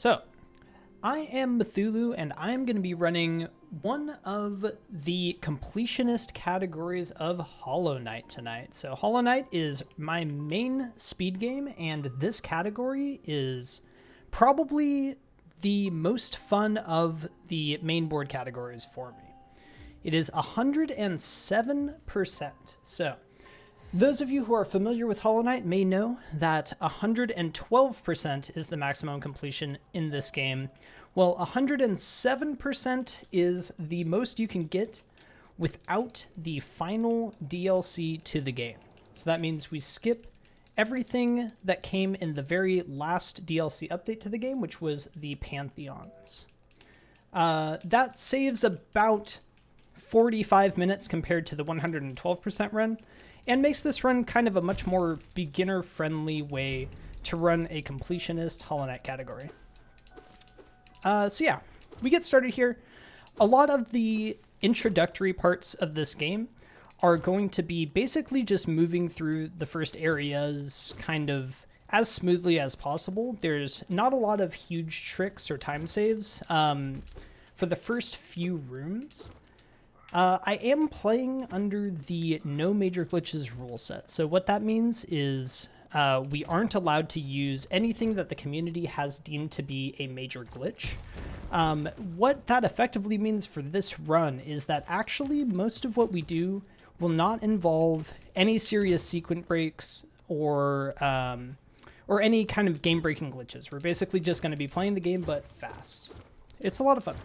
So, I am Cthulhu, and I'm going to be running one of the completionist categories of Hollow Knight tonight. So Hollow Knight is my main speed game, and this category is probably the most fun of the main board categories for me. It is 107%. So those of you who are familiar with Hollow Knight may know that 112% is the maximum completion in this game. Well, 107% is the most you can get without the final DLC to the game. So that means we skip everything that came in the very last DLC update to the game, which was the Pantheons. That saves about 45 minutes compared to the 112% run, and makes this run kind of a much more beginner-friendly way to run a completionist Hollow Knight category. So yeah, we get started here. A lot of the introductory parts of this game are going to be basically just moving through the first areas kind of as smoothly as possible. There's not a lot of huge tricks or time saves for the first few rooms. I am playing under the no major glitches rule set. So what that means is we aren't allowed to use anything that the community has deemed to be a major glitch. What that effectively means for this run is that actually most of what we do will not involve any serious sequence breaks or any kind of game-breaking glitches. We're basically just going to be playing the game, but fast. It's a lot of fun.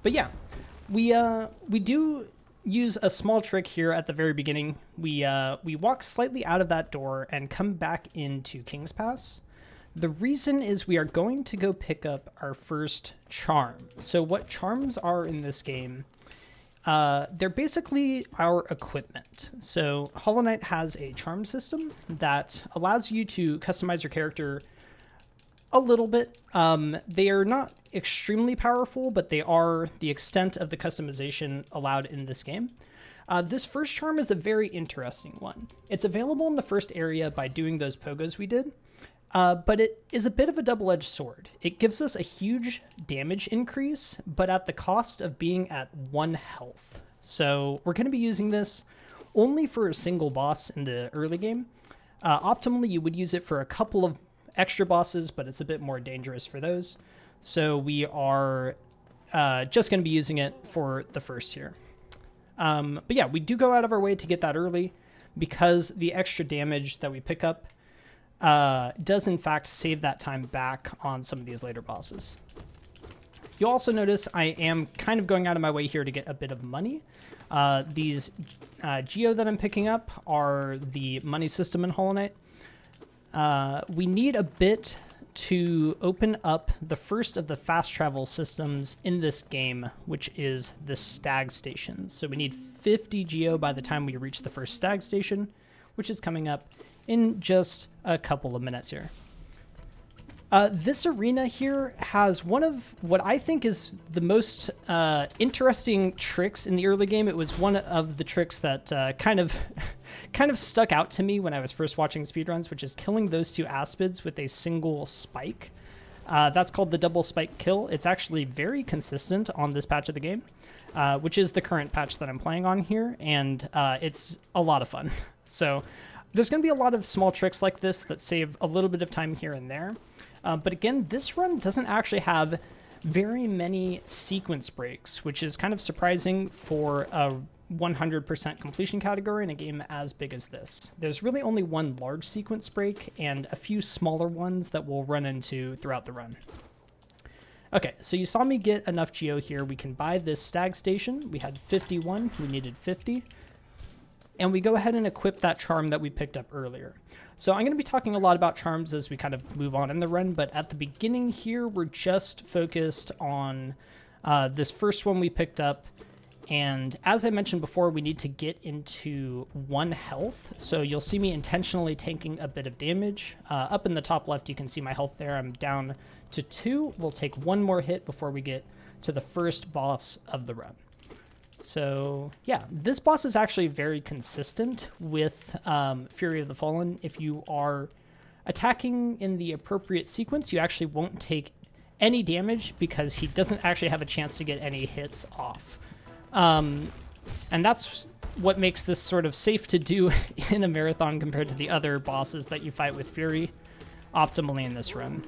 But yeah, we do use a small trick here at the very beginning. We walk slightly out of that door and come back into King's Pass. The reason is we are going to go pick up our first charm. So what charms are in this game, they're basically our equipment. So Hollow Knight has a charm system that allows you to customize your character a little bit. They are not extremely powerful, but they are the extent of the customization allowed in this game. This first charm is a very interesting one. It's available in the first area by doing those pogos we did, but it is a bit of a double-edged sword. It gives us a huge damage increase, but at the cost of being at 1 health. So we're going to be using this only for a single boss in the early game. Optimally, you would use it for a couple of extra bosses, but it's a bit more dangerous for those. So we are just going to be using it for the first here. But yeah, we do go out of our way to get that early because the extra damage that we pick up does in fact save that time back on some of these later bosses. You'll also notice I am kind of going out of my way here to get a bit of money. These Geo that I'm picking up are the money system in Hollow Knight. We need a bit to open up the first of the fast travel systems in this game, which is the stag stations. So we need 50 Geo by the time we reach the first stag station, which is coming up in just a couple of minutes here. This arena here has one of what I think is the most interesting tricks in the early game. It was one of the tricks that kind of stuck out to me when I was first watching speedruns, which is killing those 2 aspids with a single spike. That's called the double spike kill. It's actually very consistent on this patch of the game, which is the current patch that I'm playing on here, and it's a lot of fun. So there's going to be a lot of small tricks like this that save a little bit of time here and there. But again, this run doesn't actually have very many sequence breaks, which is kind of surprising for a 100% completion category in a game as big as this. There's really only one large sequence break and a few smaller ones that we'll run into throughout the run. Okay, so you saw me get enough Geo here. We can buy this stag station. We had 51, we needed 50. And we go ahead and equip that charm that we picked up earlier. So I'm going to be talking a lot about charms as we kind of move on in the run, but at the beginning here, we're just focused on this first one we picked up. And as I mentioned before, we need to get into 1 health. So you'll see me intentionally taking a bit of damage. Up in the top left, you can see my health there. I'm down to 2. We'll take 1 more hit before we get to the first boss of the run. So yeah, this boss is actually very consistent with Fury of the Fallen. If you are attacking in the appropriate sequence, you actually won't take any damage because he doesn't actually have a chance to get any hits off. And that's what makes this sort of safe to do in a marathon compared to the other bosses that you fight with Fury optimally in this run.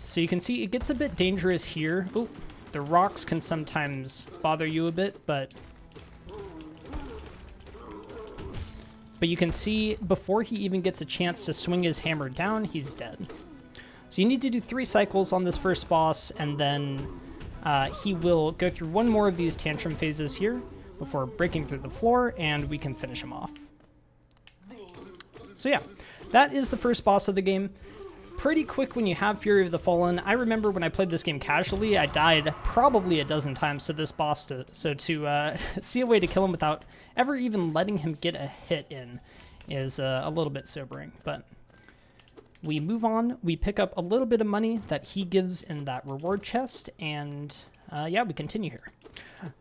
So you can see it gets a bit dangerous here. Ooh, the rocks can sometimes bother you a bit, but you can see before he even gets a chance to swing his hammer down, he's dead. So you need to do 3 cycles on this first boss, and then he will go through one more of these tantrum phases here before breaking through the floor, and we can finish him off. So yeah, that is the first boss of the game. Pretty quick when you have Fury of the Fallen. I remember when I played this game casually, I died probably a dozen times to this boss, so to see a way to kill him without ever even letting him get a hit in is a little bit sobering. But we move on, we pick up a little bit of money that he gives in that reward chest, and yeah, we continue here.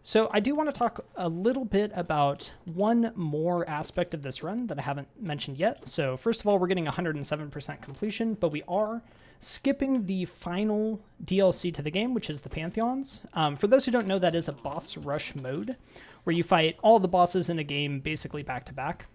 So I do want to talk a little bit about one more aspect of this run that I haven't mentioned yet. So first of all, we're getting 107% completion, but we are skipping the final DLC to the game, which is the Pantheons. For those who don't know, that is a boss rush mode where you fight all the bosses in a game basically back to back.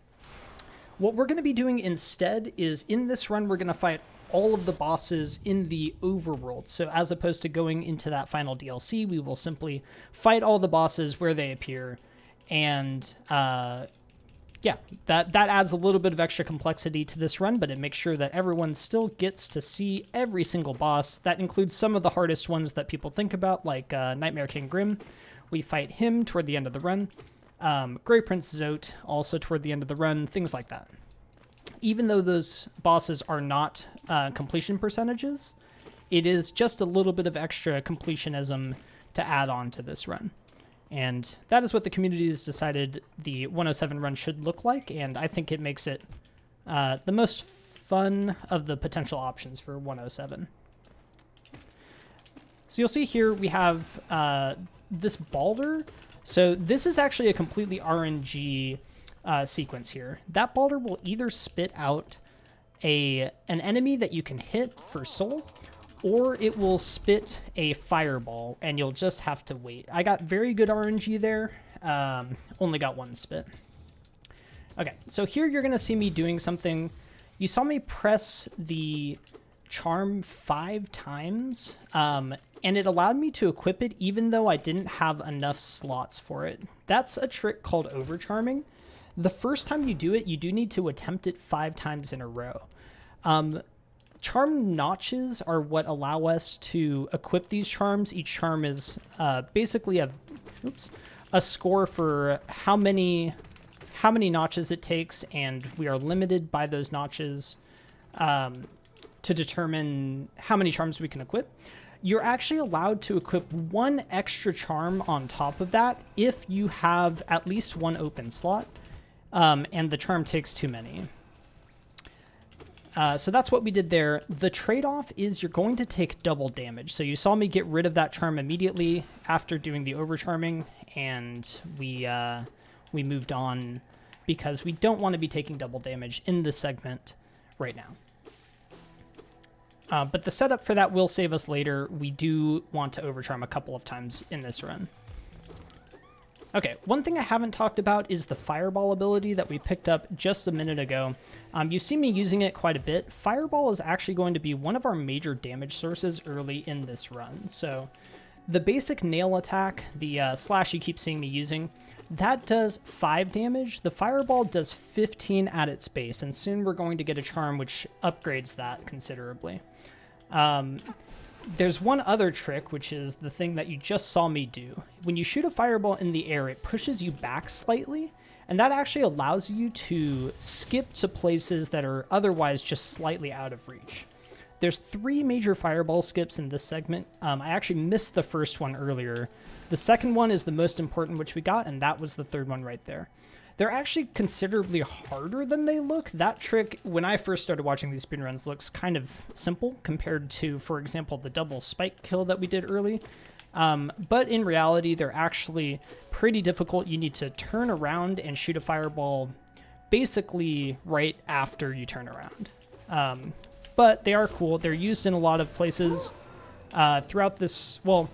What we're going to be doing instead is in this run, we're going to fight all of the bosses in the overworld. So as opposed to going into that final DLC, we will simply fight all the bosses where they appear. And yeah, that adds a little bit of extra complexity to this run, but it makes sure that everyone still gets to see every single boss. That includes some of the hardest ones that people think about, like Nightmare King Grim. We fight him toward the end of the run. Grey Prince Zote also toward the end of the run, things like that. Even though those bosses are not completion percentages, it is just a little bit of extra completionism to add on to this run. And that is what the community has decided the 107 run should look like, and I think it makes it the most fun of the potential options for 107. So you'll see here we have this Balder. So this is actually a completely RNG sequence here. That Balder will either spit out an enemy that you can hit for soul, or it will spit a fireball, and you'll just have to wait. I got very good RNG there. Only got one spit. Okay, so here you're going to see me doing something. You saw me press the charm 5 times, and it allowed me to equip it even though I didn't have enough slots for it. That's a trick called overcharming. The first time you do it, you do need to attempt it 5 times in a row. Charm notches are what allow us to equip these charms. Each charm is basically a score for how many notches it takes, and we are limited by those notches to determine how many charms we can equip. You're actually allowed to equip 1 extra charm on top of that if you have at least 1 open slot, and the charm takes too many. So that's what we did there. The trade-off is you're going to take double damage. So you saw me get rid of that charm immediately after doing the overcharming, and we moved on because we don't want to be taking double damage in this segment right now. But the setup for that will save us later. We do want to overcharm a couple of times in this run. Okay, one thing I haven't talked about is the Fireball ability that we picked up just a minute ago. You see me using it quite a bit. Fireball is actually going to be one of our major damage sources early in this run. So the basic nail attack, the slash you keep seeing me using, that does 5 damage. The Fireball does 15 at its base, and soon we're going to get a charm which upgrades that considerably. There's one other trick, which is the thing that you just saw me do. When you shoot a fireball in the air, it pushes you back slightly, and that actually allows you to skip to places that are otherwise just slightly out of reach. There's 3 major fireball skips in this segment. I actually missed the first one earlier. The second one is the most important, which we got, and that was the third one right there. They're actually considerably harder than they look. That trick, when I first started watching these speedruns, looks kind of simple compared to, for example, the double spike kill that we did early. But in reality, they're actually pretty difficult. You need to turn around and shoot a fireball basically right after you turn around. But they are cool. They're used in a lot of places throughout this, well,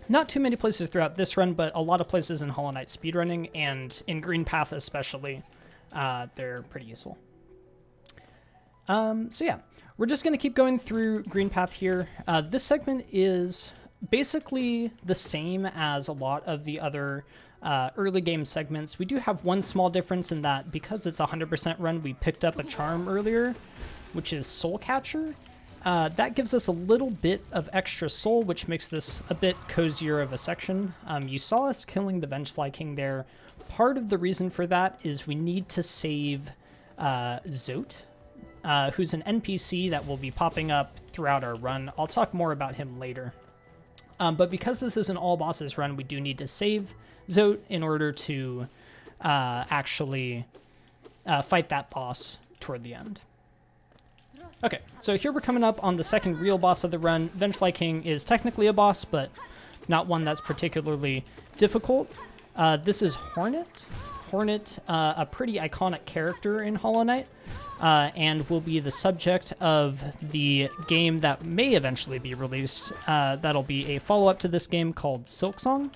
not too many places throughout this run, but a lot of places in Hollow Knight speedrunning, and in Green Path especially, they're pretty useful. So yeah, we're just going to keep going through Green Path here. This segment is basically the same as a lot of the other early game segments. We do have one small difference in that because it's a 100% run, we picked up a charm earlier, which is Soul Catcher. That gives us a little bit of extra soul, which makes this a bit cozier of a section. You saw us killing the Vengefly King there. Part of the reason for that is we need to save Zote, who's an NPC that will be popping up throughout our run. I'll talk more about him later. But because this is an all bosses run, we do need to save Zote in order to actually fight that boss toward the end. Okay, so here we're coming up on the second real boss of the run. Vengefly King is technically a boss, but not one that's particularly difficult. This is Hornet. Hornet, a pretty iconic character in Hollow Knight, and will be the subject of the game that may eventually be released. That'll be a follow-up to this game called Silksong.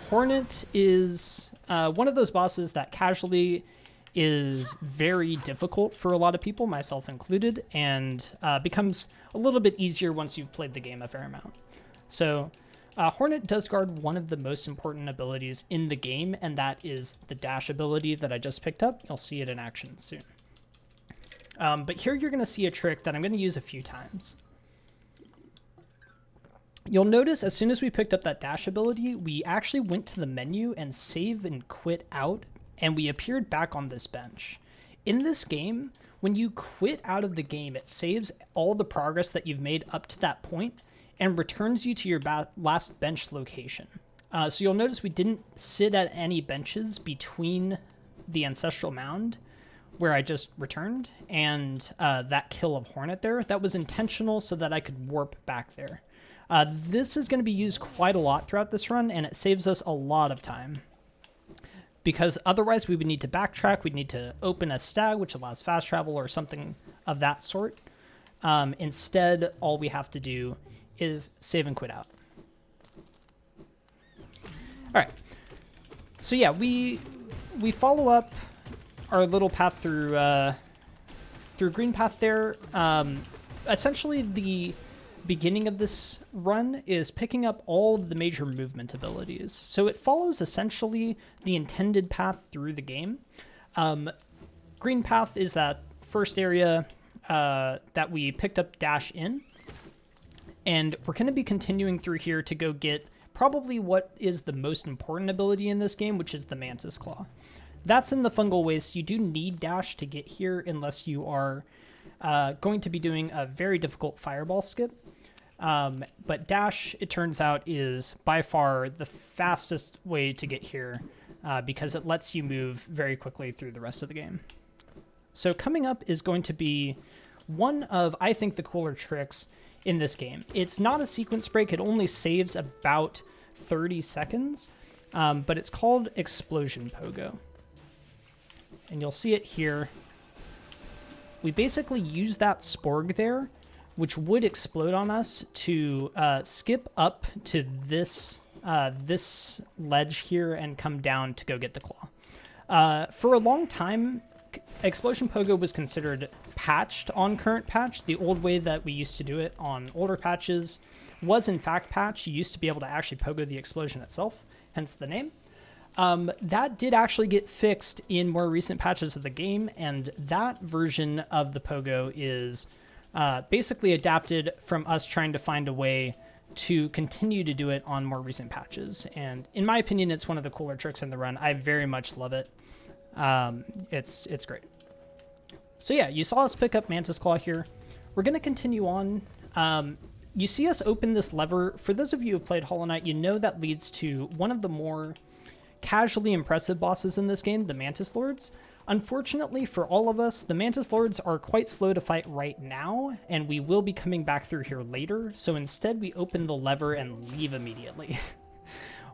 Hornet is one of those bosses that casually is very difficult for a lot of people, myself included, and becomes a little bit easier once you've played the game a fair amount. So Hornet does guard one of the most important abilities in the game, and that is the dash ability that I just picked up. You'll see it in action soon. But here you're going to see a trick that I'm going to use a few times. You'll notice as soon as we picked up that dash ability, we actually went to the menu and save and quit out, and we appeared back on this bench. In this game, when you quit out of the game, it saves all the progress that you've made up to that point and returns you to your last bench location. So you'll notice we didn't sit at any benches between the Ancestral Mound, where I just returned, and that kill of Hornet there. That was intentional so that I could warp back there. This is going to be used quite a lot throughout this run, and it saves us a lot of time, because otherwise we would need to backtrack. We'd need to open a stag, which allows fast travel or something of that sort. Instead, all we have to do is save and quit out. All right. So yeah, we follow up our little path through Green Path there. Essentially, the beginning of this run is picking up all of the major movement abilities. So it follows essentially the intended path through the game. Green Path is that first area that we picked up dash in. And we're going to be continuing through here to go get probably what is the most important ability in this game, which is the Mantis Claw. That's in the Fungal Wastes. You do need dash to get here unless you are going to be doing a very difficult fireball skip. But dash, it turns out, is by far the fastest way to get here because it lets you move very quickly through the rest of the game. So coming up is going to be one of, I think, the cooler tricks in this game. It's not a sequence break. It only saves about 30 seconds, but it's called Explosion Pogo. And you'll see it here. We basically use that sporg there, which would explode on us, to skip up to this this ledge here and come down to go get the claw. For a long time, Explosion Pogo was considered patched on current patch. The old way that we used to do it on older patches was in fact patched. You used to be able to actually pogo the explosion itself, hence the name. That did actually get fixed in more recent patches of the game, and that version of the pogo is basically adapted from us trying to find a way to continue to do it on more recent patches. And in my opinion, it's one of the cooler tricks in the run. I very much love it. It's great. So yeah, you saw us pick up Mantis Claw here. We're going to continue on. You see us open this lever. For those of you who have played Hollow Knight, you know that leads to one of the more casually impressive bosses in this game, the Mantis Lords. Unfortunately for all of us, the Mantis Lords are quite slow to fight right now, and we will be coming back through here later. So instead, we open the lever and leave immediately.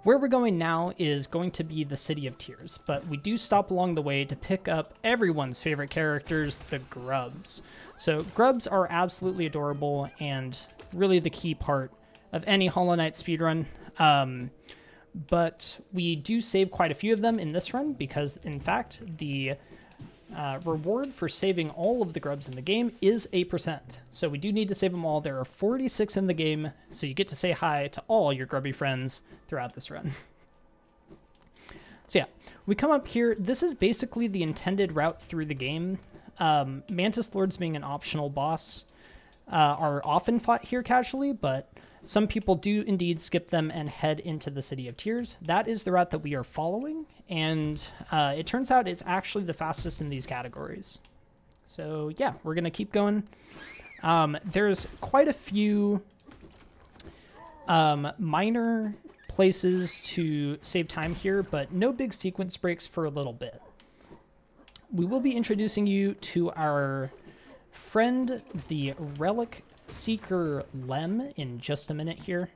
Where we're going now is going to be the City of Tears, but we do stop along the way to pick up everyone's favorite characters, the Grubs. So Grubs are absolutely adorable and really the key part of any Hollow Knight speedrun. But we do save quite a few of them in this run because, in fact, the reward for saving all of the Grubs in the game is 8%. So we do need to save them all. There are 46 in the game, so you get to say hi to all your Grubby friends throughout this run. So yeah, we come up here. This is basically the intended route through the game. Mantis Lords being an optional boss are often fought here casually, but some people do indeed skip them and head into the City of Tears. That is the route that we are following, and it turns out it's actually the fastest in these categories. So yeah, we're going to keep going. There's quite a few minor places to save time here, but no big sequence breaks for a little bit. We will be introducing you to our friend, the Relic Seeker Lem, in just a minute here.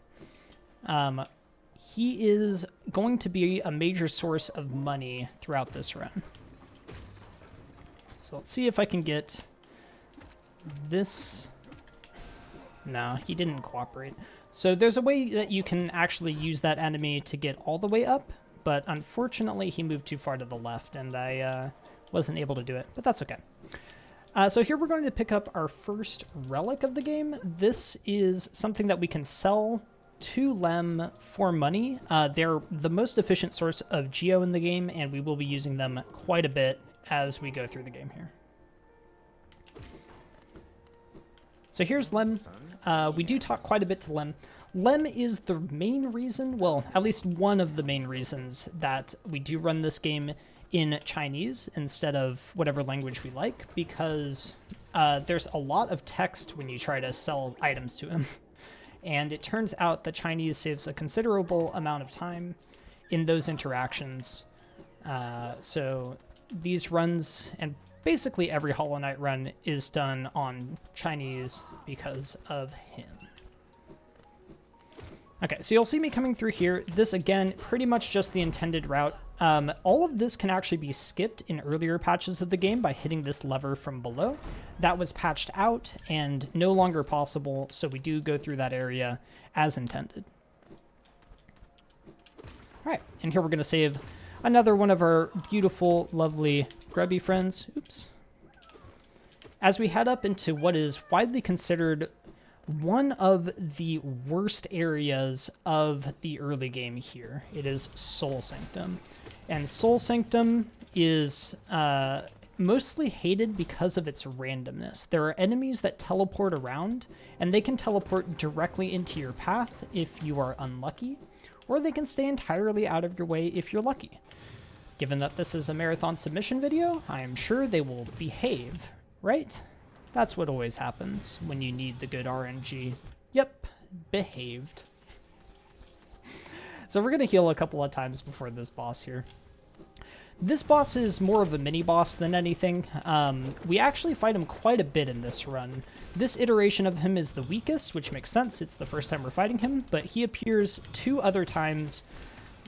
He is going to be a major source of money throughout this run. So let's see if I can get this. No, he didn't cooperate. So there's a way that you can actually use that enemy to get all the way up, but unfortunately he moved too far to the left and I wasn't able to do it, but that's okay. So here we're going to pick up our first relic of the game. This is something that we can sell to Lem for money. They're the most efficient source of Geo in the game, and we will be using them quite a bit as we go through the game here. So here's Lem. We do talk quite a bit to Lem. Lem is the main reason, well, at least one of the main reasons that we do run this game in Chinese instead of whatever language we like, because there's a lot of text when you try to sell items to him. And it turns out that Chinese saves a considerable amount of time in those interactions. So these runs, and basically every Hollow Knight run, is done on Chinese because of him. Okay, so you'll see me coming through here. This, again, pretty much just the intended route. All of this can actually be skipped in earlier patches of the game by hitting this lever from below. That was patched out and no longer possible, so we do go through that area as intended. All right, and here we're going to save another one of our beautiful, lovely grubby friends. Oops. As we head up into what is widely considered one of the worst areas of the early game here, it is Soul Sanctum. And Soul Sanctum is mostly hated because of its randomness. There are enemies that teleport around, and they can teleport directly into your path if you are unlucky, or they can stay entirely out of your way if you're lucky. Given that this is a marathon submission video, I am sure they will behave, right? That's what always happens when you need the good RNG. Yep, behaved. So we're going to heal a couple of times before this boss here. This boss is more of a mini-boss than anything. We actually fight him quite a bit in this run. This iteration of him is the weakest, which makes sense. It's the first time we're fighting him, but he appears 2 other times,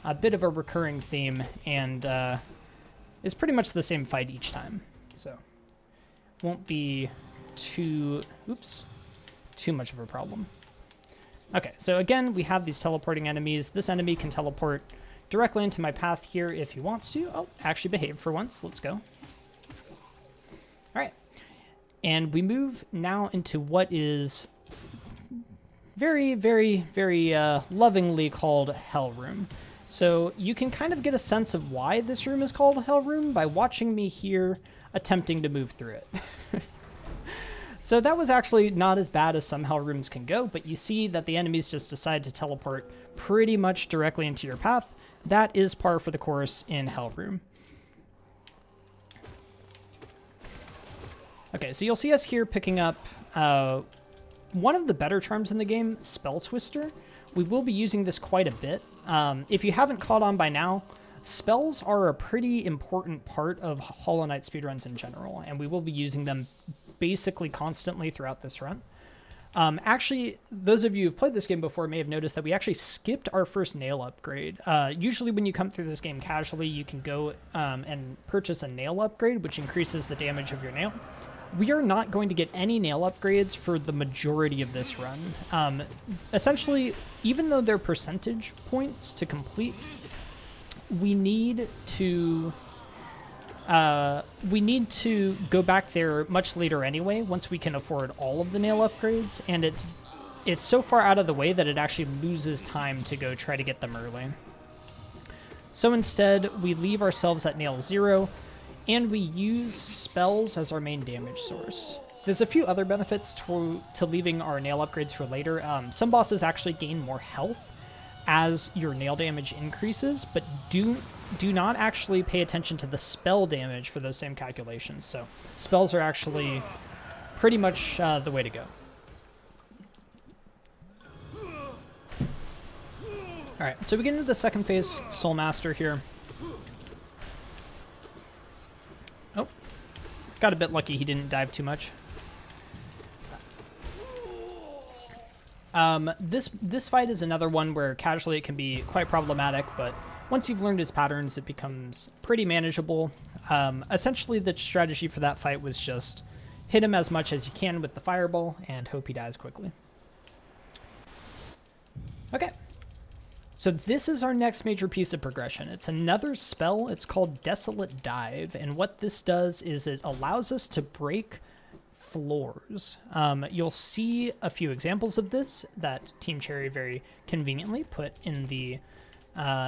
a bit of a recurring theme, and is pretty much the same fight each time. So won't be too much of a problem. Okay, so again, we have these teleporting enemies. This enemy can teleport directly into my path here if he wants to. Oh, actually behaved for once. Let's go. All right. And we move now into what is very, very, very lovingly called Hell Room. So you can kind of get a sense of why this room is called Hell Room by watching me here attempting to move through it. So that was actually not as bad as some Hell Rooms can go, but you see that the enemies just decide to teleport pretty much directly into your path. That is par for the course in Hell Room. Okay, so you'll see us here picking up one of the better charms in the game, Spell Twister. We will be using this quite a bit. If you haven't caught on by now, spells are a pretty important part of Hollow Knight speedruns in general, and we will be using them basically constantly throughout this run. Actually, those of you who've played this game before may have noticed that we actually skipped our first nail upgrade. Usually when you come through this game casually, you can go and purchase a nail upgrade, which increases the damage of your nail. We are not going to get any nail upgrades for the majority of this run. Essentially, even though they're percentage points to complete, we need to go back there much later anyway, once we can afford all of the nail upgrades, and it's so far out of the way that it actually loses time to go try to get them early. So instead, we leave ourselves at nail 0, and we use spells as our main damage source. There's a few other benefits to leaving our nail upgrades for later. Some bosses actually gain more health as your nail damage increases, but do not actually pay attention to the spell damage for those same calculations. So spells are actually pretty much the way to go. All right, so we get into the second phase, Soulmaster here. Oh, got a bit lucky he didn't dive too much. This fight is another one where casually it can be quite problematic, but once you've learned his patterns, it becomes pretty manageable. Essentially, the strategy for that fight was just hit him as much as you can with the fireball and hope he dies quickly. Okay. So this is our next major piece of progression. It's another spell. It's called Desolate Dive, and what this does is it allows us to break floors. You'll see a few examples of this that Team Cherry very conveniently put in the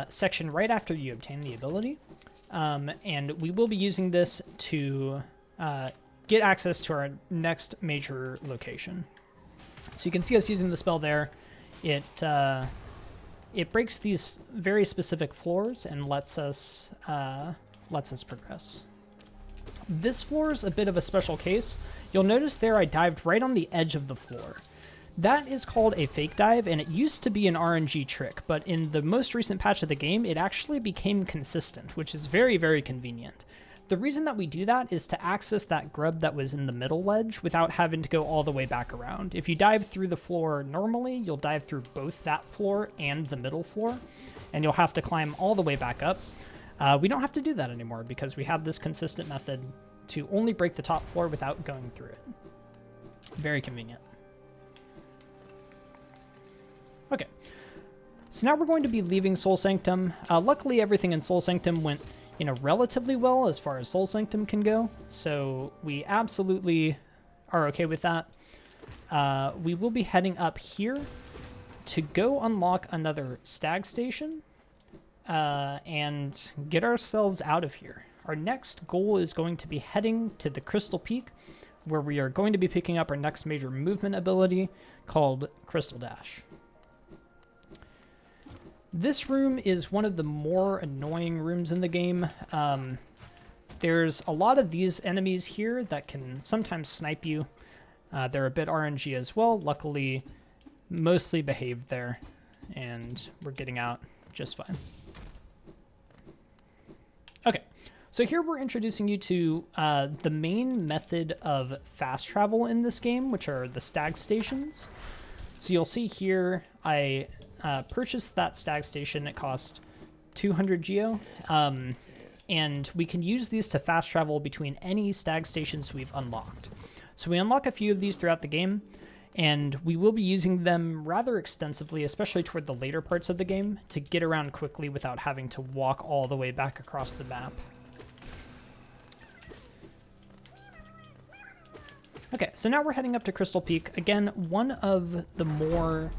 section right after you obtain the ability. And we will be using this to get access to our next major location. So you can see us using the spell there. It breaks these very specific floors and lets us progress. This floor is a bit of a special case. You'll notice there I dived right on the edge of the floor. That is called a fake dive, and it used to be an RNG trick, but in the most recent patch of the game, it actually became consistent, which is very, very convenient. The reason that we do that is to access that grub that was in the middle ledge without having to go all the way back around. If you dive through the floor normally, you'll dive through both that floor and the middle floor, and you'll have to climb all the way back up. We don't have to do that anymore because we have this consistent method to only break the top floor without going through it. Very convenient. Okay, so now we're going to be leaving Soul Sanctum. Luckily, everything in Soul Sanctum went relatively well as far as Soul Sanctum can go, so we absolutely are okay with that. We will be heading up here to go unlock another stag station and get ourselves out of here. Our next goal is going to be heading to the Crystal Peak, where we are going to be picking up our next major movement ability called Crystal Dash. This room is one of the more annoying rooms in the game. There's a lot of these enemies here that can sometimes snipe you. They're a bit RNG as well. Luckily, mostly behaved there, and we're getting out just fine. Okay, so here we're introducing you to the main method of fast travel in this game, which are the stag stations. So you'll see here, I purchased that stag station. It cost 200 geo, and we can use these to fast travel between any stag stations we've unlocked. So we unlock a few of these throughout the game, and we will be using them rather extensively, especially toward the later parts of the game, to get around quickly without having to walk all the way back across the map. Okay, so now we're heading up to Crystal Peak. Again, one of the more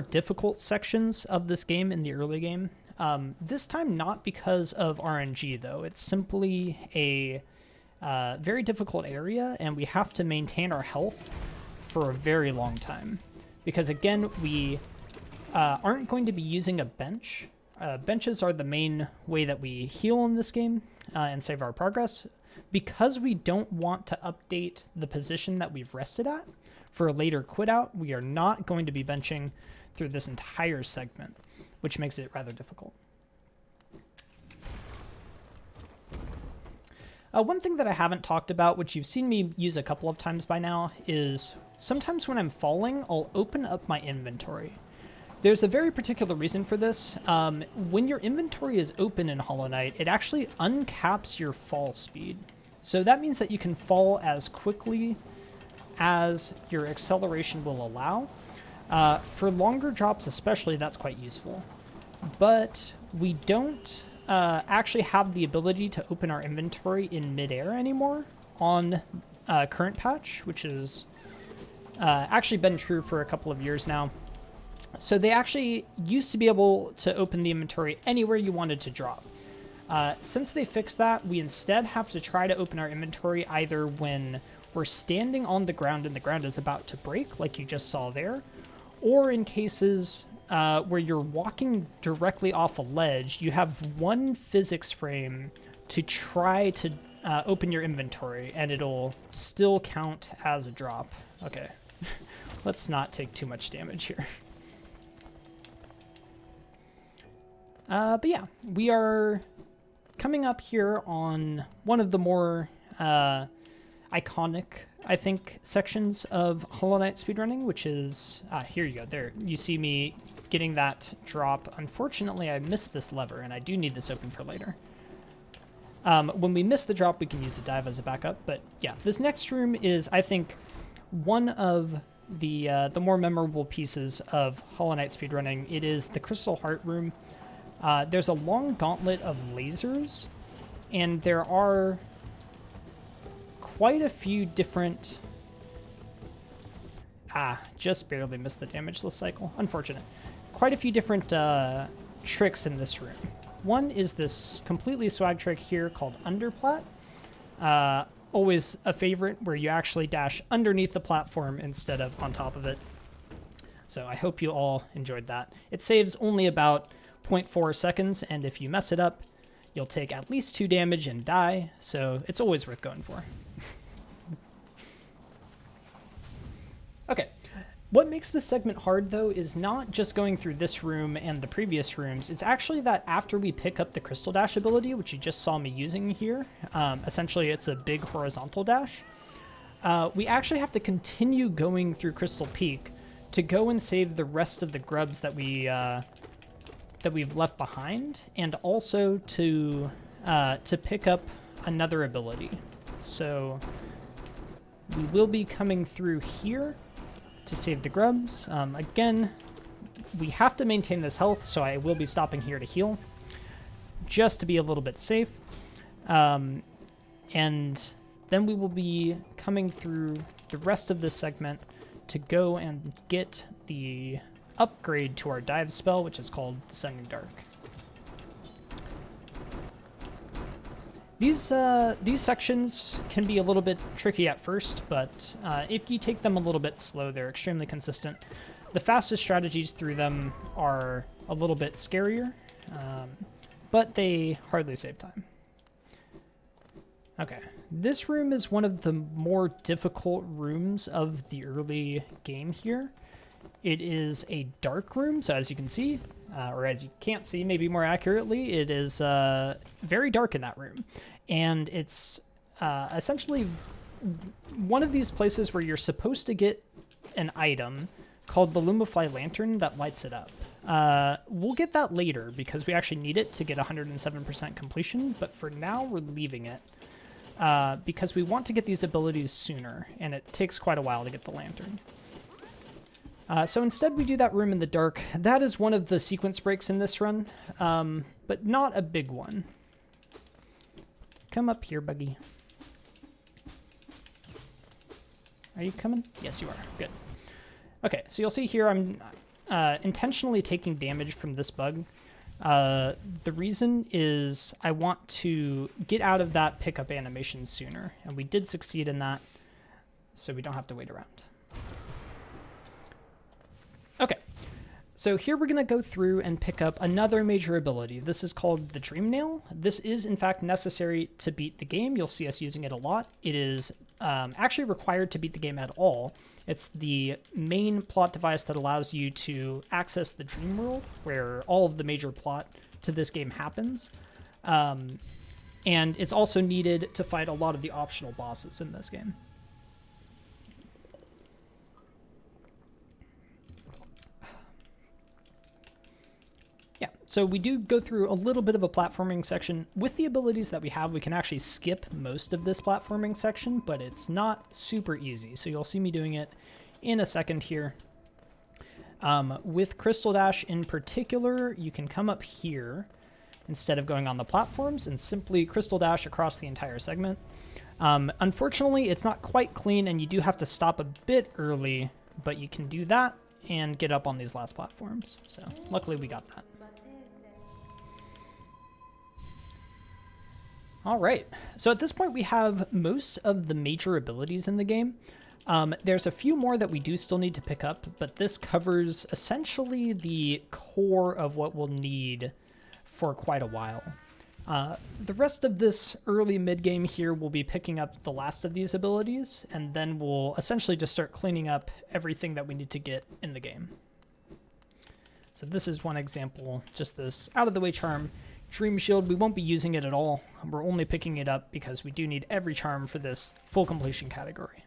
difficult sections of this game in the early game. This time not because of RNG, though. It's simply a very difficult area, and we have to maintain our health for a very long time. Because, again, we aren't going to be using a bench. Benches are the main way that we heal in this game and save our progress. Because we don't want to update the position that we've rested at for a later quit out, we are not going to be benching through this entire segment, which makes it rather difficult. One thing that I haven't talked about, which you've seen me use a couple of times by now, is sometimes when I'm falling, I'll open up my inventory. There's a very particular reason for this. When your inventory is open in Hollow Knight, it actually uncaps your fall speed. So that means that you can fall as quickly as your acceleration will allow. For longer drops especially, that's quite useful. But we don't actually have the ability to open our inventory in midair anymore on current patch, which has actually been true for a couple of years now. So they actually used to be able to open the inventory anywhere you wanted to drop. Since they fixed that, we instead have to try to open our inventory either when we're standing on the ground and the ground is about to break, like you just saw there, or in cases where you're walking directly off a ledge, you have one physics frame to try to open your inventory, and it'll still count as a drop. Okay, let's not take too much damage here. But yeah, we are coming up here on one of the more iconic, I think, sections of Hollow Knight speedrunning, which is... here you go. There, you see me getting that drop. Unfortunately, I missed this lever, and I do need this open for later. When we miss the drop, we can use the dive as a backup. But yeah, this next room is, I think, one of the more memorable pieces of Hollow Knight speedrunning. It is the Crystal Heart room. There's a long gauntlet of lasers, and there are quite a few different... just barely missed the damageless cycle. Unfortunate. Quite a few different tricks in this room. One is this completely swag trick here called Underplat. Always a favorite, where you actually dash underneath the platform instead of on top of it. So I hope you all enjoyed that. It saves only about 0.4 seconds, and if you mess it up, you'll take at least 2 damage and die, so it's always worth going for. Okay, what makes this segment hard, though, is not just going through this room and the previous rooms. It's actually that after we pick up the Crystal Dash ability, which you just saw me using here, essentially it's a big horizontal dash, we actually have to continue going through Crystal Peak to go and save the rest of the grubs that we've left behind, and also to pick up another ability. So we will be coming through here to save the grubs. Again, we have to maintain this health, so I will be stopping here to heal, just to be a little bit safe. And then we will be coming through the rest of this segment to go and get the upgrade to our dive spell, which is called Descending Dark. These sections can be a little bit tricky at first, but if you take them a little bit slow, they're extremely consistent. The fastest strategies through them are a little bit scarier, but they hardly save time. Okay, this room is one of the more difficult rooms of the early game here. It is a dark room, so as you can see, or as you can't see, maybe more accurately, it is very dark in that room. And it's essentially one of these places where you're supposed to get an item called the Lumify Lantern that lights it up. We'll get that later because we actually need it to get 107% completion, but for now we're leaving it because we want to get these abilities sooner, and it takes quite a while to get the lantern. So instead we do that room in the dark. That is one of the sequence breaks in this run, but not a big one. Come up here, Buggy. Are you coming? Yes, you are. Good. Okay, so you'll see here I'm intentionally taking damage from this bug. The reason is I want to get out of that pickup animation sooner, and we did succeed in that, so we don't have to wait around. Okay, so here we're going to go through and pick up another major ability. This is called the Dream Nail. This is, in fact, necessary to beat the game. You'll see us using it a lot. It is actually required to beat the game at all. It's the main plot device that allows you to access the Dream World, where all of the major plot to this game happens. And it's also needed to fight a lot of the optional bosses in this game. Yeah, so we do go through a little bit of a platforming section. With the abilities that we have, we can actually skip most of this platforming section, but it's not super easy. So you'll see me doing it in a second here. With Crystal Dash in particular, you can come up here instead of going on the platforms and simply Crystal Dash across the entire segment. Unfortunately, it's not quite clean and you do have to stop a bit early, but you can do that and get up on these last platforms. So luckily we got that. All right, so at this point we have most of the major abilities in the game. There's a few more that we do still need to pick up, but this covers essentially the core of what we'll need for quite a while. The rest of this early mid-game here will be picking up the last of these abilities, and then we'll essentially just start cleaning up everything that we need to get in the game. So this is one example, just this out-of-the-way charm. Dream Shield, we won't be using it at all. We're only picking it up because we do need every charm for this full completion category.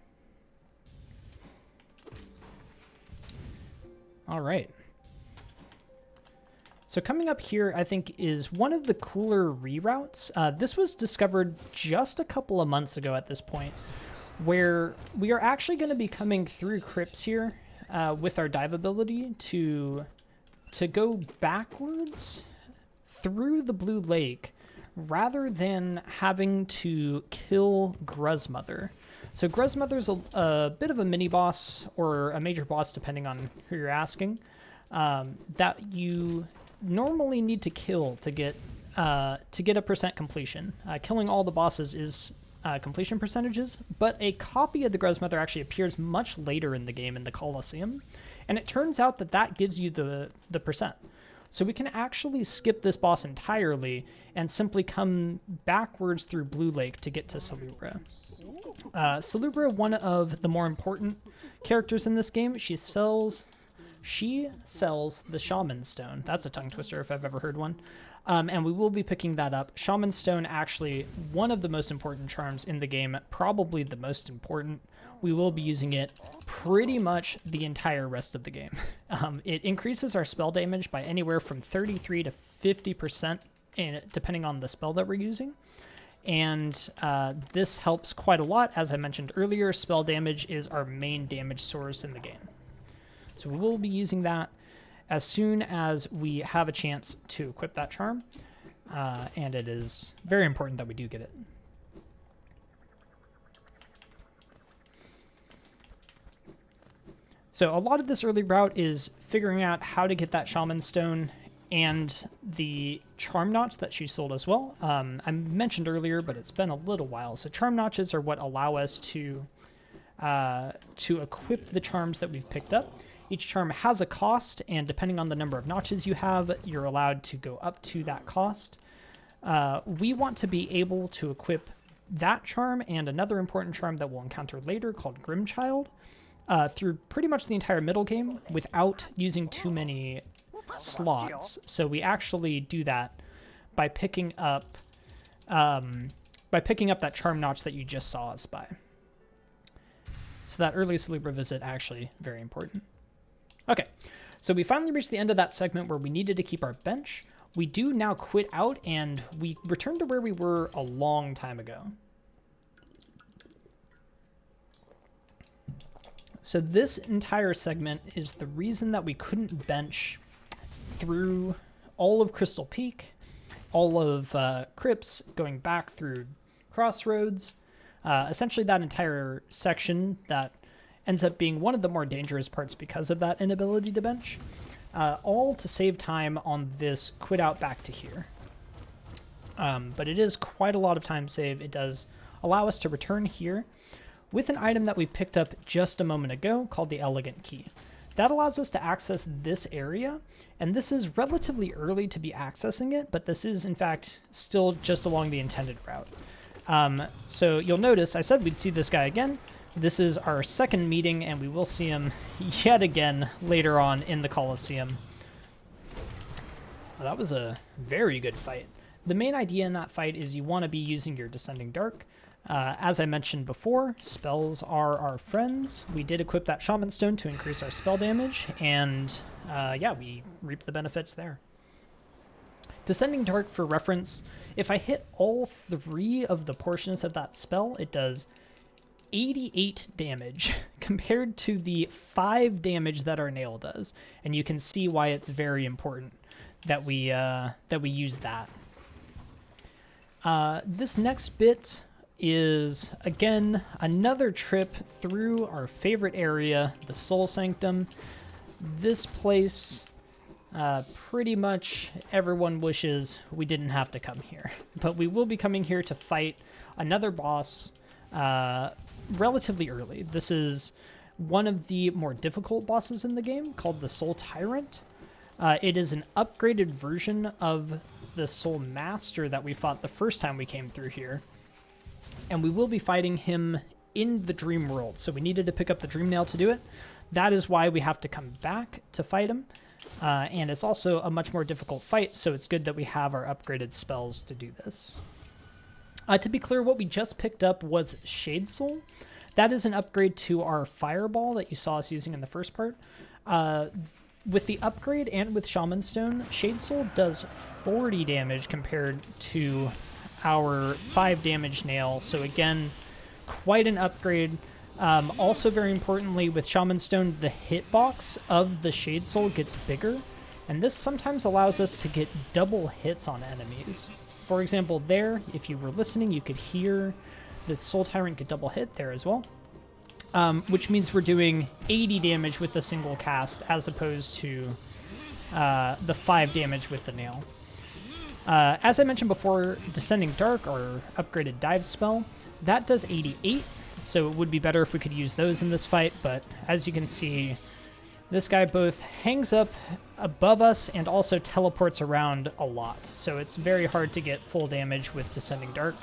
All right. So coming up here, I think, is one of the cooler reroutes. This was discovered just a couple of months ago at this point, where we are actually going to be coming through crypts here with our dive ability to go backwards through the Blue Lake rather than having to kill Gruzmother. So Gruzmother's a bit of a mini-boss or a major boss, depending on who you're asking, that you normally need to kill to get a percent completion. Killing all the bosses is completion percentages, but a copy of the Gruzmother actually appears much later in the game in the Colosseum, and it turns out that that gives you the percent. So we can actually skip this boss entirely and simply come backwards through Blue Lake to get to Salubra. Salubra, one of the more important characters in this game, she sells the Shaman Stone. That's a tongue twister if I've ever heard one. And we will be picking that up. Shaman Stone, actually one of the most important charms in the game, probably the most important. We will be using it pretty much the entire rest of the game. It increases our spell damage by anywhere from 33 to 50%, depending on the spell that we're using. And this helps quite a lot. As I mentioned earlier, spell damage is our main damage source in the game. So we will be using that as soon as we have a chance to equip that charm. And it is very important that we do get it. So a lot of this early route is figuring out how to get that Shaman Stone and the charm notch that she sold as well. I mentioned earlier, but it's been a little while. So charm notches are what allow us to equip the charms that we've picked up. Each charm has a cost, and depending on the number of notches you have, you're allowed to go up to that cost. We want to be able to equip that charm and another important charm that we'll encounter later called Grimchild through pretty much the entire middle game without using too many slots. So we actually do that by picking up that charm notch that you just saw us by. So that early Salubra visit, actually very important. Okay, so we finally reached the end of that segment where we needed to keep our bench. We do now quit out and we return to where we were a long time ago. So this entire segment is the reason that we couldn't bench through all of Crystal Peak, all of Crypts, going back through Crossroads, essentially that entire section that ends up being one of the more dangerous parts because of that inability to bench, all to save time on this quit out back to here. But it is quite a lot of time save. It does allow us to return here with an item that we picked up just a moment ago called the Elegant Key. That allows us to access this area, and this is relatively early to be accessing it, but this is in fact still just along the intended route. So you'll notice I said we'd see this guy again. This is our second meeting, and we will see him yet again later on in the Colosseum. Well, that was a very good fight. the main idea in that fight is you want to be using your Descending Dark. As I mentioned before, spells are our friends. We did equip that Shaman Stone to increase our spell damage, and yeah, we reap the benefits there. Descending Dark, for reference, if I hit all 3 of the portions of that spell, it does 88 damage compared to the 5 damage that our nail does. And you can see why it's very important that we use that. This next bit is, again, another trip through our favorite area, the Soul Sanctum. This place, pretty much everyone wishes we didn't have to come here. But we will be coming here to fight another boss relatively early. This is one of the more difficult bosses in the game, called the Soul Tyrant. It is an upgraded version of the Soulmaster that we fought the first time we came through here. And we will be fighting him in the Dream World, so we needed to pick up the Dream Nail to do it. That is why we have to come back to fight him. And it's also a much more difficult fight, so it's good that we have our upgraded spells to do this. To be clear, what we just picked up was Shade Soul. That is an upgrade to our Fireball that you saw us using in the first part. With the upgrade and with Shaman Stone, Shade Soul does 40 damage compared to our 5 damage nail. So again, quite an upgrade. Also very importantly, with Shaman Stone, the hitbox of the Shade Soul gets bigger. And this sometimes allows us to get double hits on enemies. For example, there, if you were listening, you could hear the Soul Tyrant get double hit there as well. Which means we're doing 80 damage with a single cast as opposed to the 5 damage with the nail. As I mentioned before, Descending Dark, or upgraded dive spell, that does 88, so it would be better if we could use those in this fight, but as you can see, this guy both hangs up above us and also teleports around a lot, so it's very hard to get full damage with Descending Dark,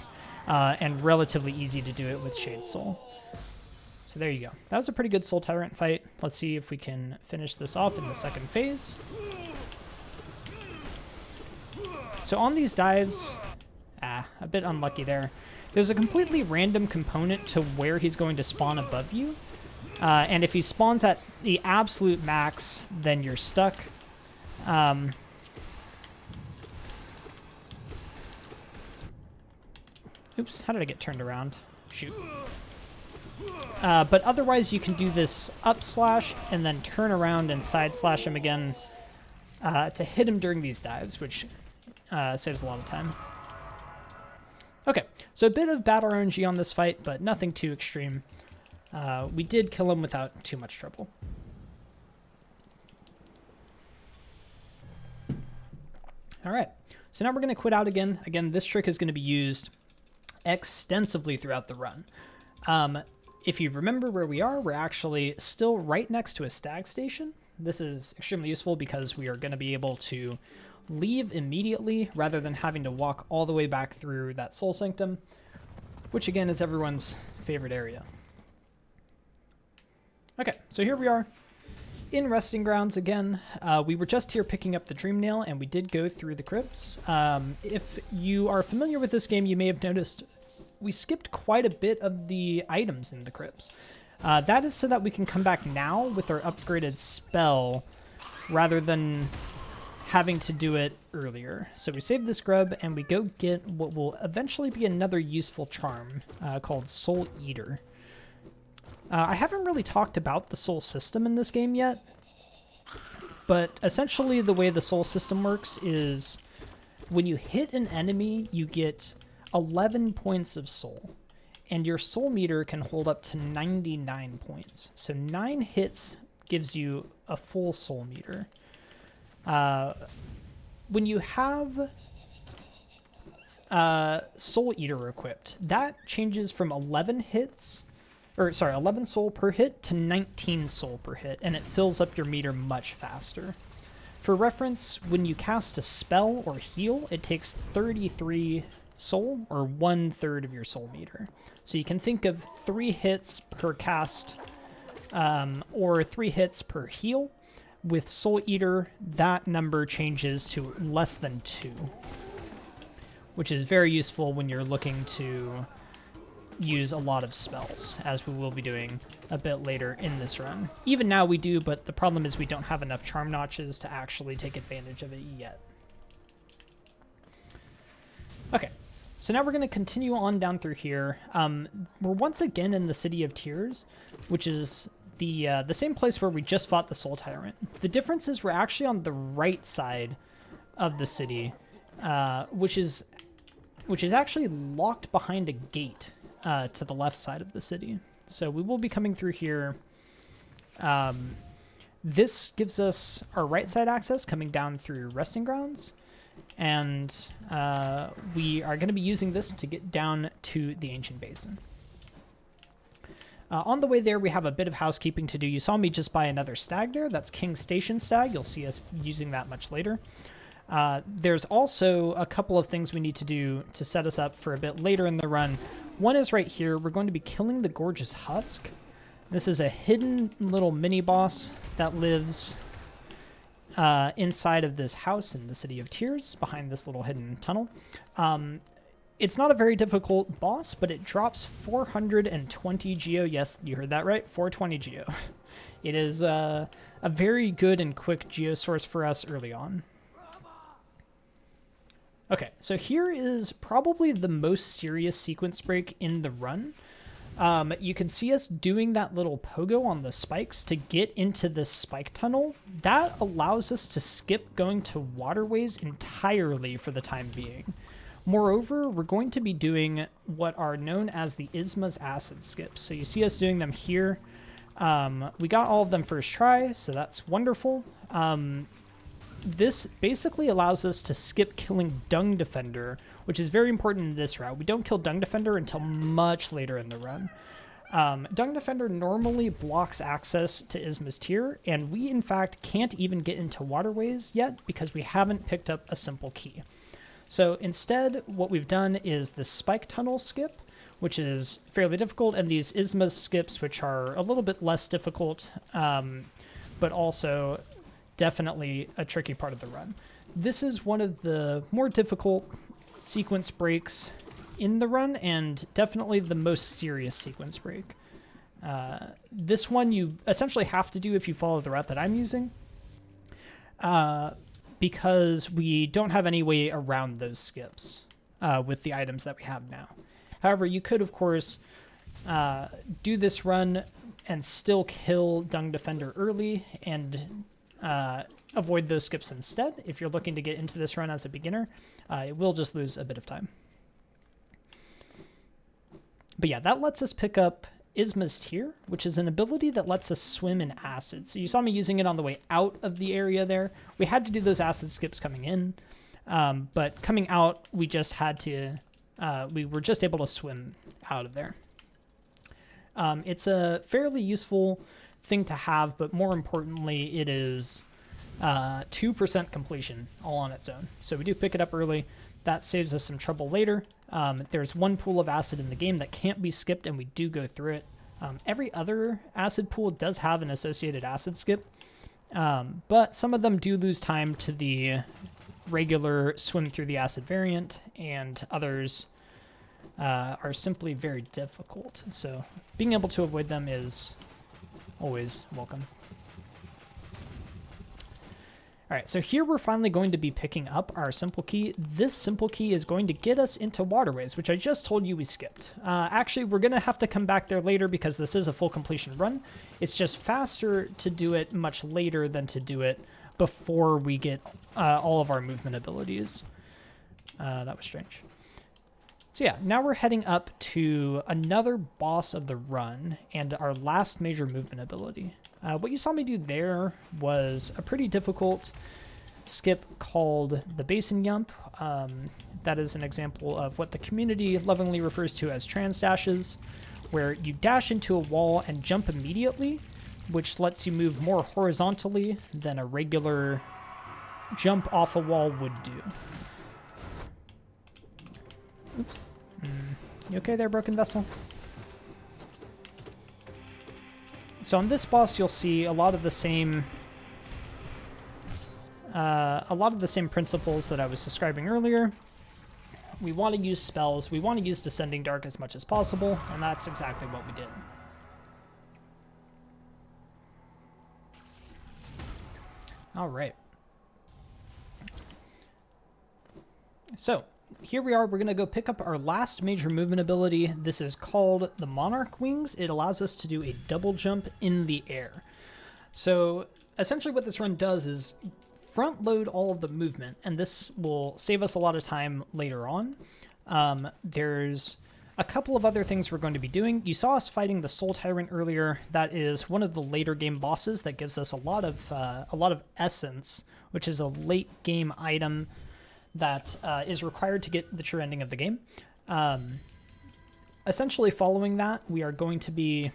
and relatively easy to do it with Shade Soul. So there you go. That was a pretty good Soul Tyrant fight. Let's see if we can finish this off in the second phase. So on these dives, a bit unlucky there. There's a completely random component to where he's going to spawn above you. And if he spawns at the absolute max, then you're stuck. Oops, how did I get turned around? Shoot. But otherwise, you can do this up slash and then turn around and side slash him again to hit him during these dives, which saves a lot of time. Okay, so a bit of battle RNG on this fight, but nothing too extreme. We did kill him without too much trouble. All right, so now we're going to quit out again. Again, this trick is going to be used extensively throughout the run. If you remember where we are, we're actually still right next to a stag station. This is extremely useful because we are going to be able to leave immediately rather than having to walk all the way back through that Soul Sanctum, which again is everyone's favorite area. Okay, so here we are in Resting Grounds again. We were just here picking up the Dream Nail, and we did go through the crypts. If you are familiar with this game, you may have noticed we skipped quite a bit of the items in the crypts. That is so that we can come back now with our upgraded spell rather than having to do it earlier. So we save this grub and we go get what will eventually be another useful charm called Soul Eater. I haven't really talked about the soul system in this game yet, but essentially the way the soul system works is when you hit an enemy, you get 11 points of soul, and your soul meter can hold up to 99 points. So 9 hits gives you a full soul meter. When you have Soul Eater equipped, that changes from 11 soul per hit to 19 soul per hit, and it fills up your meter much faster. For reference, when you cast a spell or heal, it takes 33 soul, or 1/3 of your soul meter. So you can think of 3 hits per cast, or 3 hits per heal. With Soul Eater, that number changes to less than 2. which is very useful when you're looking to use a lot of spells, as we will be doing a bit later in this run. Even now we do, but the problem is we don't have enough charm notches to actually take advantage of it yet. Okay, so now we're going to continue on down through here. We're once again in the City of Tears, which is the same place where we just fought the Soul Tyrant. The difference is we're actually on the right side of the city, which is actually locked behind a gate to the left side of the city. So we will be coming through here. This gives us our right side access coming down through Resting Grounds, and we are going to be using this to get down to the Ancient Basin. On the way there, we have a bit of housekeeping to do. You saw me just buy another stag there. That's King Station Stag. You'll see us using that much later. There's also a couple of things we need to do to set us up for a bit later in the run. One is right here. We're going to be killing the Gorgeous Husk. This is a hidden little mini-boss that lives inside of this house in the City of Tears, behind this little hidden tunnel. It's not a very difficult boss, but it drops 420 geo. Yes, you heard that right, 420 geo. It is a very good and quick geo source for us early on. Okay, so here is probably the most serious sequence break in the run. You can see us doing that little pogo on the spikes to get into this spike tunnel. That allows us to skip going to waterways entirely for the time being. Moreover, we're going to be doing what are known as the Isma's acid skips. So you see us doing them here. We got all of them first try, so that's wonderful. This basically allows us to skip killing Dung Defender, which is very important in this route. We don't kill Dung Defender until much later in the run. Dung Defender normally blocks access to Isma's tier, and we in fact can't even get into waterways yet because we haven't picked up a simple key. So instead, what we've done is the Spike Tunnel skip, which is fairly difficult, and these Isma's skips, which are a little bit less difficult, but also definitely a tricky part of the run. This is one of the more difficult sequence breaks in the run, and definitely the most serious sequence break. This one you essentially have to do if you follow the route that I'm using, because we don't have any way around those skips with the items that we have now. However, you could, of course, do this run and still kill Dung Defender early and avoid those skips instead. If you're looking to get into this run as a beginner, it will just lose a bit of time. But yeah, that lets us pick up Isma's Tier, which is an ability that lets us swim in acid. So you saw me using it on the way out of the area there. We had to do those acid skips coming in, but coming out, we just had to, we were just able to swim out of there. It's a fairly useful thing to have, but more importantly, it is 2% completion all on its own. So we do pick it up early. That saves us some trouble later. There's one pool of acid in the game that can't be skipped, and we do go through it. Every other acid pool does have an associated acid skip, but some of them do lose time to the regular swim through the acid variant, and others are simply very difficult. So being able to avoid them is always welcome. All right, so here we're finally going to be picking up our simple key. This simple key is going to get us into waterways, which I just told you we skipped. Actually, we're going to have to come back there later because this is a full completion run. It's just faster to do it much later than to do it before we get all of our movement abilities. That was strange. So yeah, now we're heading up to another boss of the run and our last major movement ability. What you saw me do there was a pretty difficult skip called the Basin Jump. That is an example of what the community lovingly refers to as trans dashes, where you dash into a wall and jump immediately, which lets you move more horizontally than a regular jump off a wall would do. Oops. You okay there, Broken Vessel? So on this boss, you'll see a lot of the same principles that I was describing earlier. We want to use spells. We want to use Descending Dark as much as possible, and that's exactly what we did. All right. So here we are. We're going to go pick up our last major movement ability. This is called the Monarch Wings. It allows us to do a double jump in the air. So essentially what this run does is front load all of the movement, and this will save us a lot of time later on. There's a couple of other things we're going to be doing. You saw us fighting the Soul Tyrant earlier. That is one of the later game bosses that gives us a lot of essence, which is a late game item that is required to get the true ending of the game. Essentially following that, we are going to be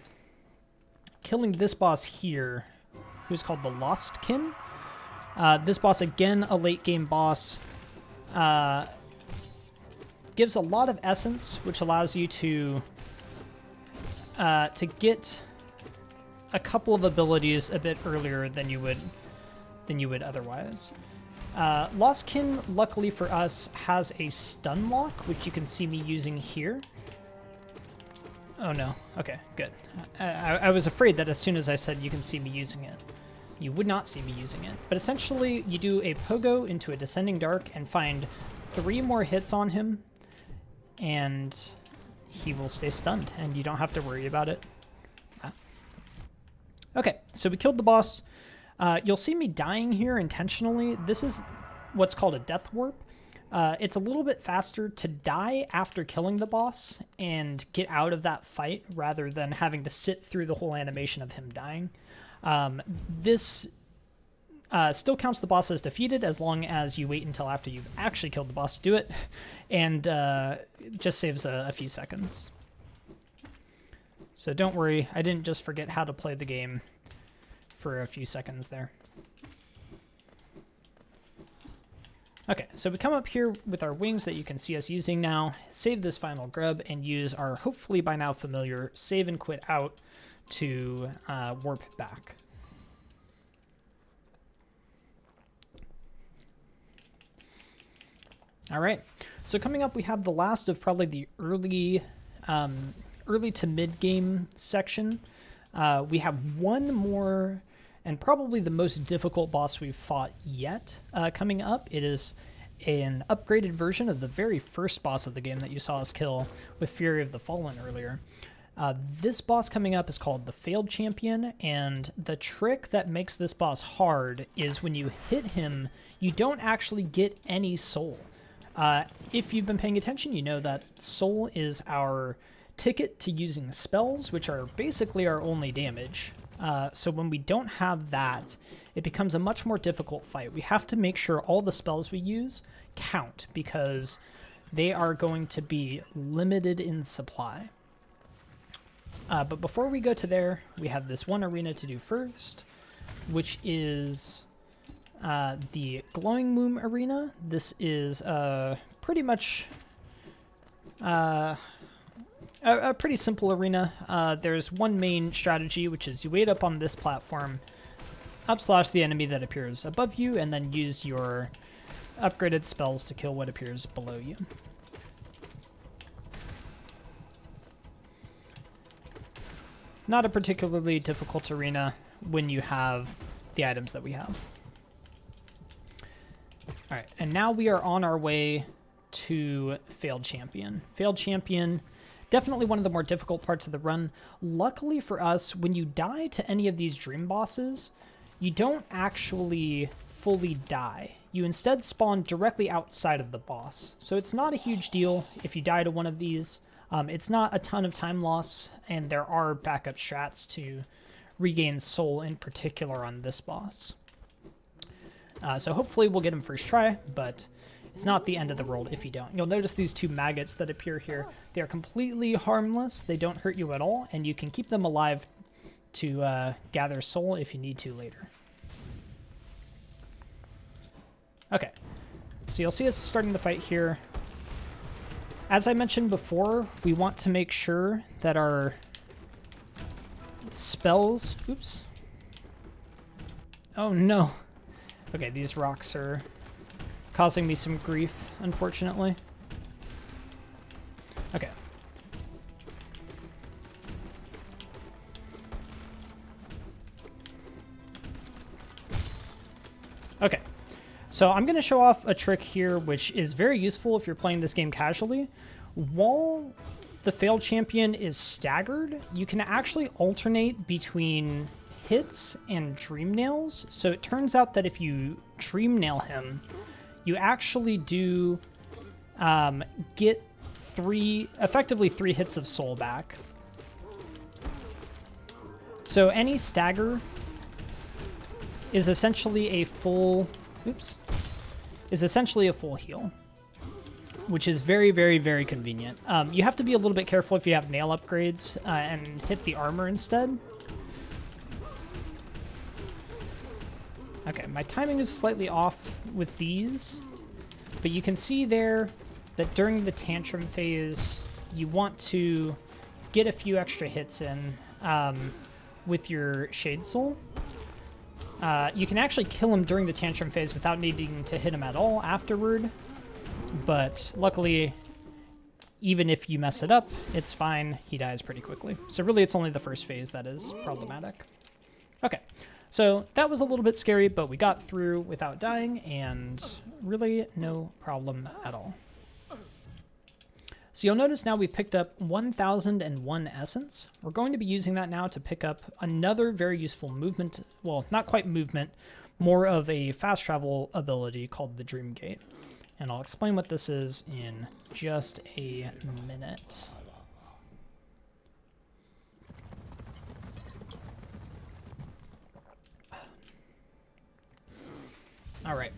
killing this boss here, who's called the Lost Kin. This boss, again, a late game boss, gives a lot of essence, which allows you to get a couple of abilities a bit earlier than you would otherwise. Lostkin, luckily for us, has a stun lock, which you can see me using here. Oh no. Okay, good. I was afraid that as soon as I said you can see me using it, you would not see me using it. But essentially, you do a Pogo into a Descending Dark and find 3 more hits on him, and he will stay stunned, and you don't have to worry about it. Okay, so we killed the boss. You'll see me dying here intentionally. This is what's called a death warp. It's a little bit faster to die after killing the boss and get out of that fight rather than having to sit through the whole animation of him dying. This still counts the boss as defeated as long as you wait until after you've actually killed the boss to do it, and just saves a few seconds. So don't worry, I didn't just forget how to play the game for a few seconds there. Okay, so we come up here with our wings that you can see us using now, save this final grub, and use our hopefully by now familiar save and quit out to warp back. All right, so coming up we have the last of probably the early to mid-game section. We have one more and probably the most difficult boss we've fought yet coming up. It is an upgraded version of the very first boss of the game that you saw us kill with Fury of the Fallen earlier. This boss coming up is called the Failed Champion, and the trick that makes this boss hard is when you hit him, you don't actually get any soul. If you've been paying attention, you know that soul is our ticket to using spells, which are basically our only damage. So when we don't have that, it becomes a much more difficult fight. We have to make sure all the spells we use count, because they are going to be limited in supply. But before we go to there, we have this one arena to do first, which is the Glowing Moon Arena. This is pretty much a pretty simple arena. There's one main strategy, which is you wait up on this platform, upslash the enemy that appears above you, and then use your upgraded spells to kill what appears below you. Not a particularly difficult arena when you have the items that we have. Alright, and now we are on our way to Failed Champion. Failed Champion, definitely one of the more difficult parts of the run. Luckily for us, when you die to any of these dream bosses, you don't actually fully die. You instead spawn directly outside of the boss. So it's not a huge deal if you die to one of these. It's not a ton of time loss, and there are backup strats to regain soul in particular on this boss. So hopefully we'll get him first try, but it's not the end of the world if you don't. You'll notice these 2 maggots that appear here. They are completely harmless. They don't hurt you at all, and you can keep them alive to gather soul if you need to later. Okay, so you'll see us starting the fight here. As I mentioned before, we want to make sure that our spells... Oops. Oh no. Okay, these rocks are causing me some grief, unfortunately. Okay, so I'm going to show off a trick here which is very useful if you're playing this game casually. While the failed champion is staggered, you can actually alternate between hits and dream nails. So it turns out that if you dream nail him, you actually do get effectively three hits of soul back. So any stagger is essentially a full heal, which is very, very, very convenient. You have to be a little bit careful if you have nail upgrades and hit the armor instead. Okay, my timing is slightly off with these, but you can see there that during the tantrum phase, you want to get a few extra hits in with your Shade Soul. You can actually kill him during the tantrum phase without needing to hit him at all afterward, but luckily, even if you mess it up, it's fine. He dies pretty quickly. So really, it's only the first phase that is problematic. Okay, so that was a little bit scary, but we got through without dying, and really no problem at all. So you'll notice now we've picked up 1001 essence. We're going to be using that now to pick up another very useful movement, well, not quite movement, more of a fast travel ability called the Dream Gate. And I'll explain what this is in just a minute. All right.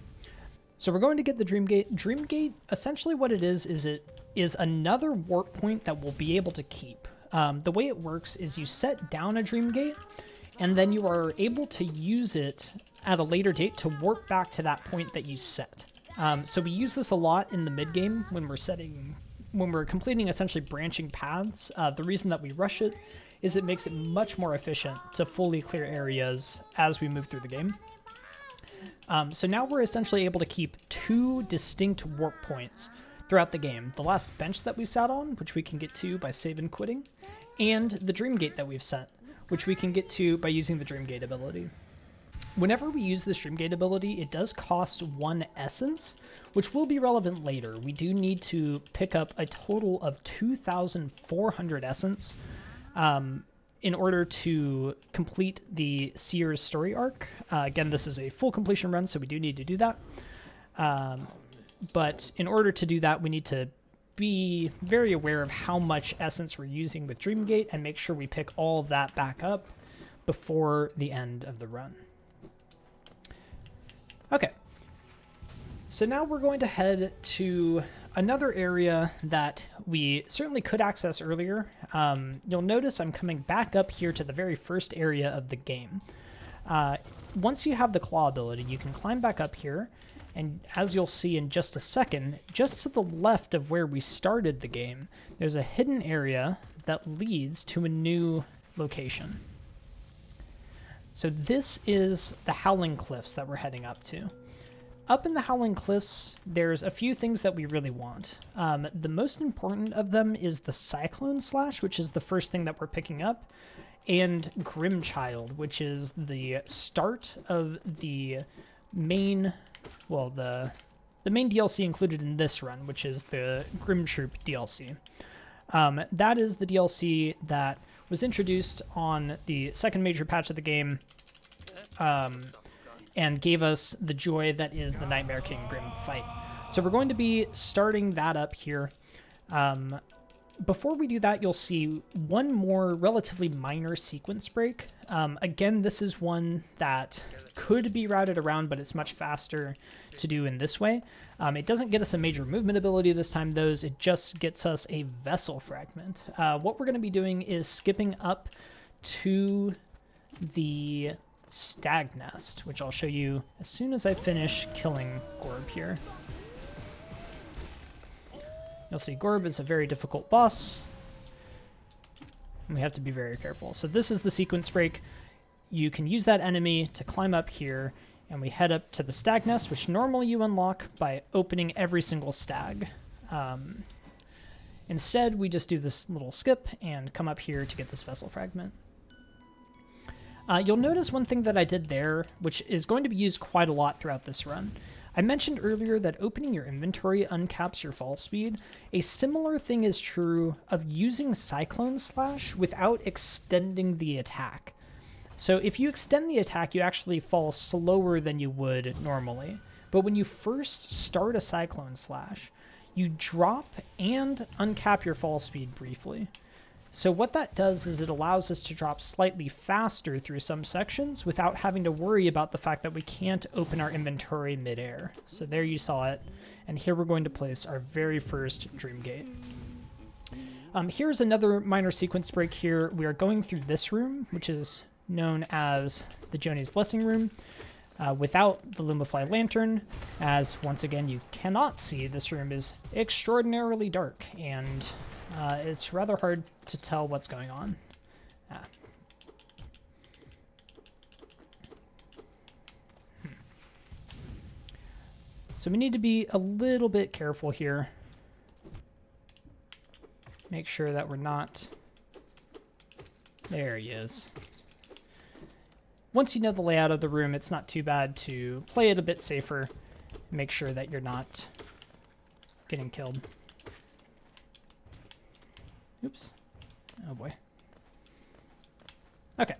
So we're going to get the Dream Gate. Dream Gate, essentially what it is it is another warp point that we'll be able to keep. The way it works is you set down a Dream Gate, and then you are able to use it at a later date to warp back to that point that you set. So we use this a lot in the mid game when we're completing essentially branching paths. The reason that we rush it is it makes it much more efficient to fully clear areas as we move through the game. So now we're essentially able to keep two distinct warp points throughout the game. The last bench that we sat on, which we can get to by save and quitting, and the Dream Gate that we've set, which we can get to by using the Dream Gate ability. Whenever we use this Dream Gate ability, it does cost 1 essence, which will be relevant later. We do need to pick up a total of 2,400 essence in order to complete the Seer's story arc. Again, this is a full completion run, so we do need to do that. But in order to do that, we need to be very aware of how much essence we're using with Dream Gate and make sure we pick all of that back up before the end of the run. Okay, so now we're going to head to another area that we certainly could access earlier. You'll notice I'm coming back up here to the very first area of the game. Once you have the claw ability, you can climb back up here, and as you'll see in just a second, just to the left of where we started the game, there's a hidden area that leads to a new location. So this is the Howling Cliffs that we're heading up to. Up in the Howling Cliffs, there's a few things that we really want. The most important of them is the Cyclone Slash, which is the first thing that we're picking up, and Grimchild, which is the start of the main, well, the main DLC included in this run, which is the Grim Troop DLC. That is the DLC that was introduced on the second major patch of the game, and gave us the joy that is the Nightmare King Grim fight. So we're going to be starting that up here. Before we do that, you'll see one more relatively minor sequence break. Again, this is one that could be routed around, but it's much faster to do in this way. It doesn't get us a major movement ability this time, though. It just gets us a Vessel Fragment. What we're going to be doing is skipping up to the Stag Nest, which I'll show you as soon as I finish killing Gorb here. You'll see Gorb is a very difficult boss, and we have to be very careful. So this is the sequence break. You can use that enemy to climb up here, and we head up to the Stag Nest, which normally you unlock by opening every single stag. Instead, we just do this little skip and come up here to get this Vessel Fragment. You'll notice one thing that I did there, which is going to be used quite a lot throughout this run. I mentioned earlier that opening your inventory uncaps your fall speed. A similar thing is true of using Cyclone Slash without extending the attack. So if you extend the attack, you actually fall slower than you would normally. But when you first start a Cyclone Slash, you drop and uncap your fall speed briefly. So what that does is it allows us to drop slightly faster through some sections without having to worry about the fact that we can't open our inventory midair. So there you saw it. And here we're going to place our very first Dream Gate. Here's another minor sequence break here. We are going through this room, which is known as the Joni's Blessing Room, without the Lumafly Lantern, as once again you cannot see. This room is extraordinarily dark, and it's rather hard to tell what's going on. So we need to be a little bit careful here. Make sure that we're not... There he is. Once you know the layout of the room, it's not too bad to play it a bit safer. Make sure that you're not getting killed. Oops. Oh boy. Okay.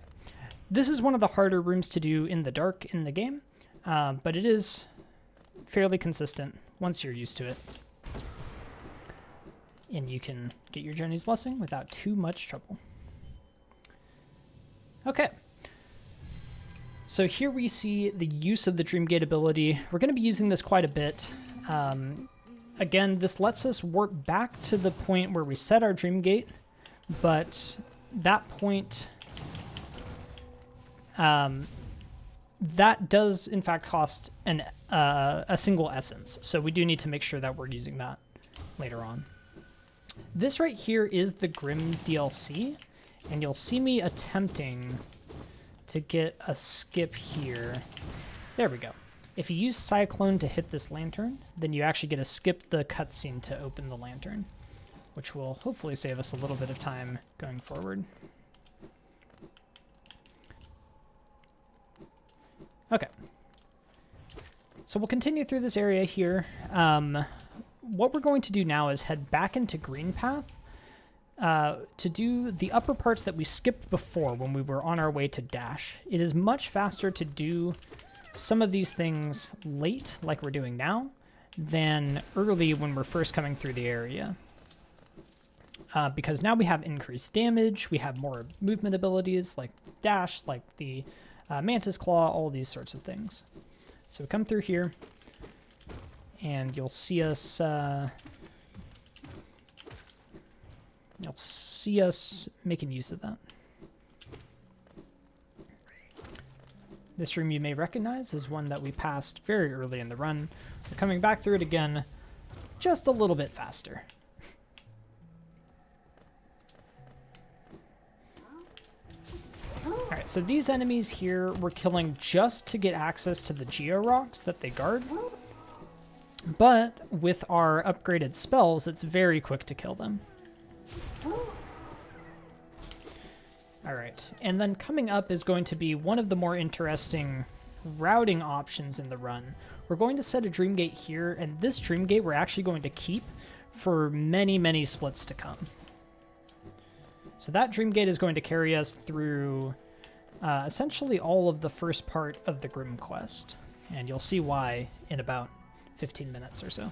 This is one of the harder rooms to do in the dark in the game, but it is fairly consistent once you're used to it. And you can get your Joni's Blessing without too much trouble. Okay. So here we see the use of the Dream Gate ability. We're going to be using this quite a bit. Again, this lets us warp back to the point where we set our Dream Gate, but that point, that does in fact cost a single essence. So we do need to make sure that we're using that later on. This right here is the Grim DLC, and you'll see me attempting to get a skip here. There we go. If you use Cyclone to hit this lantern, then you actually get to skip the cutscene to open the lantern, which will hopefully save us a little bit of time going forward. Okay. So we'll continue through this area here. What we're going to do now is head back into Green Path to do the upper parts that we skipped before when we were on our way to Dash. It is much faster to do some of these things late, like we're doing now, than early when we're first coming through the area. Because now we have increased damage, we have more movement abilities like Dash, like the Mantis Claw, all these sorts of things. So we come through here, and you'll see us making use of that. This room you may recognize is one that we passed very early in the run. We're coming back through it again, just a little bit faster. Alright, so these enemies here we're killing just to get access to the Geo Rocks that they guard. But with our upgraded spells, it's very quick to kill them. Alright, and then coming up is going to be one of the more interesting routing options in the run. We're going to set a Dream Gate here, and this Dream Gate we're actually going to keep for many, many splits to come. So that Dream Gate is going to carry us through essentially all of the first part of the Grim Quest, and you'll see why in about 15 minutes or so.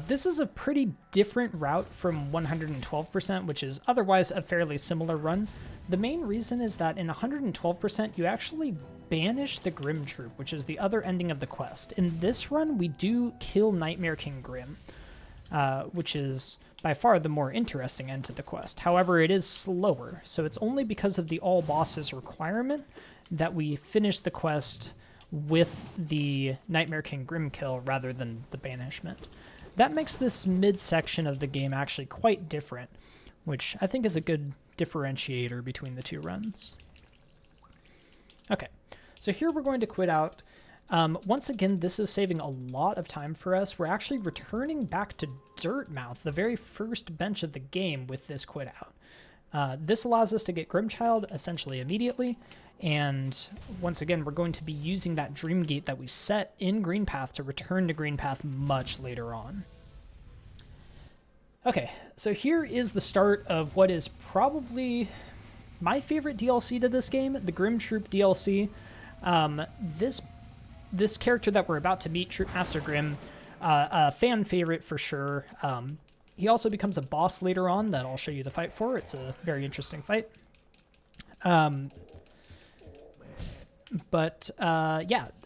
This is a pretty different route from 112%, which is otherwise a fairly similar run. The main reason is that in 112%, you actually banish the Grim Troop, which is the other ending of the quest. In this run, we do kill Nightmare King Grim, which is by far the more interesting end to the quest. However, it is slower, so it's only because of the all bosses requirement that we finish the quest with the Nightmare King Grim kill rather than the banishment. That makes this mid-section of the game actually quite different, which I think is a good differentiator between the two runs. Okay, so here we're going to quit out. Once again, this is saving a lot of time for us. We're actually returning back to Dirtmouth, the very first bench of the game, with this quit out. This allows us to get Grimchild essentially immediately, and once again, we're going to be using that Dream Gate that we set in Green Path to return to Green Path much later on. Okay, so here is the start of what is probably my favorite DLC to this game, the Grim Troop DLC. This character that we're about to meet, Troop Master Grim, a fan favorite for sure. He also becomes a boss later on that I'll show you the fight for. It's a very interesting fight. Yeah,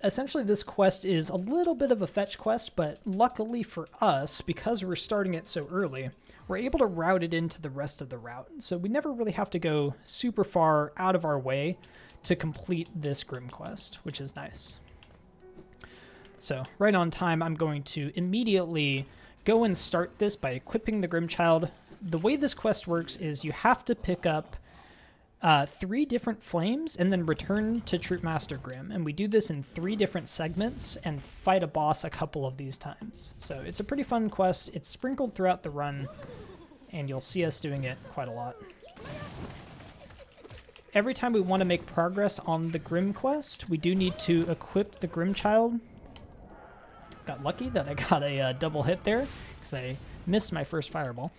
essentially this quest is a little bit of a fetch quest, but luckily for us, because we're starting it so early, we're able to route it into the rest of the route. So we never really have to go super far out of our way to complete this Grim quest, which is nice. So right on time, I'm going to immediately go and start this by equipping the Grimchild. The way this quest works is you have to pick up 3 different flames and then return to Troop Master Grim. And we do this in 3 different segments and fight a boss a couple of these times. So it's a pretty fun quest. It's sprinkled throughout the run, and you'll see us doing it quite a lot. Every time we want to make progress on the Grim quest, we do need to equip the Grimchild. Got lucky that I got a double hit there because I missed my first fireball.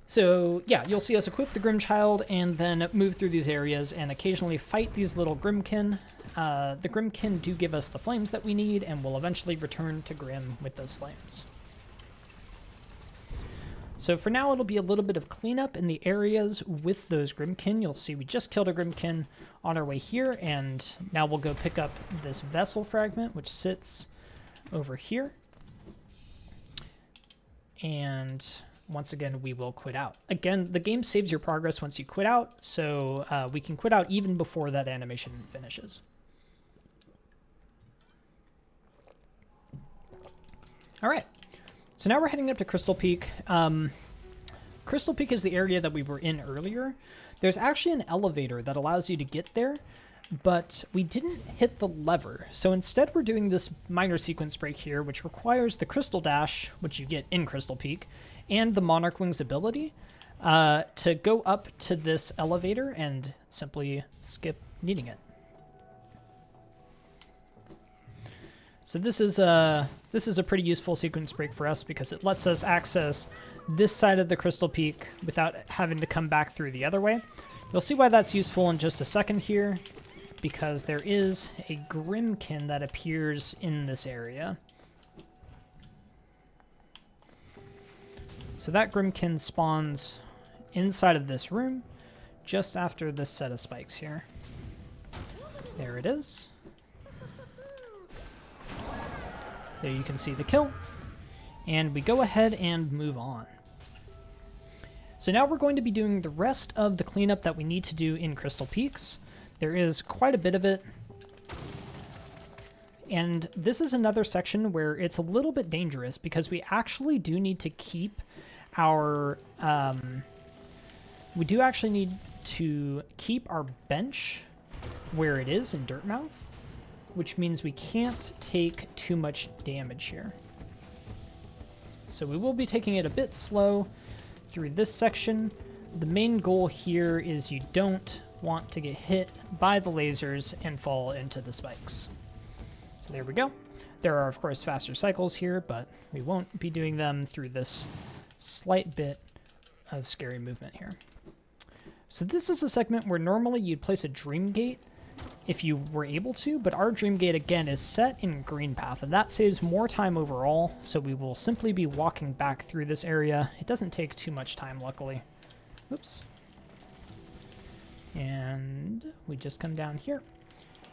So yeah, you'll see us equip the Grimchild and then move through these areas and occasionally fight these little Grimkin. The Grimkin do give us the flames that we need, and we'll eventually return to Grim with those flames. So for now, it'll be a little bit of cleanup in the areas with those Grimkin. You'll see we just killed a Grimkin on our way here, and now we'll go pick up this Vessel Fragment, which sits over here. And once again, we will quit out. Again, the game saves your progress once you quit out, so we can quit out even before that animation finishes. All right. So now we're heading up to Crystal Peak. Crystal Peak is the area that we were in earlier. There's actually an elevator that allows you to get there, but we didn't hit the lever. So instead we're doing this minor sequence break here, which requires the Crystal Dash, which you get in Crystal Peak, and the Monarch Wings ability to go up to this elevator and simply skip needing it. So this is a pretty useful sequence break for us because it lets us access this side of the Crystal Peak without having to come back through the other way. You'll see why that's useful in just a second here, because there is a Grimkin that appears in this area. So that Grimkin spawns inside of this room just after this set of spikes here. There it is. There you can see the kill, and we go ahead and move on. So now we're going to be doing the rest of the cleanup that we need to do in Crystal Peaks. There is quite a bit of it, and this is another section where it's a little bit dangerous because we actually do need to keep our bench where it is in Dirtmouth, which means we can't take too much damage here. So we will be taking it a bit slow through this section. The main goal here is you don't want to get hit by the lasers and fall into the spikes. So there we go. There are, of course, faster cycles here, but we won't be doing them through this slight bit of scary movement here. So this is a segment where normally you'd place a Dream Gate if you were able to, but our Dream Gate again is set in Green Path, and that saves more time overall, so we will simply be walking back through this area. It doesn't take too much time, luckily. Oops. And we just come down here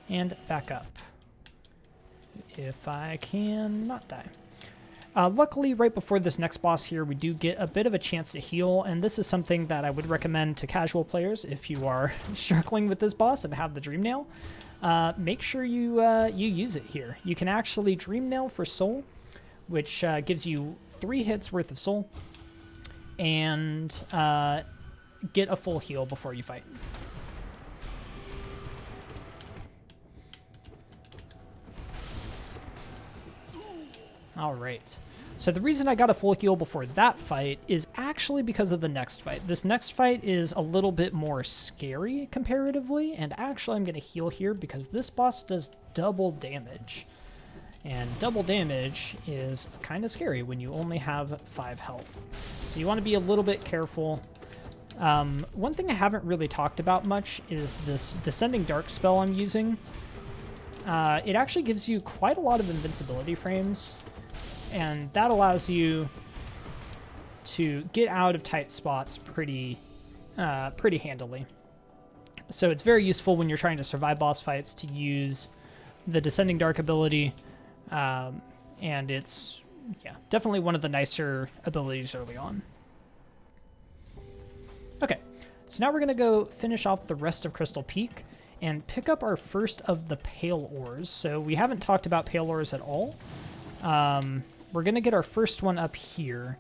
and back up. If I can not die. Luckily, right before this next boss here, we do get a bit of a chance to heal, and this is something that I would recommend to casual players if you are struggling with this boss and have the Dream Nail. Make sure you use it here. You can actually Dream Nail for Soul, which gives you 3 hits worth of Soul, and get a full heal before you fight. All right. So the reason I got a full heal before that fight is actually because of the next fight. This next fight is a little bit more scary comparatively, and actually I'm going to heal here because this boss does double damage. And double damage is kind of scary when you only have 5 health. So you want to be a little bit careful. One thing I haven't really talked about much is this Descending Dark spell I'm using. It actually gives you quite a lot of invincibility frames, and that allows you to get out of tight spots pretty handily. So it's very useful when you're trying to survive boss fights to use the Descending Dark ability, and it's definitely one of the nicer abilities early on. Okay, so now we're going to go finish off the rest of Crystal Peak and pick up our first of the Pale Ores. So we haven't talked about Pale Ores at all. We're going to get our first one up here.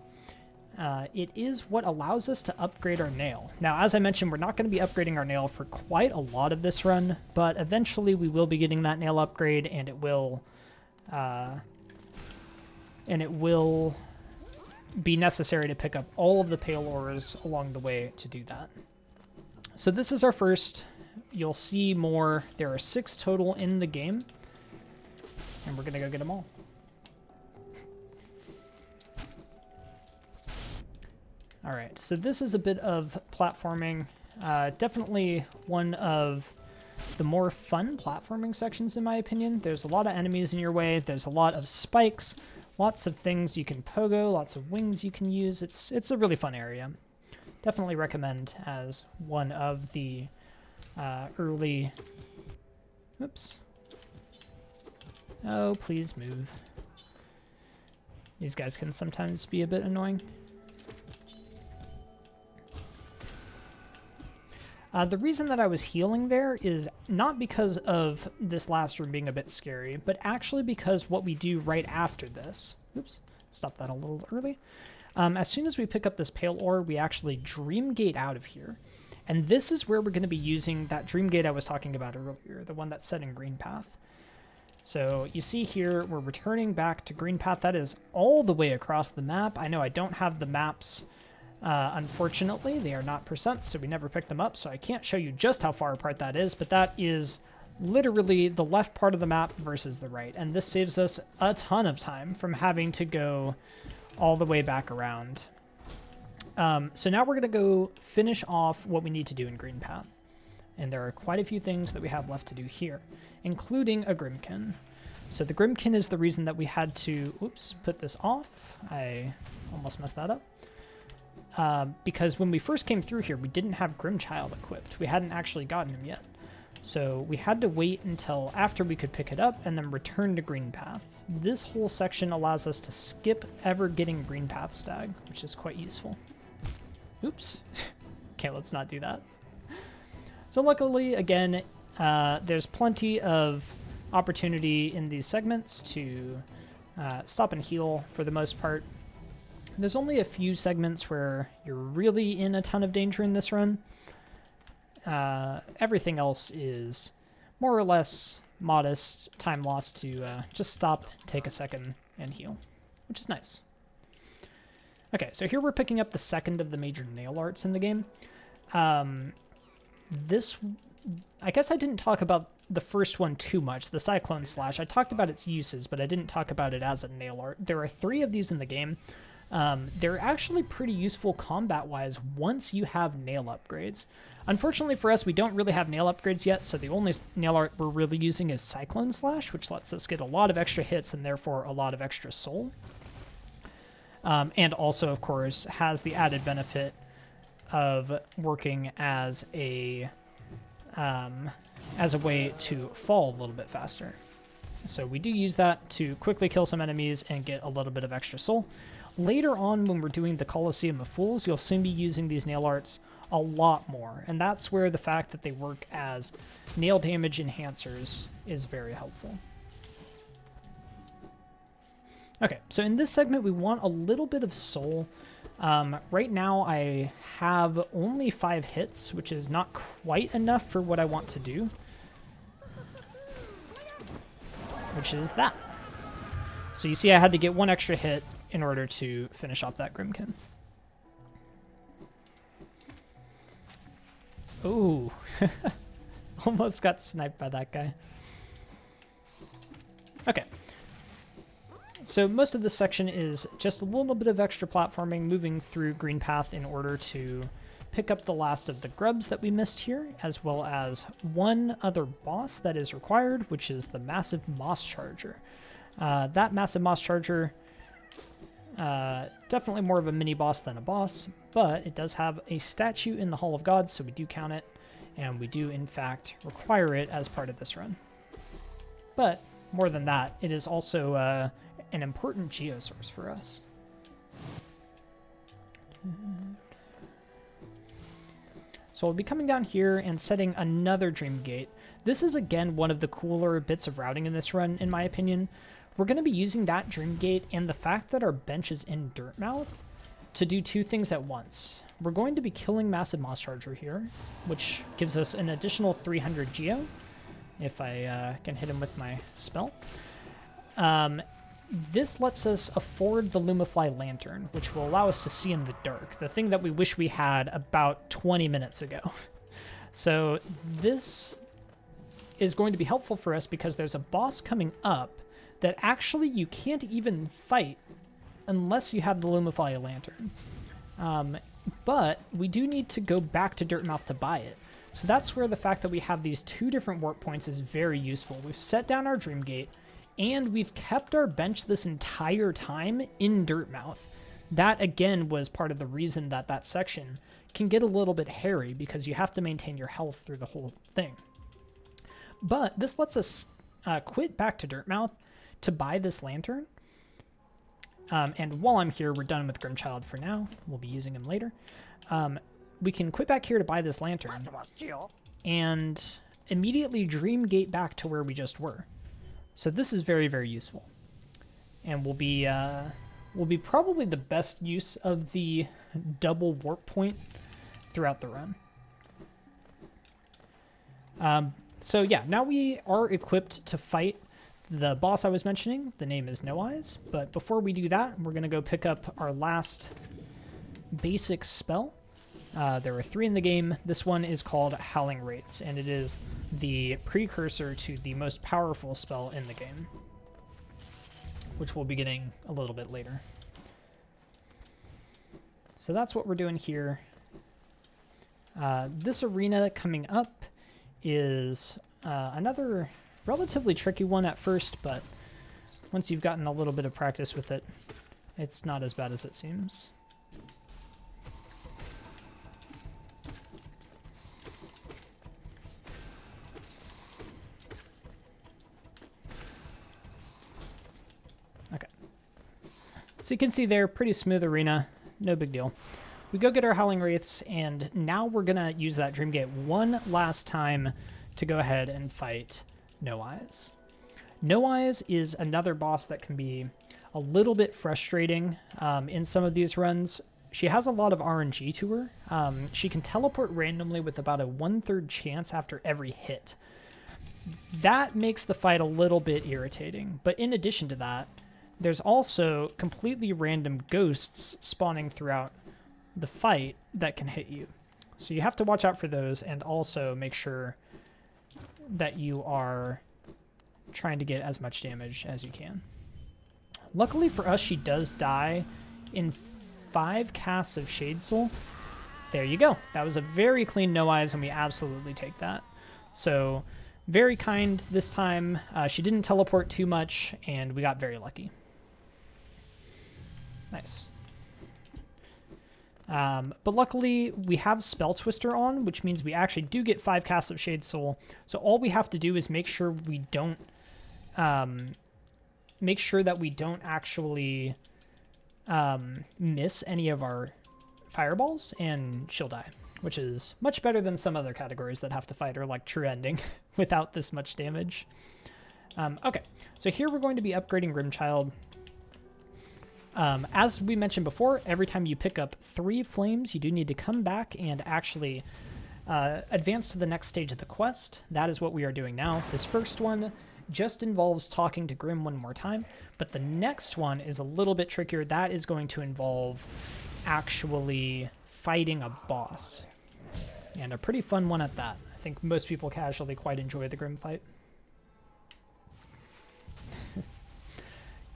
It is what allows us to upgrade our nail. Now, as I mentioned, we're not going to be upgrading our nail for quite a lot of this run, but eventually we will be getting that nail upgrade, and it will be necessary to pick up all of the Pale Ores along the way to do that. So this is our first. You'll see more. There are 6 total in the game, and we're going to go get them all. All right, so this is a bit of platforming. Definitely one of the more fun platforming sections, in my opinion. There's a lot of enemies in your way. There's a lot of spikes, lots of things you can pogo, lots of wings you can use. It's a really fun area. Definitely recommend as one of the early... Oops. Oh, please move. These guys can sometimes be a bit annoying. The reason that I was healing there is not because of this last room being a bit scary, but actually because what we do right after this. Oops, stop that a little early. As soon as we pick up this Pale Ore, we actually Dream Gate out of here. And this is where we're going to be using that Dream Gate I was talking about earlier, the one that's set in Green Path. So you see here, we're returning back to Green Path. That is all the way across the map. I know I don't have the maps. Unfortunately, they are not percents, so we never picked them up, so I can't show you just how far apart that is, but that is literally the left part of the map versus the right, and this saves us a ton of time from having to go all the way back around. So now we're going to go finish off what we need to do in Green Path, and there are quite a few things that we have left to do here, including a Grimkin. So the Grimkin is the reason that we had to, oops, put this off. I almost messed that up. Because when we first came through here, we didn't have Grimchild equipped. We hadn't actually gotten him yet. So we had to wait until after we could pick it up and then return to Green Path. This whole section allows us to skip ever getting Green Path stag, which is quite useful. Oops. Okay, let's not do that. So luckily, again, there's plenty of opportunity in these segments to stop and heal for the most part. There's only a few segments where you're really in a ton of danger in this run. Everything else is more or less modest time loss to just stop, take a second, and heal, which is nice. Okay, so here we're picking up the second of the major nail arts in the game. This, I guess I didn't talk about the first one too much, the Cyclone Slash. I talked about its uses, but I didn't talk about it as a nail art. There are 3 of these in the game. They're actually pretty useful combat-wise once you have nail upgrades. Unfortunately for us, we don't really have nail upgrades yet, so the only nail art we're really using is Cyclone Slash, which lets us get a lot of extra hits and therefore a lot of extra soul. And also, of course, has the added benefit of working as a way to fall a little bit faster. So we do use that to quickly kill some enemies and get a little bit of extra soul. Later on, when we're doing the Coliseum of Fools, you'll soon be using these nail arts a lot more, and that's where the fact that they work as nail damage enhancers is very helpful. Okay, so in this segment, we want a little bit of soul. Right now, I have only 5 hits, which is not quite enough for what I want to do, which is that. So you see I had to get 1 extra hit in order to finish off that Grimkin. Ooh. Almost got sniped by that guy. Okay. So most of this section is just a little bit of extra platforming, moving through green path in order to pick up the last of the grubs that we missed here, as well as one other boss that is required, which is the massive moss charger. That massive moss charger, definitely more of a mini boss than a boss, but it does have a statue in the Hall of Gods, so we do count it, and we do in fact require it as part of this run. But more than that, it is also an important geo source for us. So we'll be coming down here and setting another Dream Gate. This is again one of the cooler bits of routing in this run, in my opinion. We're going to be using that Dream Gate and the fact that our bench is in Dirtmouth to do two things at once. We're going to be killing Massive Moss Charger here, which gives us an additional 300 geo, if I can hit him with my spell. This lets us afford the Lumafly Lantern, which will allow us to see in the dark, the thing that we wish we had about 20 minutes ago. So this is going to be helpful for us because there's a boss coming up that actually you can't even fight unless you have the Lumafly Lantern. But we do need to go back to Dirtmouth to buy it. So that's where the fact that we have these two different warp points is very useful. We've set down our Dream Gate, and we've kept our bench this entire time in Dirtmouth. That, again, was part of the reason that that section can get a little bit hairy, because you have to maintain your health through the whole thing. But this lets us quit back to Dirtmouth to buy this lantern. And while I'm here, we're done with Grimchild for now. We'll be using him later. We can quit back here to buy this lantern and immediately Dream Gate back to where we just were. So this is very, very useful, and will be probably the best use of the double warp point throughout the run. So yeah, now we are equipped to fight the boss I was mentioning. The name is No Eyes, but before we do that, we're going to go pick up our last basic spell. There are 3 in the game. This one is called Howling Wraiths, and it is the precursor to the most powerful spell in the game, which we'll be getting a little bit later. So that's what we're doing here. This arena coming up is another relatively tricky one at first, but once you've gotten a little bit of practice with it, it's not as bad as it seems. So you can see there, pretty smooth arena, no big deal. We go get our Howling Wraiths, and now we're going to use that Dream Gate one last time to go ahead and fight No Eyes. No Eyes is another boss that can be a little bit frustrating in some of these runs. She has a lot of RNG to her. She can teleport randomly with about a 1/3 chance after every hit. That makes the fight a little bit irritating, but in addition to that, there's also completely random ghosts spawning throughout the fight that can hit you. So you have to watch out for those, and also make sure that you are trying to get as much damage as you can. Luckily for us, she does die in 5 casts of Shade Soul. There you go. That was a very clean No Eyes, and we absolutely take that. So very kind this time. She didn't teleport too much, and we got very lucky. Nice. But luckily, we have Spell Twister on, which means we actually do get 5 casts of Shade Soul. So all we have to do is make sure we don't, actually miss any of our fireballs, and she'll die, which is much better than some other categories that have to fight her, like True Ending, without this much damage. Okay, so here we're going to be upgrading Grimchild. As we mentioned before, every time you pick up 3 flames, you do need to come back and actually advance to the next stage of the quest. That is what we are doing now. This first one just involves talking to Grim one more time, but the next one is a little bit trickier. That is going to involve actually fighting a boss, and a pretty fun one at that. I think most people casually quite enjoy the Grim fight.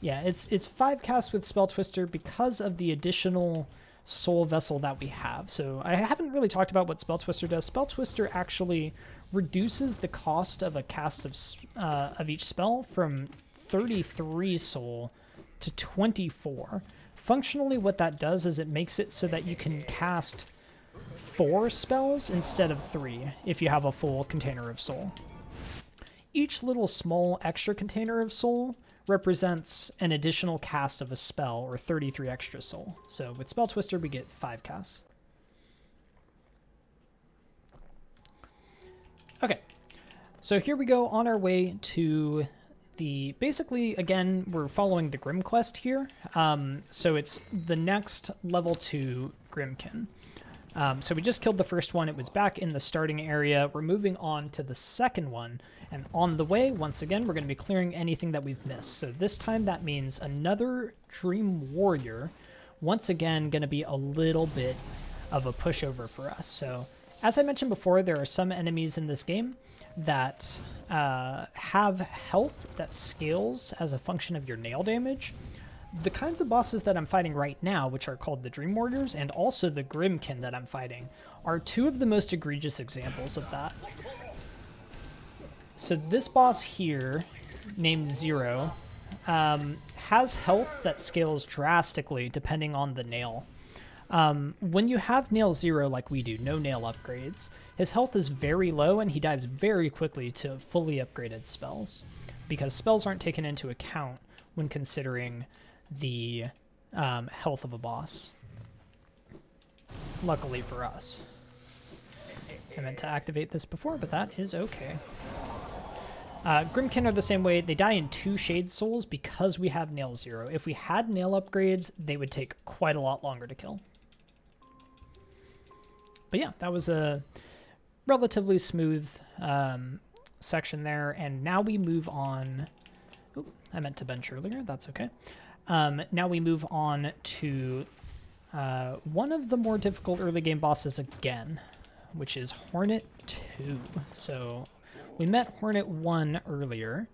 Yeah, it's 5 casts with Spell Twister because of the additional soul vessel that we have. So I haven't really talked about what Spell Twister does. Spell Twister actually reduces the cost of a cast of each spell from 33 soul to 24. Functionally, what that does is it makes it so that you can cast 4 spells instead of 3 if you have a full container of soul. Each little small extra container of soul represents an additional cast of a spell, or 33 extra soul. So with Spell Twister, we get 5 casts. Okay, so here we go on our way to the... Basically, again, we're following the Grim quest here. So it's the next level 2 Grimkin. So we just killed the first one. It was back in the starting area. We're moving on to the second one. And on the way, once again, we're going to be clearing anything that we've missed. So this time that means another Dream Warrior. Once again, going to be a little bit of a pushover for us. So as I mentioned before, there are some enemies in this game that have health that scales as a function of your nail damage. The kinds of bosses that I'm fighting right now, which are called the Dream Warriors, and also the Grimkin that I'm fighting, are 2 of the most egregious examples of that. So this boss here, named Xero, has health that scales drastically depending on the nail. When you have nail 0 like we do, no nail upgrades, his health is very low and he dies very quickly to fully upgraded spells, because spells aren't taken into account when considering the health of a boss. Luckily for us. I meant to activate this before, but that is okay. Grimkin are the same way. They die in 2 Shade Souls because we have Nail 0. If we had Nail upgrades, they would take quite a lot longer to kill. But yeah, that was a relatively smooth section there. And now we move on... Oop, I meant to bench earlier. That's okay. Now we move on to one of the more difficult early game bosses again, which is Hornet 2. So we met Hornet 1 earlier.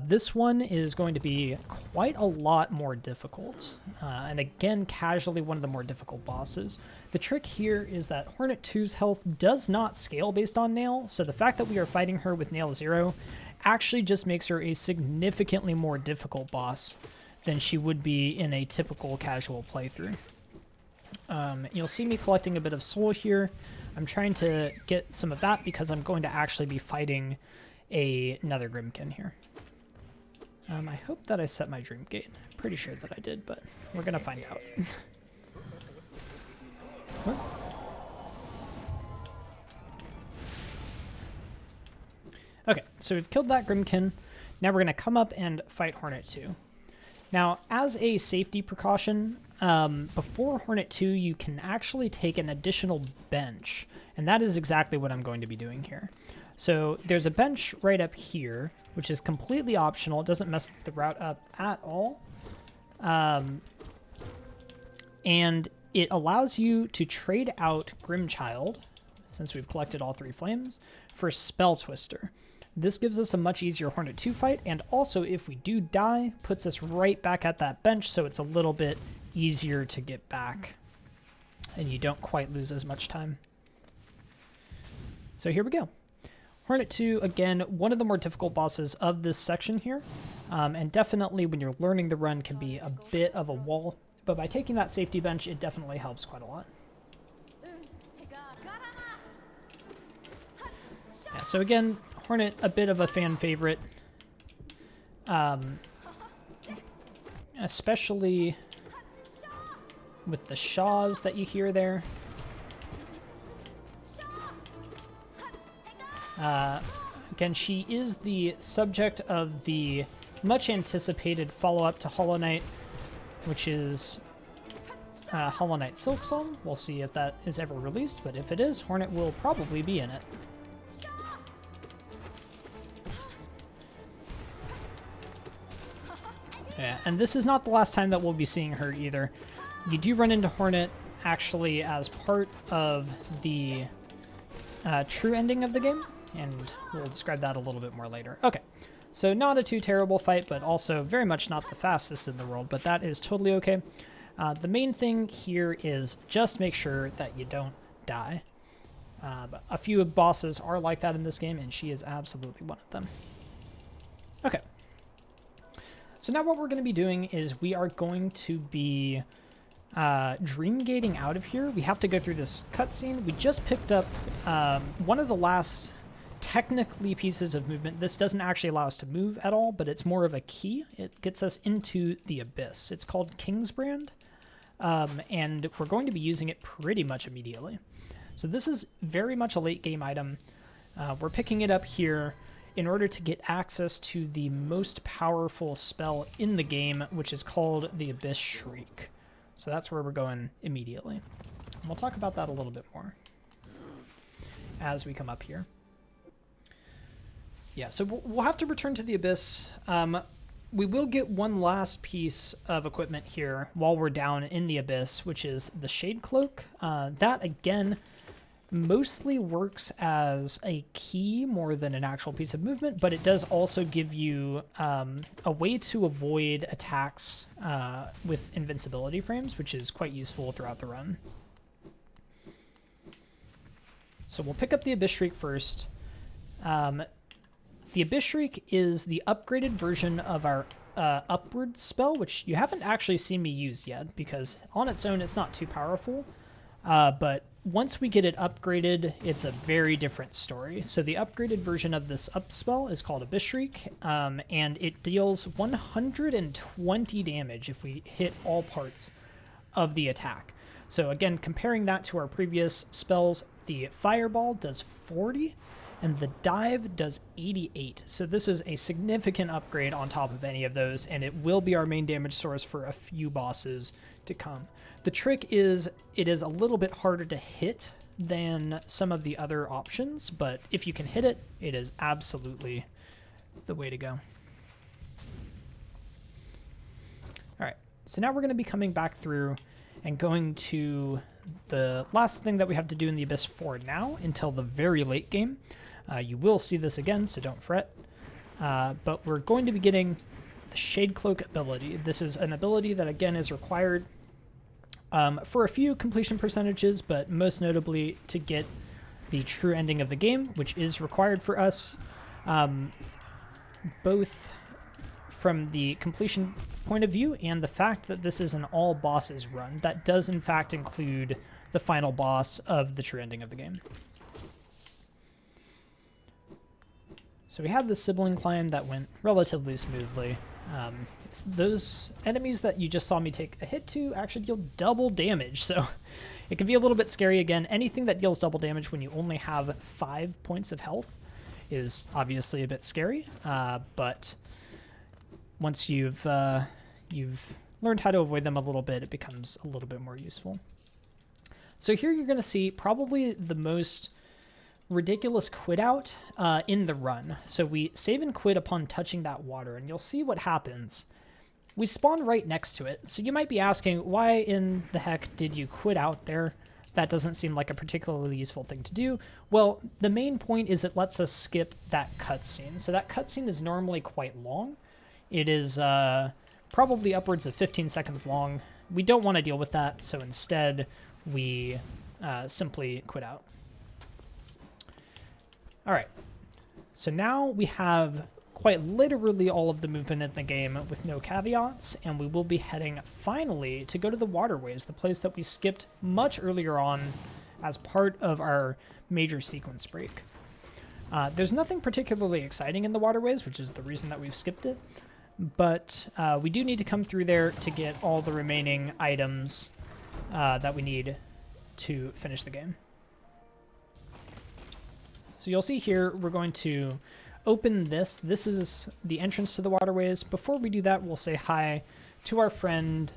This one is going to be quite a lot more difficult. And again, casually one of the more difficult bosses. The trick here is that Hornet 2's health does not scale based on Nail, so the fact that we are fighting her with Nail 0 actually just makes her a significantly more difficult boss than she would be in a typical casual playthrough. You'll see me collecting a bit of soul here. I'm trying to get some of that because I'm going to actually be fighting another Grimkin here. I hope that I set my Dream Gate. Pretty sure that I did, but we're going to find out. What? Okay, so we've killed that Grimkin. Now we're going to come up and fight Hornet 2. Now, as a safety precaution, before Hornet 2, you can actually take an additional bench, and that is exactly what I'm going to be doing here. So there's a bench right up here, which is completely optional. It doesn't mess the route up at all. And it allows you to trade out Grimchild, since we've collected all 3 flames, for Spell Twister. This gives us a much easier Hornet 2 fight, and also if we do die, puts us right back at that bench, so it's a little bit easier to get back, and you don't quite lose as much time. So here we go. Hornet 2, again, one of the more difficult bosses of this section here, and definitely when you're learning the run can be a bit of a wall, but by taking that safety bench, it definitely helps quite a lot. Yeah, so again, Hornet, a bit of a fan favorite, especially with the shaws that you hear there. Again, she is the subject of the much anticipated follow-up to Hollow Knight, which is Hollow Knight Silksong. We'll see if that is ever released, but if it is, Hornet will probably be in it. Yeah, and this is not the last time that we'll be seeing her either. You do run into Hornet actually as part of the true ending of the game, and we'll describe that a little bit more later. Okay, so not a too terrible fight, but also very much not the fastest in the world, but that is totally okay. The main thing here is just make sure that you don't die. But a few bosses are like that in this game, and she is absolutely one of them. Okay. So now what we're going to be doing is we are going to be dream gating out of here. We have to go through this cutscene. We just picked up one of the last technically pieces of movement. This doesn't actually allow us to move at all, but it's more of a key. It gets us into the Abyss. It's called Kingsbrand, and we're going to be using it pretty much immediately. So this is very much a late game item. We're picking it up here in order to get access to the most powerful spell in the game, which is called the Abyss Shriek. So that's where we're going immediately. And we'll talk about that a little bit more as we come up here. Yeah, so we'll have to return to the Abyss. We will get one last piece of equipment here while we're down in the Abyss, which is the Shade Cloak. That, again, mostly works as a key more than an actual piece of movement, but it does also give you a way to avoid attacks with invincibility frames, which is quite useful throughout the run. So we'll pick up the Abyss Shriek first. The Abyss Shriek is the upgraded version of our Upward spell, which you haven't actually seen me use yet, because on its own it's not too powerful. But once we get it upgraded, it's a very different story. So the upgraded version of this up spell is called Abyss Shriek, and it deals 120 damage if we hit all parts of the attack. So again, comparing that to our previous spells, the Fireball does 40, and the Dive does 88. So this is a significant upgrade on top of any of those, and it will be our main damage source for a few bosses to come. The trick is it is a little bit harder to hit than some of the other options, but if you can hit it, it is absolutely the way to go. All right, so now we're going to be coming back through and going to the last thing that we have to do in the Abyss for now until the very late game. You will see this again, so don't fret. But we're going to be getting the Shade Cloak ability. This is an ability that, again, is required for a few completion percentages, but most notably to get the true ending of the game, which is required for us, both from the completion point of view and the fact that this is an all bosses run. That does, in fact, include the final boss of the true ending of the game. So we had the sibling climb that went relatively smoothly. Those enemies that you just saw me take a hit to actually deal double damage, so it can be a little bit scary. Again, anything that deals double damage when you only have 5 points of health is obviously a bit scary, but once you've learned how to avoid them a little bit, it becomes a little bit more useful. So here you're going to see probably the most ridiculous quit out in the run. So we save and quit upon touching that water, and you'll see what happens. We spawn right next to it. So you might be asking, why in the heck did you quit out there? That doesn't seem like a particularly useful thing to do. Well, the main point is it lets us skip that cutscene. So that cutscene is normally quite long. It is probably upwards of 15 seconds long. We don't want to deal with that, so instead we simply quit out. All right, so now we have quite literally all of the movement in the game with no caveats, and we will be heading finally to go to the waterways, the place that we skipped much earlier on as part of our major sequence break. There's nothing particularly exciting in the waterways, which is the reason that we've skipped it, but we do need to come through there to get all the remaining items that we need to finish the game. So you'll see here, we're going to open this. This is the entrance to the waterways. Before we do that, we'll say hi to our friend,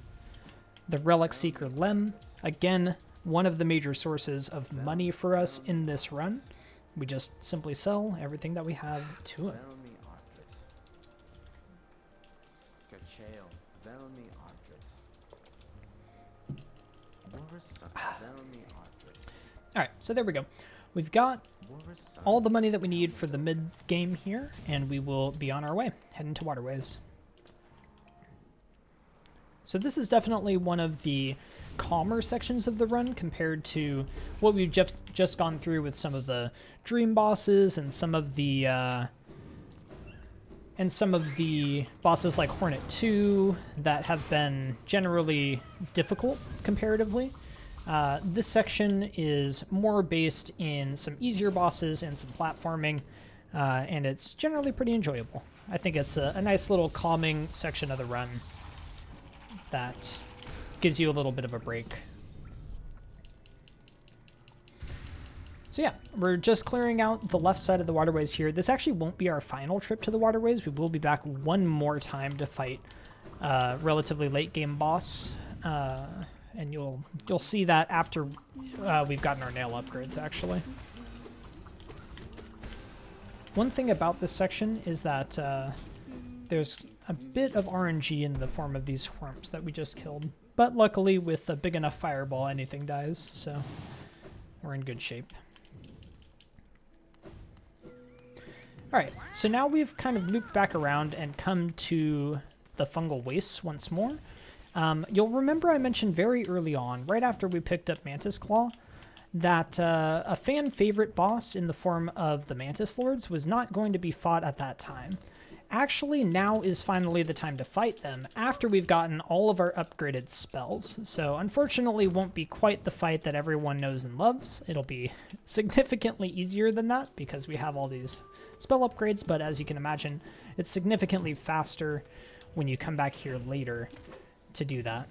the Relic Seeker Lem. Again, one of the major sources of money for us in this run. We just simply sell everything that we have to him. Alright, so there we go. We've got all the money that we need for the mid-game here, and we will be on our way, heading to Waterways. So this is definitely one of the calmer sections of the run compared to what we've just gone through with some of the dream bosses and some of the bosses like Hornet 2 that have been generally difficult comparatively. This section is more based in some easier bosses and some platforming, and it's generally pretty enjoyable. I think it's a nice little calming section of the run that gives you a little bit of a break. So yeah, we're just clearing out the left side of the Waterways here. This actually won't be our final trip to the Waterways. We will be back one more time to fight a relatively late game boss. And you'll see that after we've gotten our nail upgrades, actually. One thing about this section is that there's a bit of RNG in the form of these worms that we just killed. But luckily, with a big enough fireball, anything dies, so we're in good shape. Alright, so now we've kind of looped back around and come to the Fungal Wastes once more. You'll remember I mentioned very early on, right after we picked up Mantis Claw, that a fan favorite boss in the form of the Mantis Lords was not going to be fought at that time. Actually, now is finally the time to fight them after we've gotten all of our upgraded spells. So unfortunately won't be quite the fight that everyone knows and loves. It'll be significantly easier than that because we have all these spell upgrades, but as you can imagine, it's significantly faster when you come back here later to do that.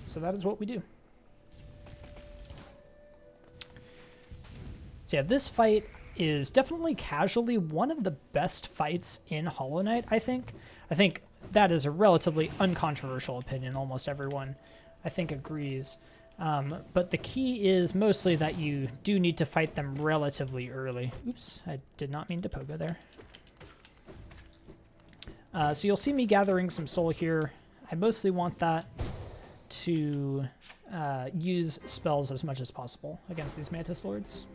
So that is what we do. So yeah, this fight is definitely casually one of the best fights in Hollow Knight, I think. I think that is a relatively uncontroversial opinion. Almost everyone, I think, agrees. But the key is mostly that you do need to fight them relatively early. Oops, I did not mean to Pogo there. So you'll see me gathering some soul here. I mostly want that to use spells as much as possible against these Mantis Lords.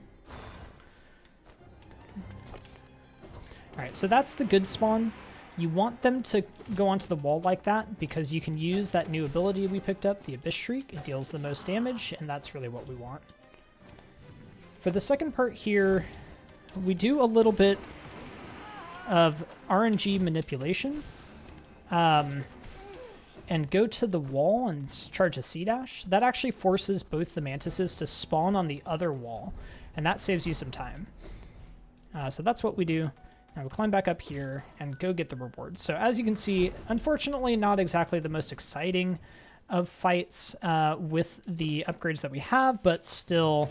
Alright, so that's the good spawn. You want them to go onto the wall like that because you can use that new ability we picked up, the Abyss Shriek. It deals the most damage, and that's really what we want. For the second part here, we do a little bit of RNG manipulation. And go to the wall and charge a C-dash. That actually forces both the Mantises to spawn on the other wall, and that saves you some time. So that's what we do. Now we'll climb back up here and go get the rewards. So as you can see, unfortunately not exactly the most exciting of fights with the upgrades that we have, but still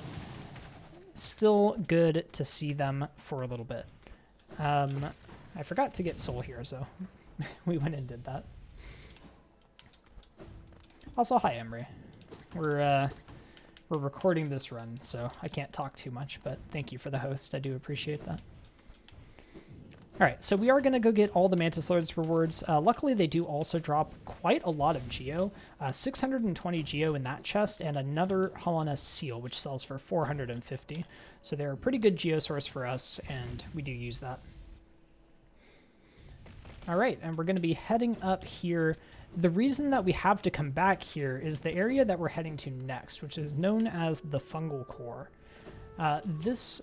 good to see them for a little bit. I forgot to get soul here, so we went and did that. Also, hi Emery. We're recording this run, so I can't talk too much, but thank you for the host. I do appreciate that. Alright, so we are going to go get all the Mantis Lords rewards. Luckily, they do also drop quite a lot of Geo. 620 Geo in that chest, and another Hollowness Seal, which sells for 450. So they're a pretty good Geo source for us, and we do use that. Alright, and we're going to be heading up here. The reason that we have to come back here is the area that we're heading to next, which is known as the Fungal Core. This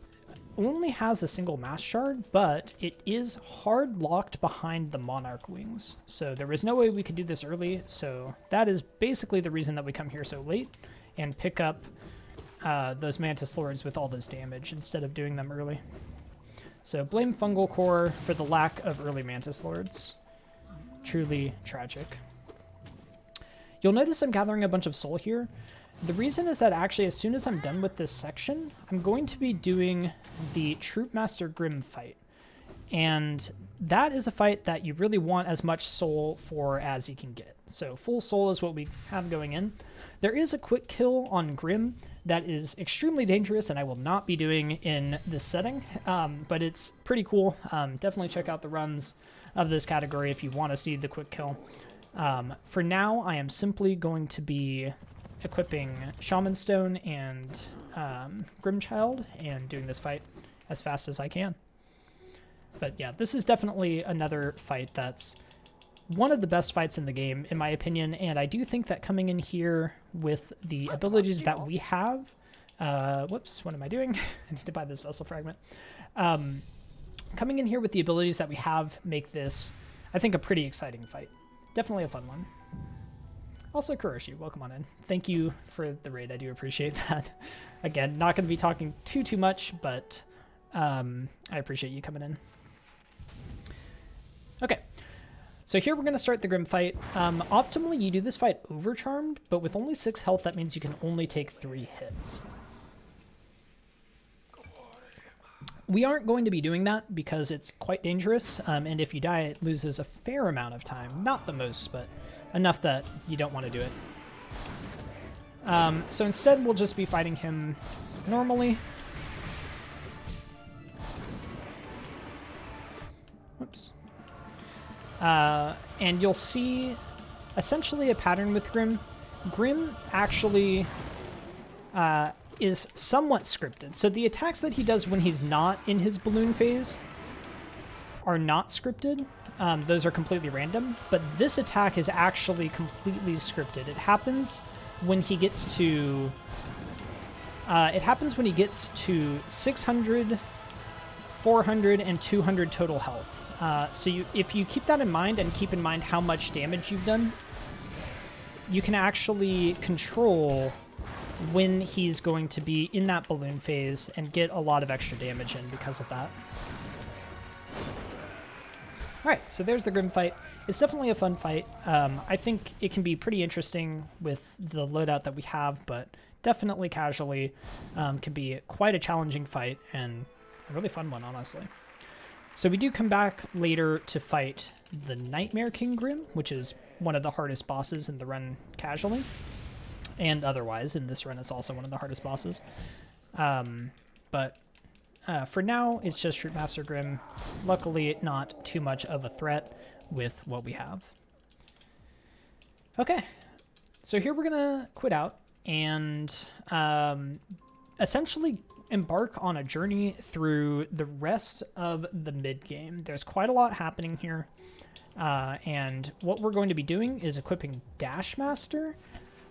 only has a single mass shard, but it is hard locked behind the Monarch Wings. So there was no way we could do this early, so that is basically the reason that we come here so late and pick up those Mantis Lords with all this damage instead of doing them early. So blame Fungal Core for the lack of early Mantis Lords. Truly tragic. You'll notice I'm gathering a bunch of soul here. The reason is that actually as soon as I'm done with this section, I'm going to be doing the Troopmaster Grim fight. And that is a fight that you really want as much soul for as you can get. So full soul is what we have going in. There is a quick kill on Grim that is extremely dangerous and I will not be doing in this setting, but it's pretty cool. Definitely check out the runs of this category if you want to see the quick kill. For now, I am simply going to be equipping Shaman Stone and Grimchild and doing this fight as fast as I can. But yeah, this is definitely another fight that's one of the best fights in the game, in my opinion, and I do think that coming in here with the abilities that we have... whoops, what am I doing? I need to buy this Vessel Fragment. Coming in here with the abilities that we have make this, I think, a pretty exciting fight. Definitely a fun one. Also, Kuroshi, welcome on in. Thank you for the raid. I do appreciate that. Again, not going to be talking too much, but I appreciate you coming in. Okay, so here we're going to start the Grim fight. Optimally, you do this fight overcharmed, but with only 6 health, that means you can only take 3 hits. We aren't going to be doing that because it's quite dangerous, and if you die, it loses a fair amount of time. Not the most, but enough that you don't want to do it. So instead, we'll just be fighting him normally. Whoops. And you'll see essentially a pattern with Grim. Grim actually is somewhat scripted. So the attacks that he does when he's not in his balloon phase are not scripted. Those are completely random, but this attack is actually completely scripted. It happens when he gets to 600, 400, and 200 total health. So if you keep that in mind and keep in mind how much damage you've done, you can actually control when he's going to be in that balloon phase and get a lot of extra damage in because of that. Alright, so there's the Grim fight. It's definitely a fun fight. I think it can be pretty interesting with the loadout that we have, but definitely casually can be quite a challenging fight and a really fun one, honestly. So we do come back later to fight the Nightmare King Grim, which is one of the hardest bosses in the run casually. And otherwise, in this run, it's also one of the hardest bosses. But for now, it's just Shootmaster Grim. Luckily, not too much of a threat with what we have. Okay, so here we're going to quit out and essentially embark on a journey through the rest of the mid-game. There's quite a lot happening here. And what we're going to be doing is equipping Dashmaster,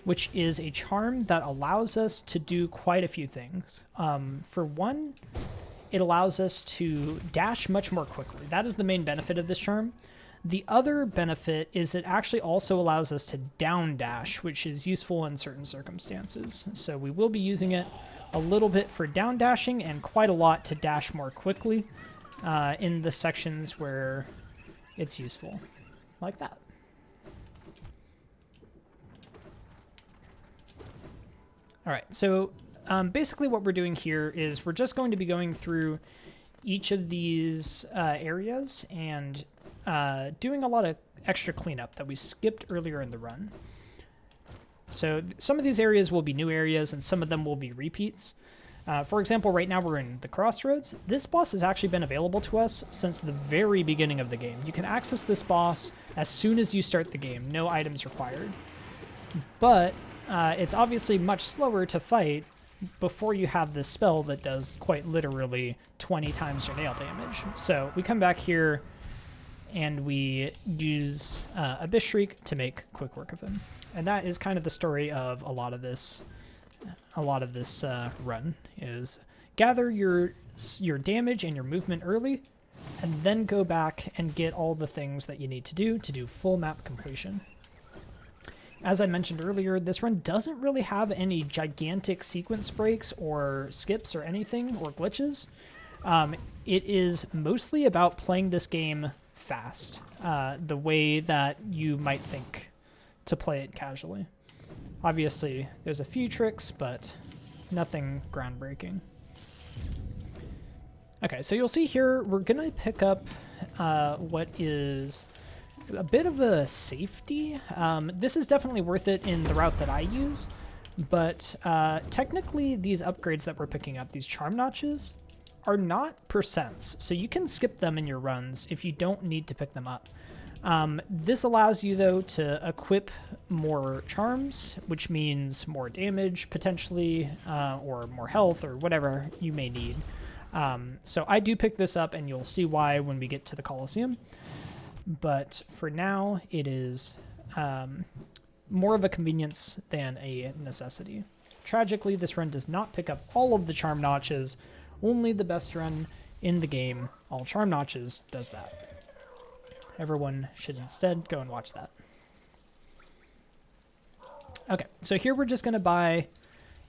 which is a charm that allows us to do quite a few things. For one, it allows us to dash much more quickly. That is the main benefit of this charm. The other benefit is it actually also allows us to down dash, which is useful in certain circumstances. So we will be using it a little bit for down dashing and quite a lot to dash more quickly in the sections where it's useful, like that. All right, so basically what we're doing here is we're just going to be going through each of these areas and doing a lot of extra cleanup that we skipped earlier in the run. So some of these areas will be new areas and some of them will be repeats. For example, right now we're in the Crossroads. This boss has actually been available to us since the very beginning of the game. You can access this boss as soon as you start the game, no items required. But it's obviously much slower to fight before you have this spell that does quite literally 20 times your nail damage. So we come back here and we use Abyss Shriek to make quick work of him. And that is kind of the story of a lot of this run, is gather your damage and your movement early, and then go back and get all the things that you need to do full map completion. As I mentioned earlier, this run doesn't really have any gigantic sequence breaks or skips or anything, or glitches. It is mostly about playing this game fast, the way that you might think to play it casually. Obviously, there's a few tricks, but nothing groundbreaking. Okay, so you'll see here, we're going to pick up what is a bit of a safety. This is definitely worth it in the route that I use, but technically these upgrades that we're picking up, these charm notches, are not percents, so you can skip them in your runs if you don't need to pick them up. This allows you, though, to equip more charms, which means more damage, potentially, or more health, or whatever you may need. So I do pick this up, and you'll see why when we get to the Colosseum. But for now, it is more of a convenience than a necessity. Tragically, this run does not pick up all of the charm notches. Only the best run in the game, all charm notches, does that. Everyone should instead go and watch that. Okay, so here we're just going to buy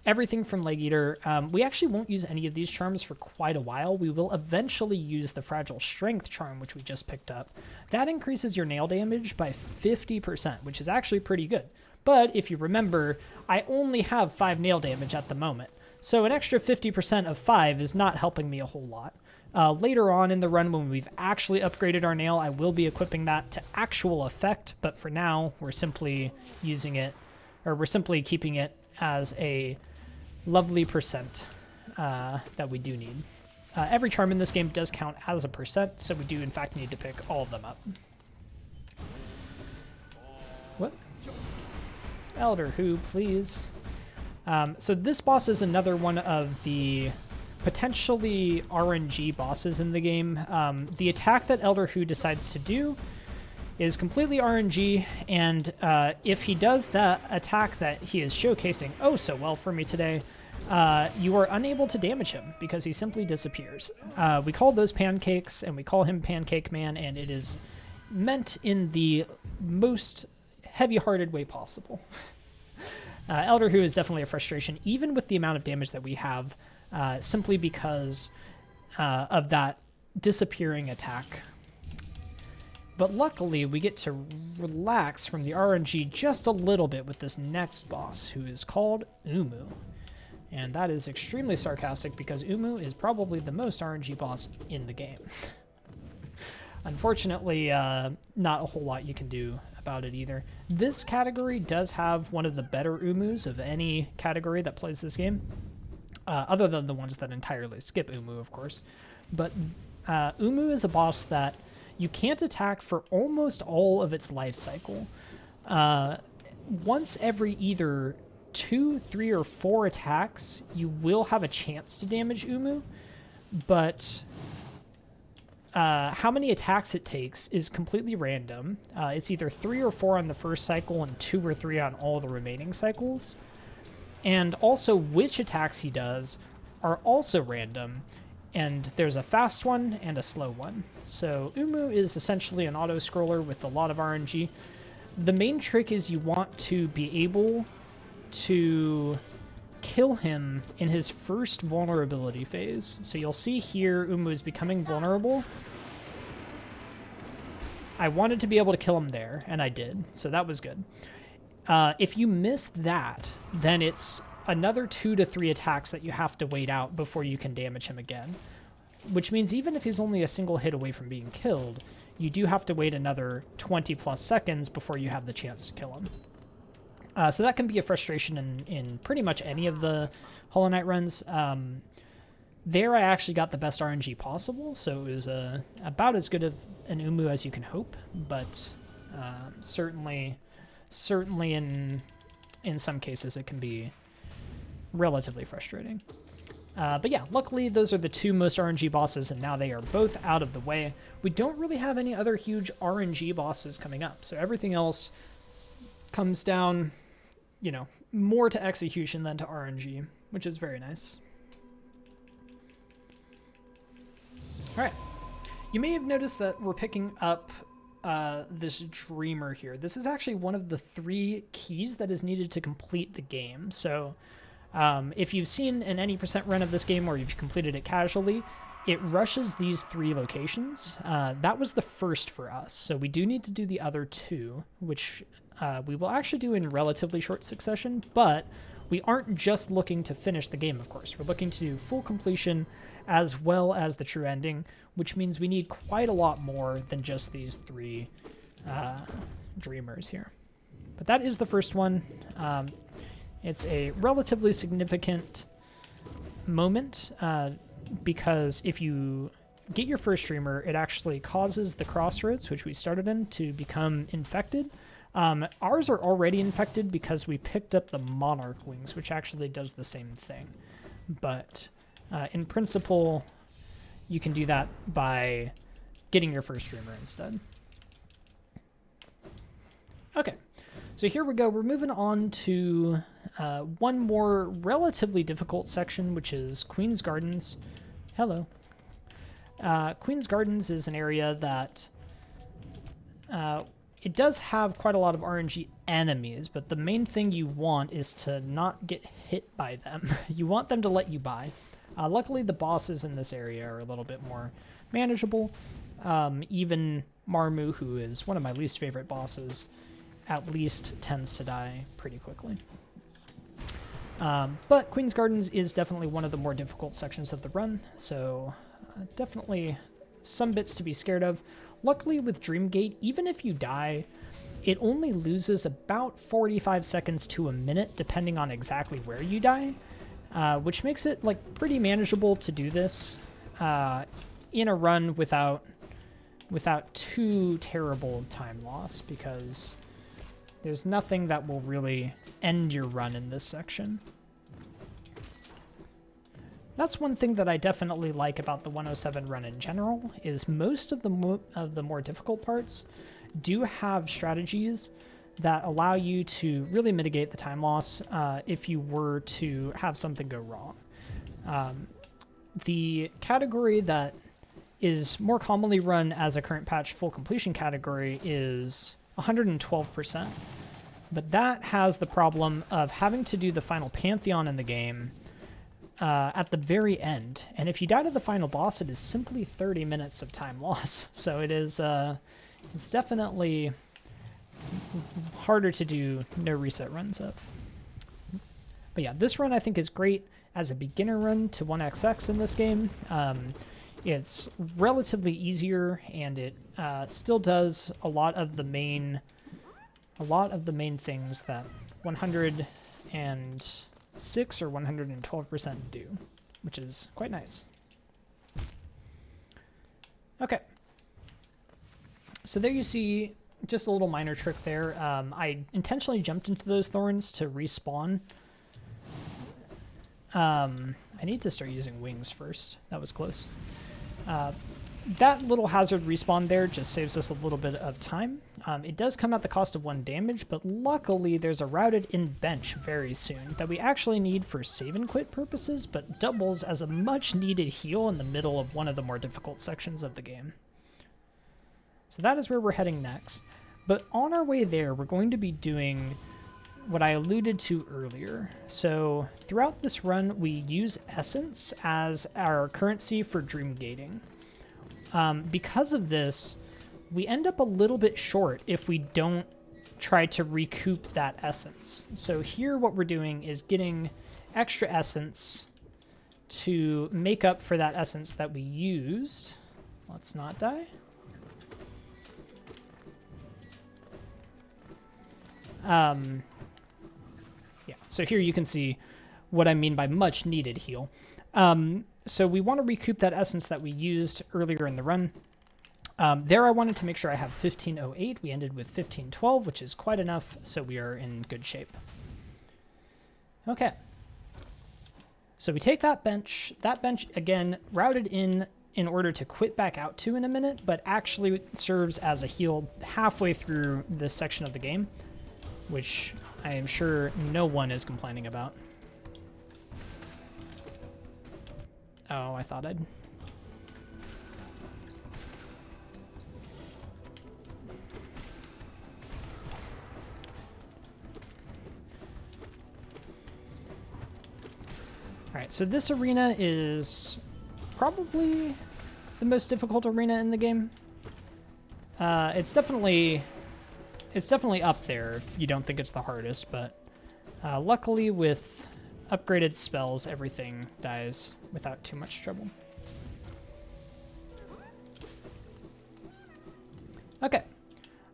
everything from Leg Eater. We actually won't use any of these charms for quite a while. We will eventually use the Fragile Strength charm, which we just picked up. That increases your nail damage by 50%, which is actually pretty good. But if you remember, I only have 5 nail damage at the moment. So an extra 50% of 5 is not helping me a whole lot. Later on in the run, when we've actually upgraded our nail, I will be equipping that to actual effect. But for now, we're simply using it, or we're simply keeping it as a lovely percent that we do need. Every charm in this game does count as a percent, so we do in fact need to pick all of them up. What? Elder Who, please. So this boss is another one of the potentially RNG bosses in the game. The attack that Elder Who decides to do is completely RNG, and if he does that attack that he is showcasing oh so well for me today, you are unable to damage him because he simply disappears. We call those pancakes, and we call him Pancake Man, and it is meant in the most heavy-hearted way possible. Elder Who is definitely a frustration, even with the amount of damage that we have, simply because of that disappearing attack. But luckily, we get to relax from the RNG just a little bit with this next boss, who is called Umu. And that is extremely sarcastic because Umu is probably the most RNG boss in the game. Unfortunately, not a whole lot you can do about it either. This category does have one of the better Umus of any category that plays this game, other than the ones that entirely skip Umu, of course. But Umu is a boss that you can't attack for almost all of its life cycle. Once every either 2, 3, or 4 attacks, you will have a chance to damage Umu, but how many attacks it takes is completely random. It's either 3 or 4 on the first cycle and 2 or 3 on all the remaining cycles. And also which attacks he does are also random, and there's a fast one and a slow one. So Umu is essentially an auto-scroller with a lot of RNG. The main trick is you want to be able to kill him in his first vulnerability phase. So you'll see here Umu is becoming vulnerable. I wanted to be able to kill him there, and I did, so that was good. If you miss that, then it's another 2 to 3 attacks that you have to wait out before you can damage him again. Which means even if he's only a single hit away from being killed, you do have to wait another 20 plus seconds before you have the chance to kill him. So that can be a frustration in pretty much any of the Hollow Knight runs. There I actually got the best RNG possible, so it was about as good of an Umu as you can hope, but certainly in some cases it can be relatively frustrating. But yeah, luckily those are the 2 most RNG bosses, and now they are both out of the way. We don't really have any other huge RNG bosses coming up, so everything else comes down, you know, more to execution than to RNG, which is very nice. Alright, you may have noticed that we're picking up this Dreamer here. This is actually one of the 3 keys that is needed to complete the game. So if you've seen an any percent run of this game or you've completed it casually, it rushes these 3 locations. That was the first for us, so we do need to do the other 2, which we will actually do in relatively short succession, but we aren't just looking to finish the game, of course. We're looking to do full completion as well as the true ending, which means we need quite a lot more than just these 3 Dreamers here. But that is the first one. It's a relatively significant moment, because if you get your first streamer, it actually causes the crossroads, which we started in, to become infected. Ours are already infected because we picked up the Monarch Wings, which actually does the same thing. But in principle, you can do that by getting your first streamer instead. Okay, so here we go. We're moving on to one more relatively difficult section, which is Queen's Gardens. Hello. Queen's Gardens is an area that it does have quite a lot of RNG enemies, but the main thing you want is to not get hit by them. You want them to let you by. Luckily, the bosses in this area are a little bit more manageable. Even Marmu, who is one of my least favorite bosses, at least tends to die pretty quickly. But Queen's Gardens is definitely one of the more difficult sections of the run, so definitely some bits to be scared of. Luckily with Dreamgate, even if you die, it only loses about 45 seconds to a minute, depending on exactly where you die, which makes it like pretty manageable to do this in a run without too terrible time loss, because there's nothing that will really end your run in this section. That's one thing that I definitely like about the 107 run in general, is most of the more difficult parts do have strategies that allow you to really mitigate the time loss if you were to have something go wrong. The category that is more commonly run as a current patch full completion category is 112%, but that has the problem of having to do the final Pantheon in the game at the very end, and if you die to the final boss, it is simply 30 minutes of time loss. So it is it's definitely harder to do no reset runs of. But yeah, this run I think is great as a beginner run to 1xx in this game. It's relatively easier, and it still does a lot of the main things that 106 or 112% do, which is quite nice. Okay. So there you see just a little minor trick there. I intentionally jumped into those thorns to respawn. I need to start using wings first. That was close. That little hazard respawn there just saves us a little bit of time. It does come at the cost of 1 damage, but luckily there's a routed in bench very soon that we actually need for save and quit purposes, but doubles as a much needed heal in the middle of one of the more difficult sections of the game. So that is where we're heading next. But on our way there, we're going to be doing what I alluded to earlier. So throughout this run, we use Essence as our currency for dream gating. Because of this, we end up a little bit short if we don't try to recoup that essence. So here what we're doing is getting extra essence to make up for that essence that we used. Let's not die. Yeah, so here you can see what I mean by much needed heal. So we want to recoup that essence that we used earlier in the run. There I wanted to make sure I have 1508. We ended with 1512, which is quite enough, so we are in good shape. Okay. So we take that bench. That bench, again, routed in order to quit back out to in a minute, but actually serves as a heal halfway through this section of the game, which I am sure no one is complaining about. Oh, I thought I'd... Alright, so this arena is probably the most difficult arena in the game. It's definitely up there if you don't think it's the hardest, but luckily with upgraded spells, everything dies without too much trouble. Okay,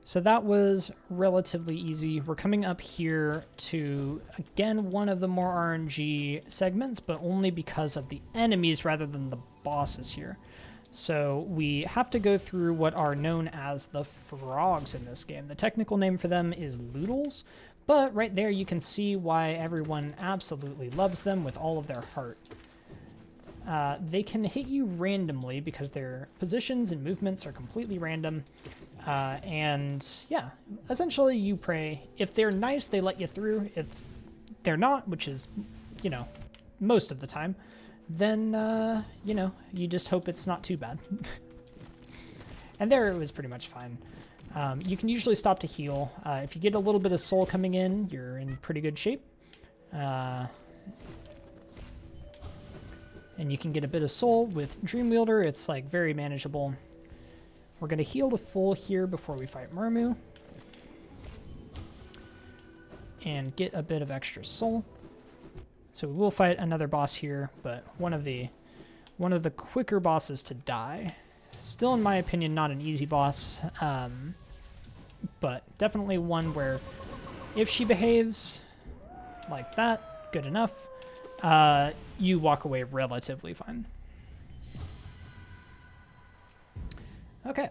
so that was relatively easy. We're coming up here to, again, one of the more RNG segments, but only because of the enemies rather than the bosses here. So we have to go through what are known as the frogs in this game. The technical name for them is loodles, but right there you can see why everyone absolutely loves them with all of their heart. They can hit you randomly because their positions and movements are completely random. And yeah, essentially you pray. If they're nice, they let you through. If they're not, which is, you know, most of the time, then, you know, you just hope it's not too bad. And there it was pretty much fine. You can usually stop to heal. If you get a little bit of soul coming in, you're in pretty good shape. And you can get a bit of soul with Dreamwielder. It's like very manageable. We're going to heal to full here before we fight Murmu. And get a bit of extra soul. So we will fight another boss here, but one of the quicker bosses to die. Still, in my opinion, not an easy boss, but definitely one where if she behaves like that, good enough, you walk away relatively fine. Okay,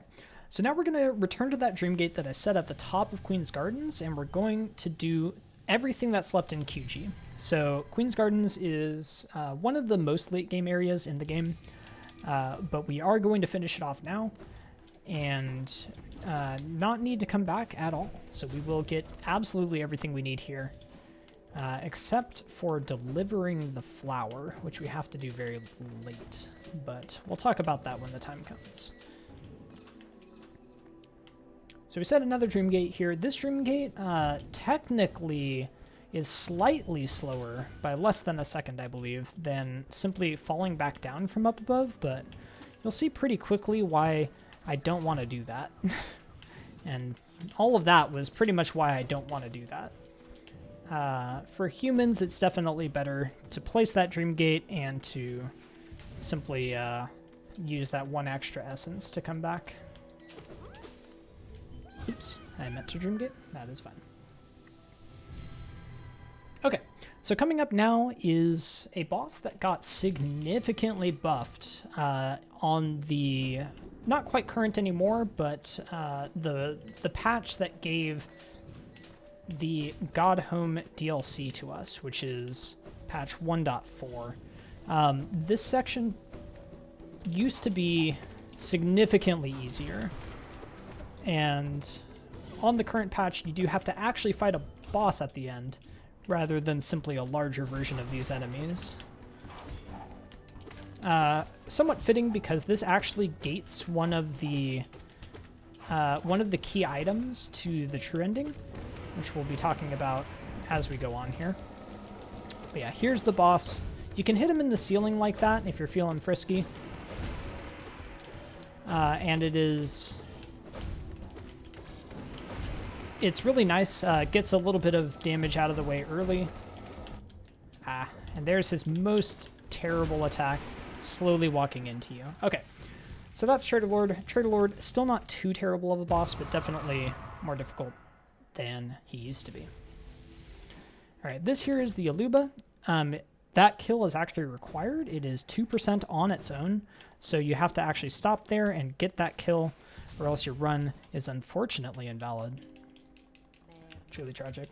so now we're going to return to that Dream Gate that I set at the top of Queen's Gardens, and we're going to do everything that's left in QG. So Queen's Gardens is one of the most late game areas in the game, but we are going to finish it off now and not need to come back at all. So we will get absolutely everything we need here, except for delivering the flower, which we have to do very late, but we'll talk about that when the time comes. So we set another Dream Gate here. This Dream Gate technically is slightly slower by less than a second, I believe, than simply falling back down from up above, but you'll see pretty quickly why I don't want to do that. And all of that was pretty much why I don't want to do that. For humans, it's definitely better to place that Dream Gate and to simply use that one extra essence to come back. Oops, I meant to Dream Gate. That is fine. Okay, so coming up now is a boss that got significantly buffed on the, not quite current anymore, but the patch that gave the God Home DLC to us, which is patch 1.4. This section used to be significantly easier, and on the current patch you do have to actually fight a boss at the end, rather than simply a larger version of these enemies. Somewhat fitting because this actually gates one of the key items to the true ending, which we'll be talking about as we go on here. But yeah, here's the boss. You can hit him in the ceiling like that if you're feeling frisky. And it's really nice. Gets a little bit of damage out of the way early. And there's his most terrible attack, slowly walking into you. Okay, so that's Trader Lord. Trader Lord, still not too terrible of a boss, but definitely more difficult than he used to be. All right, this here is the Aluba. That kill is actually required. It is 2% on its own, so you have to actually stop there and get that kill, or else your run is unfortunately invalid. Truly tragic.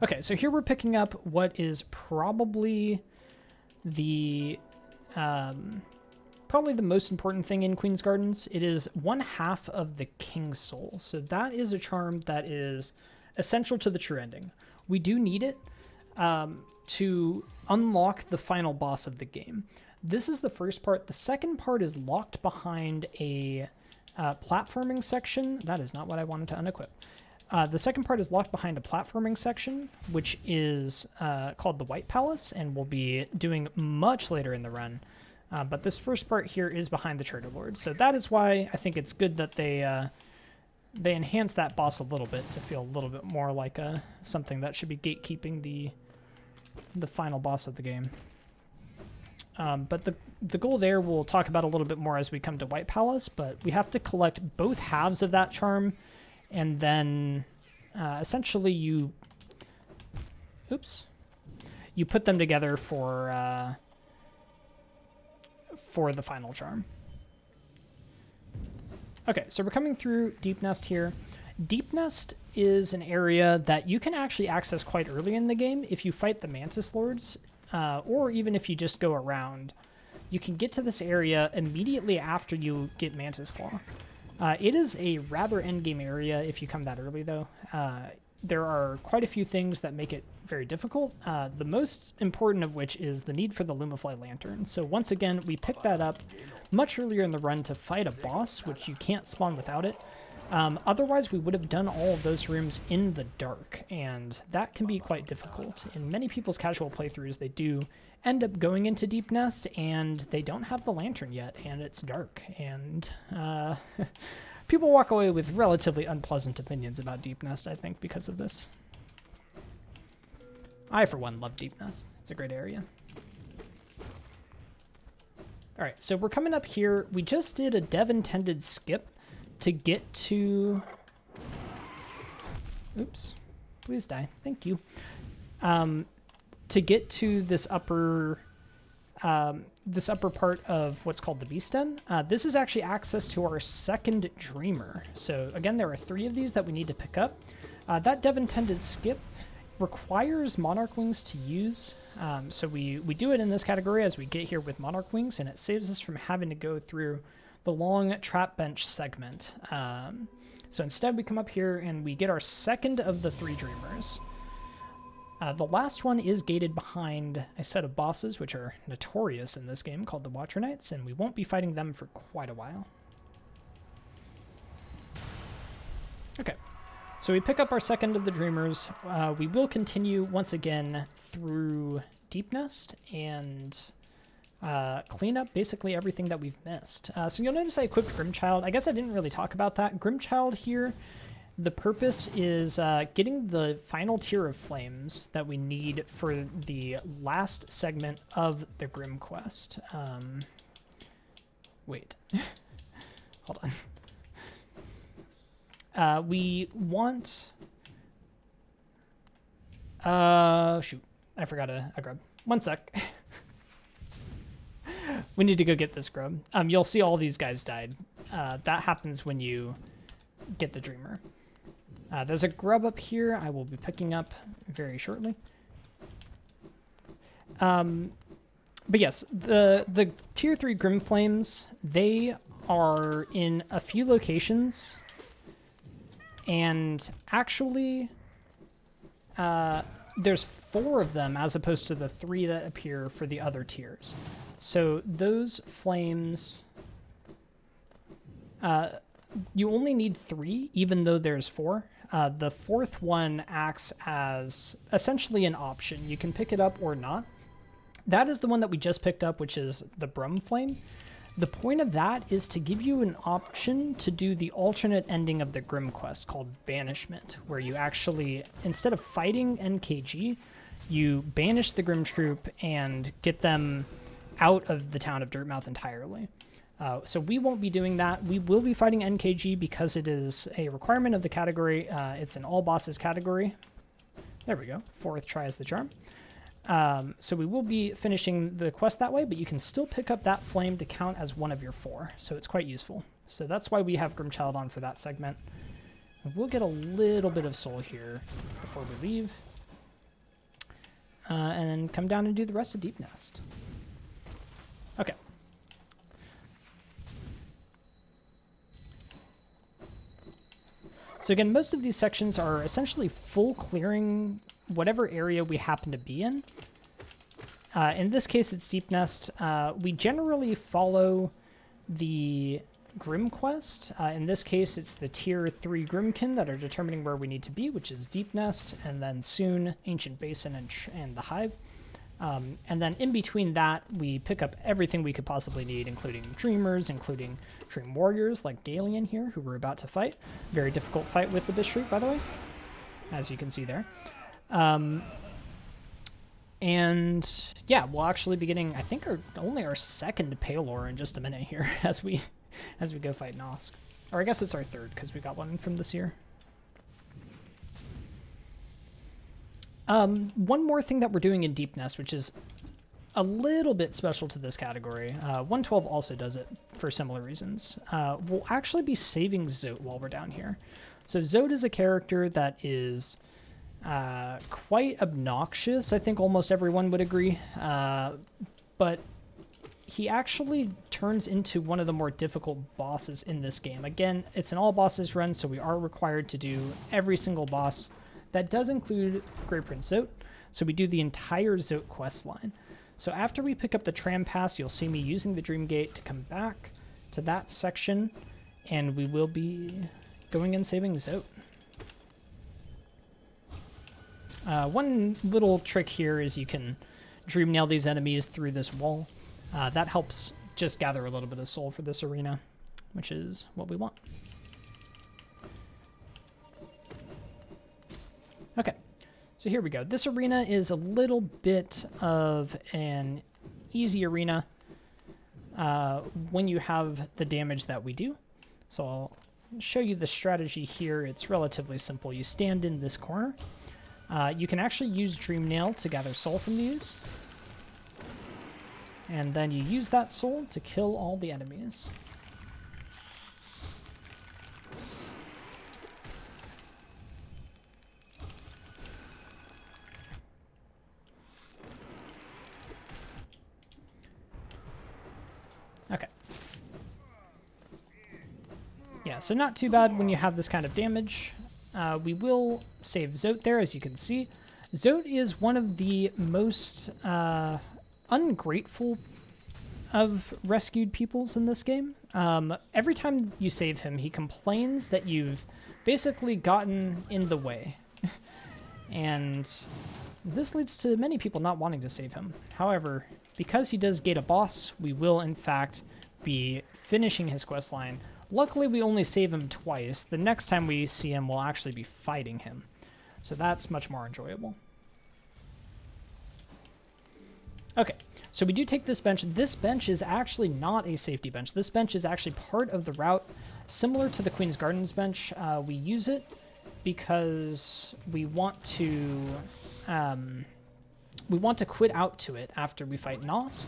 Okay, so here we're picking up what is probably the most important thing in Queen's Gardens. It is 1/2 of the King's Soul. So that is a charm that is essential to the true ending. We do need it to unlock the final boss of the game. This is the first part. The second part is locked behind a platforming section. That is not what I wanted to unequip. The second part is locked behind a platforming section, which is called the White Palace, and we'll be doing much later in the run. But this first part here is behind the Trader Lord. So that is why I think it's good that they enhance that boss a little bit to feel a little bit more like something that should be gatekeeping the final boss of the game. But the goal there we'll talk about a little bit more as we come to White Palace, but we have to collect both halves of that charm, and then essentially you put them together for for the final charm. Okay, so we're coming through Deep Nest here. Deep Nest is an area that you can actually access quite early in the game if you fight the Mantis Lords, or even if you just go around. You can get to this area immediately after you get Mantis Claw. It is a rather endgame area if you come that early, though. There are quite a few things that make it very difficult, the most important of which is the need for the Lumafly Lantern. So once again, we picked that up much earlier in the run to fight a boss, which you can't spawn without it. Otherwise, we would have done all of those rooms in the dark, and that can be quite difficult. In many people's casual playthroughs, they do end up going into Deep Nest, and they don't have the lantern yet, and it's dark, and people walk away with relatively unpleasant opinions about Deep Nest, I think, because of this. I, for one, love Deep Nest. It's a great area. All right, so we're coming up here. We just did a dev-intended skip to get to... Oops. Please die. Thank you. To get to this upper part of what's called the Beast Den. This is actually access to our second Dreamer. So again, there are 3 of these that we need to pick up. That dev-intended skip requires Monarch Wings to use. So we do it in this category as we get here with Monarch Wings, and it saves us from having to go through the long trap bench segment. So instead we come up here and we get our second of the 3 Dreamers. The last one is gated behind a set of bosses, which are notorious in this game, called the Watcher Knights, and we won't be fighting them for quite a while. Okay, so we pick up our second of the Dreamers. We will continue once again through Deep Nest and clean up basically everything that we've missed. So you'll notice I equipped Grimchild. I guess I didn't really talk about that. Grimchild here, the purpose is getting the final tier of flames that we need for the last segment of the Grim Quest. Wait. Hold on. We want... shoot. I forgot a grub. One sec. We need to go get this grub. You'll see all these guys died. That happens when you get the Dreamer. There's a grub up here I will be picking up very shortly. But yes, the tier 3 Grim Flames, they are in a few locations, and actually there's 4 of them as opposed to the 3 that appear for the other tiers. So those flames, you only need 3, even though there's 4. The 4th one acts as essentially an option. You can pick it up or not. That is the one that we just picked up, which is the Brum Flame. The point of that is to give you an option to do the alternate ending of the Grim Quest called Banishment, where you actually, instead of fighting NKG, you banish the Grim Troop and get them out of the town of Dirtmouth entirely. So we won't be doing that. We will be fighting NKG because it is a requirement of the category. It's an all bosses category. There we go. 4th try as the charm. So we will be finishing the quest that way, but you can still pick up that flame to count as one of your 4. So it's quite useful. So that's why we have Grimchild on for that segment. We'll get a little bit of soul here before we leave. And then come down and do the rest of Deep Nest. Okay. So again, most of these sections are essentially full clearing whatever area we happen to be in. In this case, it's Deep Nest. We generally follow the Grim Quest. In this case, it's the Tier 3 Grimkin that are determining where we need to be, which is Deep Nest, and then soon Ancient Basin and the Hive. And then in between that, we pick up everything we could possibly need, including Dreamers, including Dream Warriors like Dalian here, who we're about to fight. Very difficult fight with the Shriek, by the way, as you can see there. And yeah, we'll actually be getting, I think, only our 2nd Paylor in just a minute here as we go fight Nosk. Or I guess it's our 3rd, because we got one from this year. One more thing that we're doing in Deep Nest, which is a little bit special to this category. 112 also does it for similar reasons. We'll actually be saving Zote while we're down here. So Zote is a character that is quite obnoxious. I think almost everyone would agree. But he actually turns into one of the more difficult bosses in this game. Again, it's an all bosses run, so we are required to do every single boss. That does include Grey Prince Zote, so we do the entire Zote quest line. So after we pick up the tram pass, you'll see me using the Dream Gate to come back to that section, and we will be going and saving Zote. One little trick here is you can Dream Nail these enemies through this wall. That helps just gather a little bit of soul for this arena, which is what we want. Okay, so here we go. This arena is a little bit of an easy arena when you have the damage that we do. So I'll show you the strategy here. It's relatively simple. You stand in this corner. You can actually use Dream Nail to gather soul from these. And then you use that soul to kill all the enemies. Okay. Yeah, so not too bad when you have this kind of damage. We will save Zote there, as you can see. Zote is one of the most ungrateful of rescued peoples in this game. Every time you save him, he complains that you've basically gotten in the way. And this leads to many people not wanting to save him. However, because he does gate a boss, we will in fact be finishing his quest line. Luckily, we only save him twice. The next time we see him, we'll actually be fighting him. So that's much more enjoyable. Okay, so we do take this bench. This bench is actually not a safety bench. This bench is actually part of the route, similar to the Queen's Gardens bench. We use it because we want to quit out to it after we fight Nosk,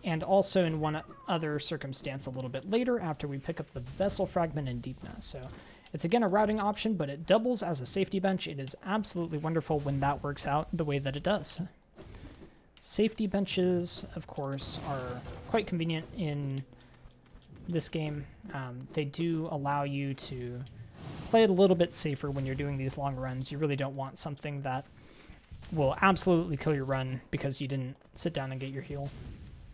and also in one other circumstance a little bit later after we pick up the Vessel Fragment and Deepness. So it's again a routing option, but it doubles as a safety bench. It is absolutely wonderful when that works out the way that it does. Safety benches, of course, are quite convenient in this game. They do allow you to play it a little bit safer when you're doing these long runs. You really don't want something that will absolutely kill your run because you didn't sit down and get your heal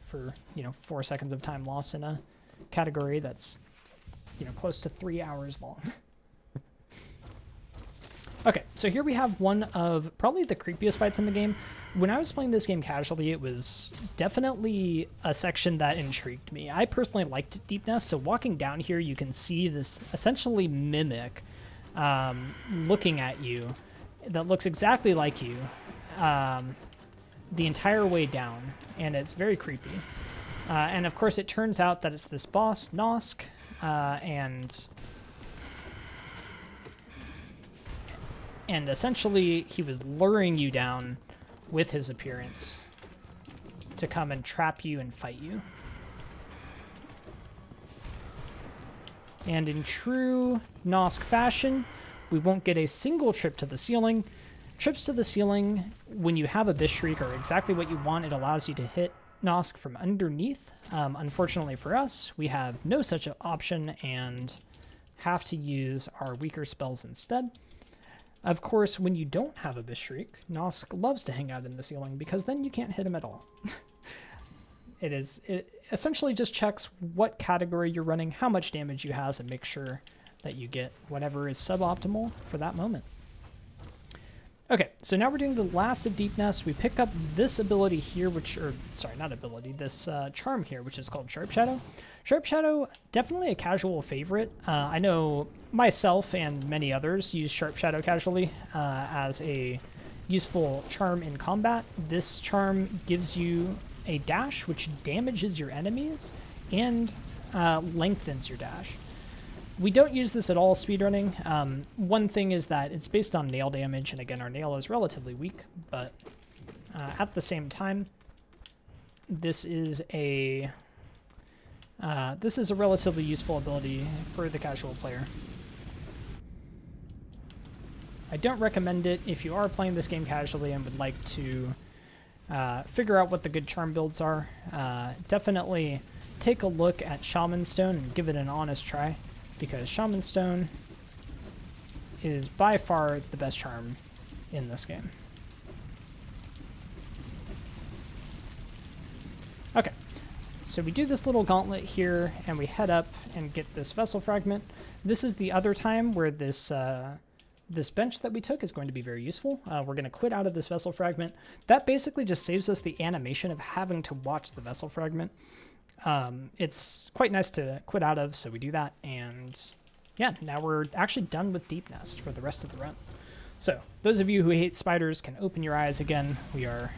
for, 4 seconds of time loss in a category that's, close to 3 hours long. Okay, so here we have one of probably the creepiest fights in the game. When I was playing this game casually, it was definitely a section that intrigued me. I personally liked Deepness, so walking down here, you can see this essentially mimic looking at you that looks exactly like you the entire way down, and it's very creepy. And of course, it turns out that it's this boss, Nosk, and essentially he was luring you down with his appearance to come and trap you and fight you. And in true Nosk fashion, we won't get a single trip to the ceiling. Trips to the ceiling, when you have a Shriek, are exactly what you want. It allows you to hit Nosk from underneath. Unfortunately for us, we have no such option and have to use our weaker spells instead. Of course, when you don't have a Shriek, Nosk loves to hang out in the ceiling because then you can't hit him at all. It essentially just checks what category you're running, how much damage you have, and make sure that you get whatever is suboptimal for that moment. Okay, so now we're doing the last of Deepness. We pick up this ability here, this charm here, which is called Sharp Shadow. Sharp Shadow, definitely a casual favorite. I know myself and many others use Sharp Shadow casually as a useful charm in combat. This charm gives you a dash, which damages your enemies and lengthens your dash. We don't use this at all speedrunning. One thing is that it's based on nail damage, and again, our nail is relatively weak, but at the same time, this is a relatively useful ability for the casual player. I don't recommend it if you are playing this game casually and would like to figure out what the good charm builds are. Definitely take a look at Shaman Stone and give it an honest try, because Shaman Stone is by far the best charm in this game. Okay, so we do this little gauntlet here, and we head up and get this Vessel Fragment. This is the other time where this bench that we took is going to be very useful. We're going to quit out of this Vessel Fragment. That basically just saves us the animation of having to watch the Vessel Fragment. It's quite nice to quit out of, so we do that, and yeah, now we're actually done with Deep Nest for the rest of the run. So, those of you who hate spiders can open your eyes again. We are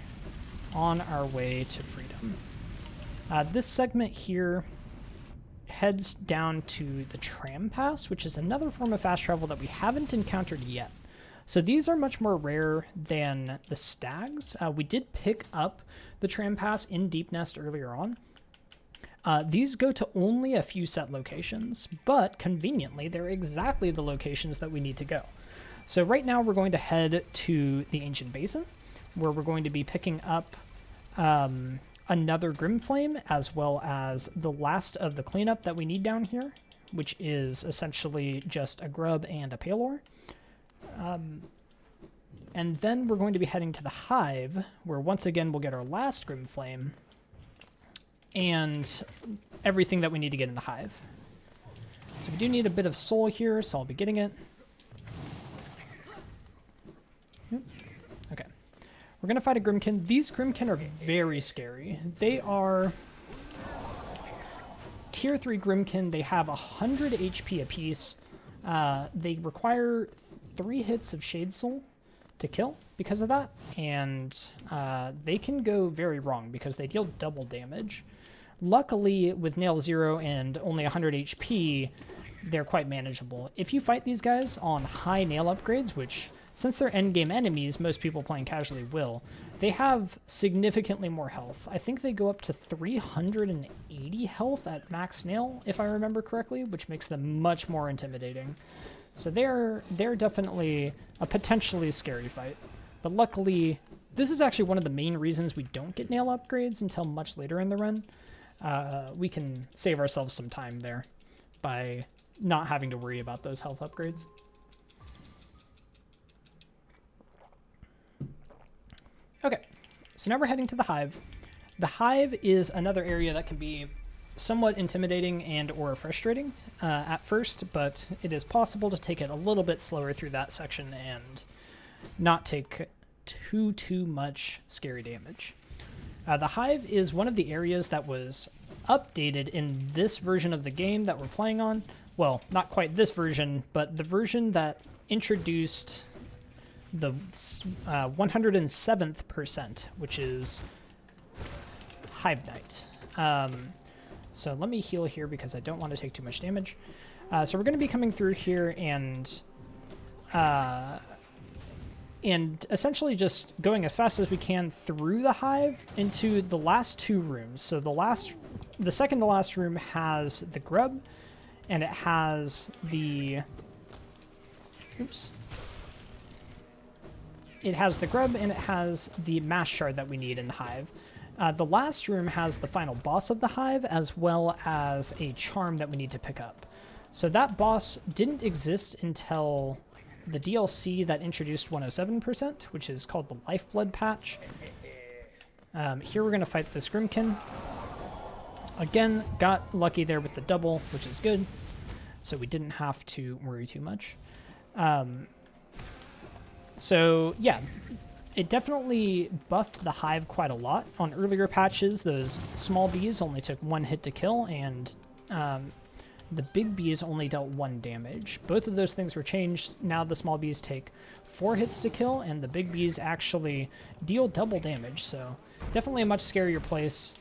on our way to freedom. This segment here heads down to the Tram Pass, which is another form of fast travel that we haven't encountered yet. So these are much more rare than the Stags. We did pick up the Tram Pass in Deep Nest earlier on. These go to only a few set locations, but conveniently, they're exactly the locations that we need to go. So right now, we're going to head to the Ancient Basin, where we're going to be picking up another Grimflame, as well as the last of the cleanup that we need down here, which is essentially just a Grub and a Palor. And then we're going to be heading to the Hive, where once again we'll get our last Grimflame, and everything that we need to get in the Hive. So we do need a bit of soul here, so I'll be getting it. Okay. We're going to fight a Grimkin. These Grimkin are very scary. They are tier 3 Grimkin. They have 100 HP apiece. They require 3 hits of Shade Soul to kill because of that, and they can go very wrong because they deal double damage. Luckily, with Nail 0 and only 100 HP, they're quite manageable. If you fight these guys on high nail upgrades, which, since they're endgame enemies, most people playing casually will, they have significantly more health. I think they go up to 380 health at max nail, if I remember correctly, which makes them much more intimidating. So they're definitely a potentially scary fight. But luckily, this is actually one of the main reasons we don't get nail upgrades until much later in the run. We can save ourselves some time there by not having to worry about those health upgrades. Okay, so now we're heading to the Hive. The Hive is another area that can be somewhat intimidating and or frustrating at first, but it is possible to take it a little bit slower through that section and not take too much scary damage. The Hive is one of the areas that was updated in this version of the game that we're playing on. Well, not quite this version, but the version that introduced the 107th percent, which is Hive Knight. So let me heal here because I don't want to take too much damage. So we're going to be coming through here and essentially just going as fast as we can through the Hive into the last 2 rooms. So the second to last room has the Grub, and it has the... Oops. It has the Grub, and it has the Mass Shard that we need in the Hive. The last room has the final boss of the Hive, as well as a charm that we need to pick up. So that boss didn't exist until the DLC that introduced 107%, which is called the Lifeblood patch. Here we're going to fight this Grimkin. Again, got lucky there with the double, which is good. So we didn't have to worry too much. So yeah, it definitely buffed the Hive quite a lot. On earlier patches, those small bees only took 1 hit to kill, and the big bees only dealt 1 damage. Both of those things were changed. Now the small bees take 4 hits to kill, and the big bees actually deal double damage, so definitely a much scarier place.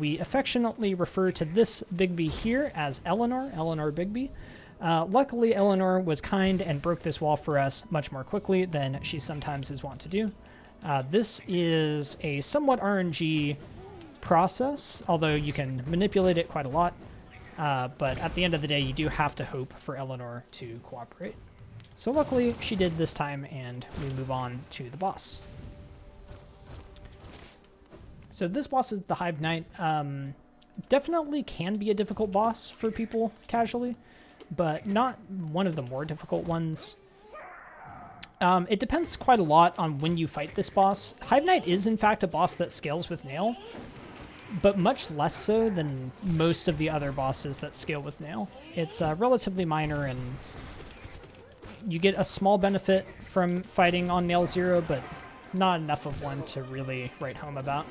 We affectionately refer to this big bee here as Eleanor Bigby. Luckily, Eleanor was kind and broke this wall for us much more quickly than she sometimes is wont to do. This is a somewhat RNG process, although you can manipulate it quite a lot. But at the end of the day, you do have to hope for Eleanor to cooperate. So luckily, she did this time, and we move on to the boss. So this boss is the Hive Knight. Definitely can be a difficult boss for people casually, but not one of the more difficult ones. It depends quite a lot on when you fight this boss. Hive Knight is, in fact, a boss that scales with Nail, but much less so than most of the other bosses that scale with Nail. It's relatively minor, and you get a small benefit from fighting on Nail 0, but not enough of one to really write home about.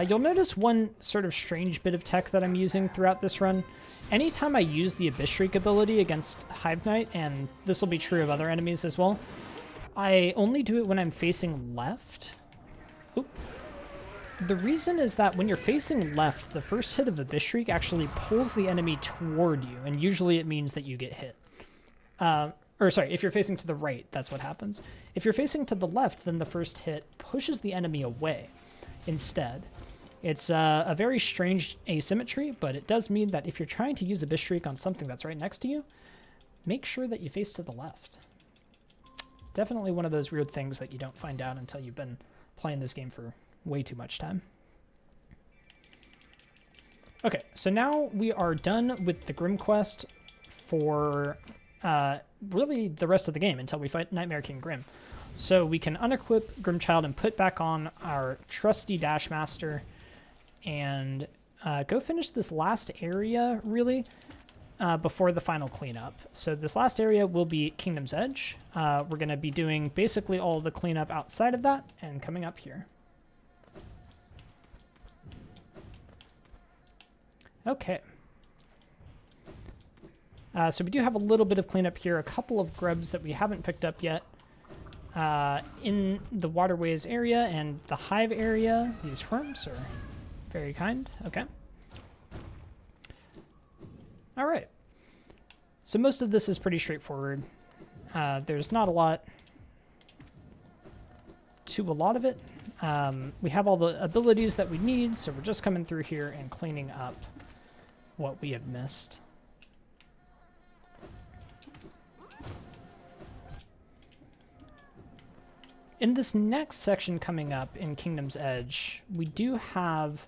You'll notice one sort of strange bit of tech that I'm using throughout this run. Anytime I use the Abyss Shriek ability against Hive Knight, and this will be true of other enemies as well, I only do it when I'm facing left. Oop. The reason is that when you're facing left, the first hit of Abyss Shriek actually pulls the enemy toward you, and usually it means that you get hit. Or sorry, if you're facing to the right, that's what happens. If you're facing to the left, then the first hit pushes the enemy away instead. It's a very strange asymmetry, but it does mean that if you're trying to use Abyss Shriek on something that's right next to you, make sure that you face to the left. Definitely one of those weird things that you don't find out until you've been playing this game for way too much time. Okay, so now we are done with the Grim quest for really the rest of the game until we fight Nightmare King Grim. So we can unequip Grimchild and put back on our trusty Dashmaster and go finish this last area, really, before the final cleanup. So this last area will be Kingdom's Edge. We're going to be doing basically all the cleanup outside of that and coming up here. Okay. So we do have a little bit of cleanup here, a couple of grubs that we haven't picked up yet. In the waterways area and the hive area, these worms are very kind. Okay. All right. So most of this is pretty straightforward. There's not a lot to a lot of it. We have all the abilities that we need, so we're just coming through here and cleaning up what we have missed. In this next section coming up in Kingdom's Edge, we do have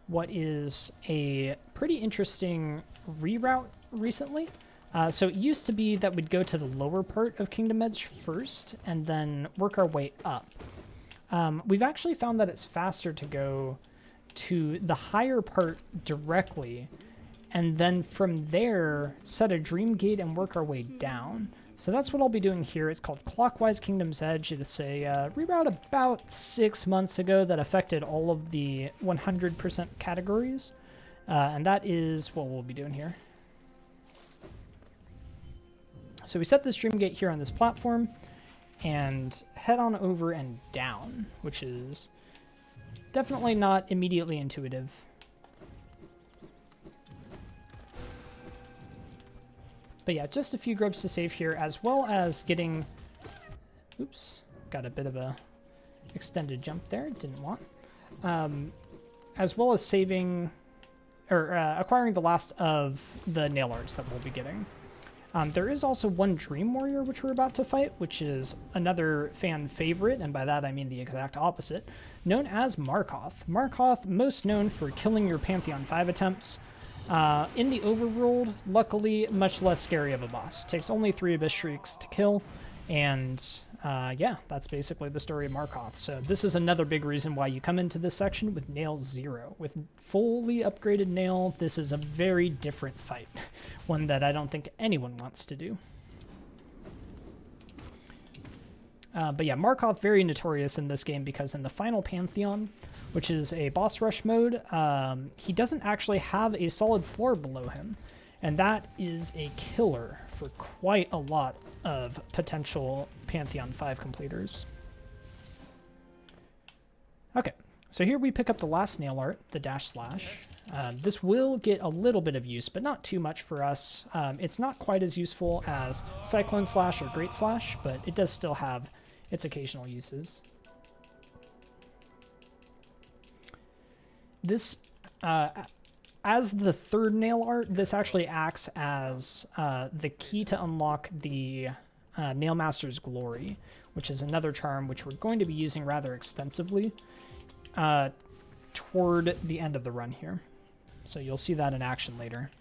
what is a pretty interesting reroute recently. So it used to be that we'd go to the lower part of Kingdom Edge first and then work our way up. We've actually found that it's faster to go to the higher part directly and then from there set a Dream Gate and work our way down. So that's what I'll be doing here. It's called Clockwise Kingdom's Edge. It's a reroute about 6 months ago that affected all of the 100% categories. And that is what we'll be doing here. So we set this Dream Gate here on this platform and head on over and down, which is definitely not immediately intuitive. But yeah, just a few grubs to save here, as well as getting... Oops, got a bit of a extended jump there, didn't want. As well as saving, or acquiring the last of the nail arts that we'll be getting. There is also one Dream Warrior which we're about to fight, which is another fan favorite, and by that I mean the exact opposite, known as Markoth. Markoth, most known for killing your Pantheon 5 attempts. In the overworld, luckily, much less scary of a boss. Takes only 3 Abyss Shrieks to kill, and yeah, that's basically the story of Markoth. So this is another big reason why you come into this section with Nail 0. With fully upgraded Nail, this is a very different fight. One that I don't think anyone wants to do. But yeah, Markoth very notorious in this game because in the final Pantheon, which is a boss rush mode, he doesn't actually have a solid floor below him. And that is a killer for quite a lot of potential Pantheon 5 completers. Okay, so here we pick up the last nail art, the Dash Slash. This will get a little bit of use, but not too much for us. It's not quite as useful as Cyclone Slash or Great Slash, but it does still have its occasional uses. This, as the third nail art, this actually acts as the key to unlock the Nail Master's Glory, which is another charm which we're going to be using rather extensively toward the end of the run here. So you'll see that in action later.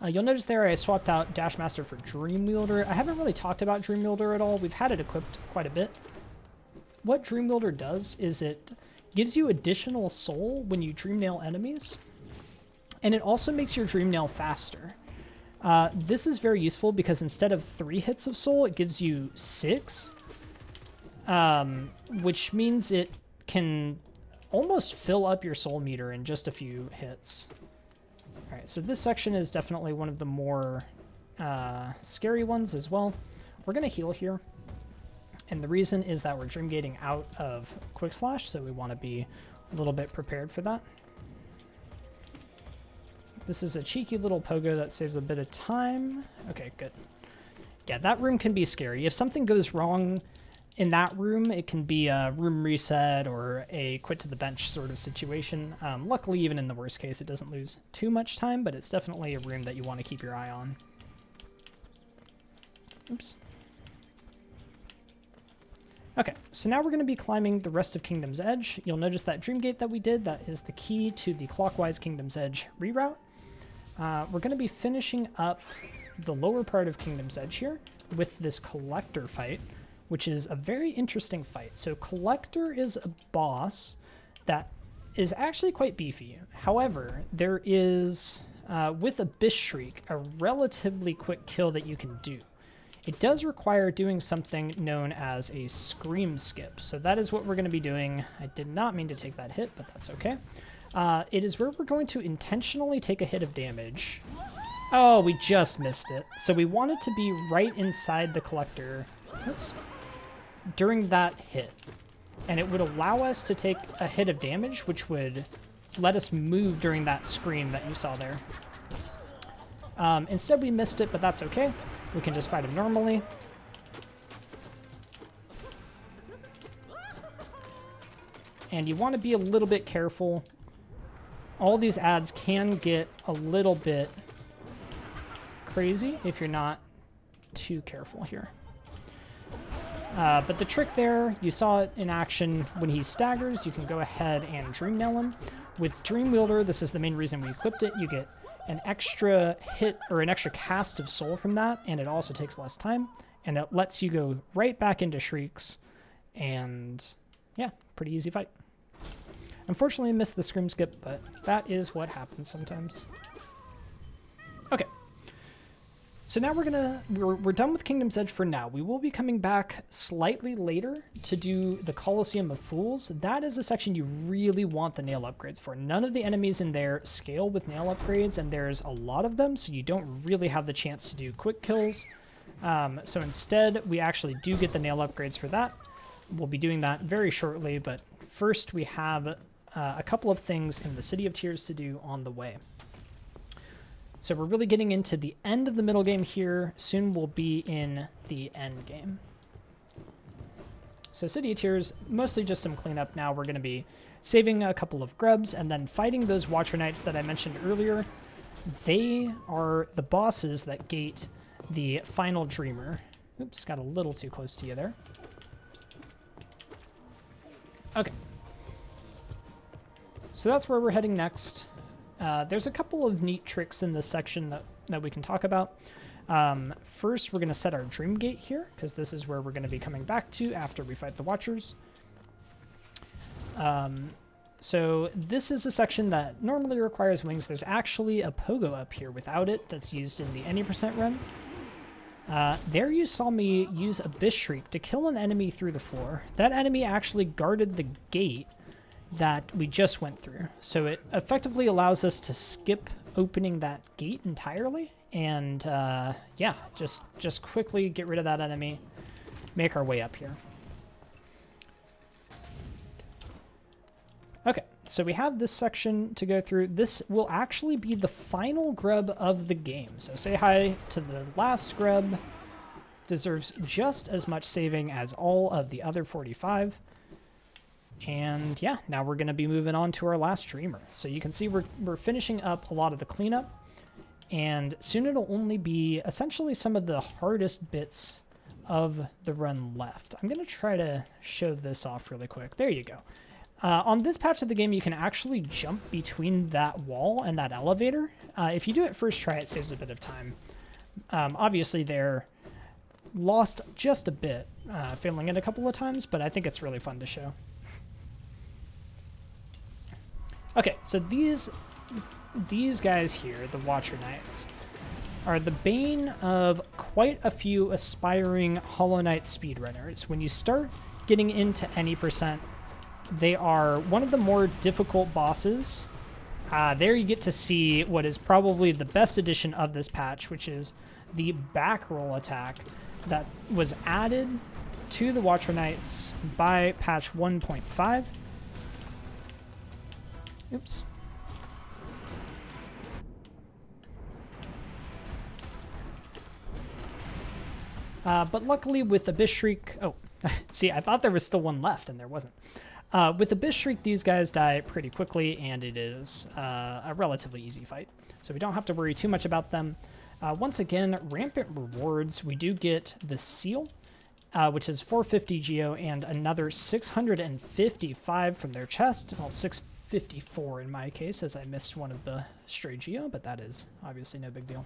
You'll notice there I swapped out Dashmaster for Dreamwielder. I haven't really talked about Dreamwielder at all. We've had it equipped quite a bit. What Dreamwielder does is it gives you additional soul when you dream nail enemies, and it also makes your dream nail faster. This is very useful because instead of 3 hits of soul, it gives you 6, which means it can almost fill up your soul meter in just a few hits. All right, so this section is definitely one of the more scary ones as well. We're going to heal here, and the reason is that we're dream gating out of Quick Slash, so we want to be a little bit prepared for that. This is a cheeky little Pogo that saves a bit of time. Okay, good. Yeah, that room can be scary. If something goes wrong in that room, it can be a room reset or a quit to the bench sort of situation. Luckily, even in the worst case, it doesn't lose too much time, but it's definitely a room that you want to keep your eye on. Oops. Okay, so now we're going to be climbing the rest of Kingdom's Edge. You'll notice that Dream Gate that we did, that is the key to the clockwise Kingdom's Edge reroute. We're going to be finishing up the lower part of Kingdom's Edge here with this Collector fight, which is a very interesting fight. So Collector is a boss that is actually quite beefy. However, there is, with Abyss Shriek, a relatively quick kill that you can do. It does require doing something known as a Scream Skip. So that is what we're going to be doing. I did not mean to take that hit, but that's okay. It is where we're going to intentionally take a hit of damage. Oh, we just missed it. So we want it to be right inside the Collector. Oops. During that hit, and it would allow us to take a hit of damage, which would let us move during that scream that you saw there. Instead we missed it, but that's okay. We can just fight him normally. And you want to be a little bit careful. All these ads can get a little bit crazy if you're not too careful here. But the trick there, you saw it in action when he staggers. You can go ahead and Dream Nail him. With Dreamwielder, this is the main reason we equipped it. You get an extra hit or an extra cast of soul from that, and it also takes less time. And it lets you go right back into Shrieks. And yeah, pretty easy fight. Unfortunately, I missed the Scream Skip, but that is what happens sometimes. Okay. So now we're done with Kingdom's Edge for now. We will be coming back slightly later to do the Coliseum of Fools. That is a section you really want the nail upgrades for. None of the enemies in there scale with nail upgrades, and there's a lot of them, so you don't really have the chance to do quick kills. So instead, we actually do get the nail upgrades for that. We'll be doing that very shortly, but first we have a couple of things in the City of Tears to do on the way. So we're really getting into the end of the middle game here. Soon we'll be in the end game. So City of Tears, mostly just some cleanup now. We're going to be saving a couple of grubs and then fighting those Watcher Knights that I mentioned earlier. They are the bosses that gate the final Dreamer. Oops, got a little too close to you there. Okay. So that's where we're heading next. There's a couple of neat tricks in this section that we can talk about. First, we're going to set our Dream Gate here, because this is where we're going to be coming back to after we fight the Watchers. So this is a section that normally requires wings. There's actually a Pogo up here without it that's used in the any % run. There you saw me use Abyss Shriek to kill an enemy through the floor. That enemy actually guarded the gate that we just went through. So it effectively allows us to skip opening that gate entirely and yeah, just quickly get rid of that enemy, make our way up here. Okay, so we have this section to go through. This will actually be the final grub of the game. So say hi to the last grub. Deserves just as much saving as all of the other 45. And yeah, now we're going to be moving on to our last dreamer. So you can see we're finishing up a lot of the cleanup. And soon it'll only be essentially some of the hardest bits of the run left. I'm going to try to show this off really quick. There you go. On this patch of the game, you can actually jump between that wall and that elevator. If you do it first try, it saves a bit of time. Obviously, they're lost just a bit, failing it a couple of times, but I think it's really fun to show. Okay, so these guys here, the Watcher Knights, are the bane of quite a few aspiring Hollow Knight speedrunners. When you start getting into any percent, they are one of the more difficult bosses. There you get to see what is probably the best addition of this patch, which is the back roll attack that was added to the Watcher Knights by patch 1.5. Oops. But luckily with Abyss Shriek... Oh, see, I thought there was still one left, and there wasn't. With Abyss Shriek, these guys die pretty quickly, and it is a relatively easy fight. So we don't have to worry too much about them. Once again, rampant rewards. We do get the seal, which is 450 Geo, and another 655 from their chest. Well, 654 in my case, as I missed one of the stray Geo, but that is obviously no big deal.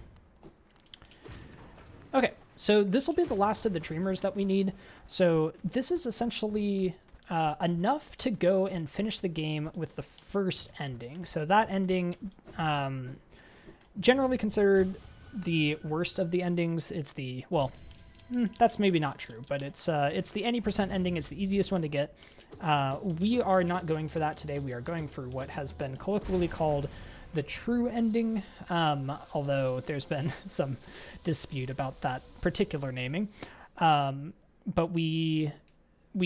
Okay, so this will be the last of the Dreamers that we need. So this is essentially enough to go and finish the game with the first ending. So that ending, generally considered the worst of the endings. It's the, well, that's maybe not true, but it's the any percent ending. It's the easiest one to get. We are not going for that today. We are going for what has been colloquially called the true ending, although there's been some dispute about that particular naming. But we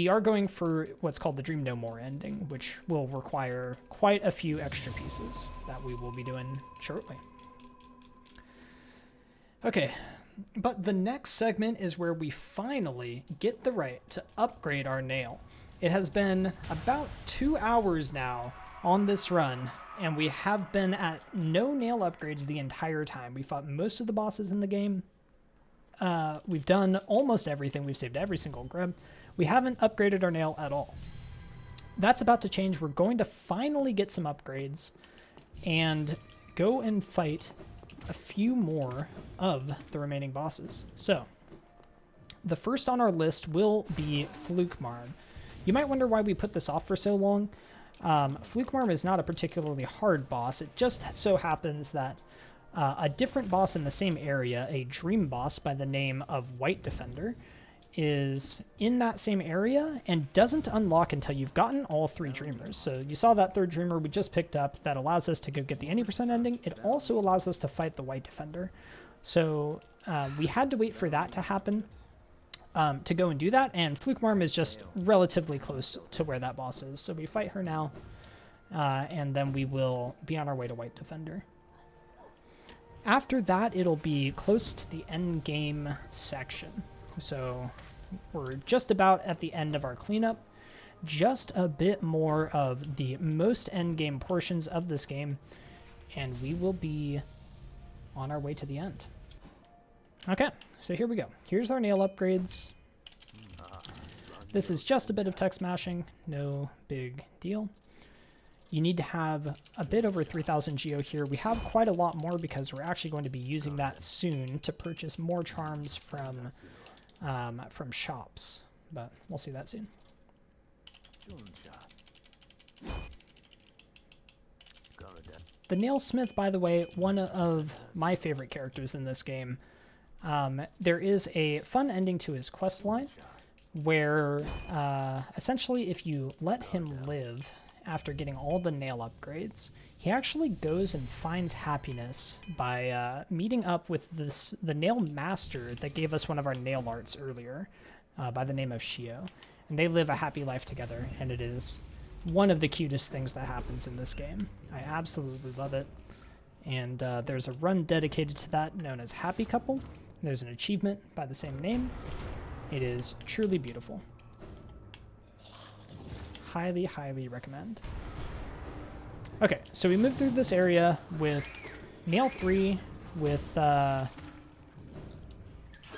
are going for what's called the Dream No More ending, which will require quite a few extra pieces that we will be doing shortly. Okay, but the next segment is where we finally get the right to upgrade our nail. It has been about 2 hours now on this run, and we have been at no nail upgrades the entire time. We fought most of the bosses in the game. We've done almost everything. We've saved every single grub. We haven't upgraded our nail at all. That's about to change. We're going to finally get some upgrades and go and fight a few more of the remaining bosses. So, the first on our list will be Flukmarm. You might wonder why we put this off for so long. Flukmarm is not a particularly hard boss. It just so happens that a different boss in the same area, a dream boss by the name of White Defender, is in that same area and doesn't unlock until you've gotten all 3 dreamers. So you saw that 3rd dreamer we just picked up that allows us to go get the any percent ending. It also allows us to fight the White Defender. So we had to wait for that to happen to go and do that, and Flukmarm is just relatively close to where that boss is. So we fight her now, and then we will be on our way to White Defender. After that, it'll be close to the end game section. So we're just about at the end of our cleanup. Just a bit more of the most end game portions of this game, and we will be on our way to the end. Okay, so here we go. Here's our nail upgrades. This is just a bit of tech smashing, no big deal. You need to have a bit over 3,000 Geo here. We have quite a lot more because we're actually going to be using that soon to purchase more charms from shops, but we'll see that soon. The Nailsmith, by the way, one of my favorite characters in this game. There is a fun ending to his quest line where essentially if you let him live after getting all the nail upgrades, he actually goes and finds happiness by meeting up with the nail master that gave us one of our nail arts earlier by the name of Shio. And they live a happy life together, and it is one of the cutest things that happens in this game. I absolutely love it. And there's a run dedicated to that known as Happy Couple. There's an achievement by the same name. It is truly beautiful. Highly, highly recommend. Okay, so we move through this area with Nail 3, with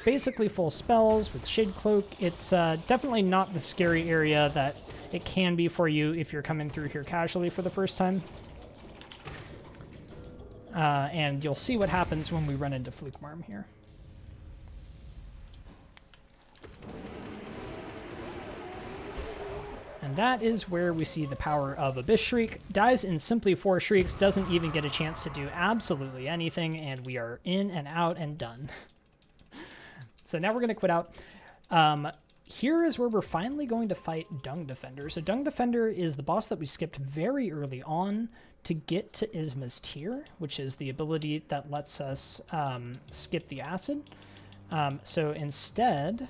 basically full spells, with Shade Cloak. It's definitely not the scary area that it can be for you if you're coming through here casually for the first time. And you'll see what happens when we run into Fluke Marm here. And that is where we see the power of Abyss Shriek. Dies in simply 4 shrieks, doesn't even get a chance to do absolutely anything, and we are in and out and done. So now we're going to quit out. Here is where we're finally going to fight Dung Defender. So Dung Defender is the boss that we skipped very early on to get to Isma's tier, which is the ability that lets us skip the acid. So instead,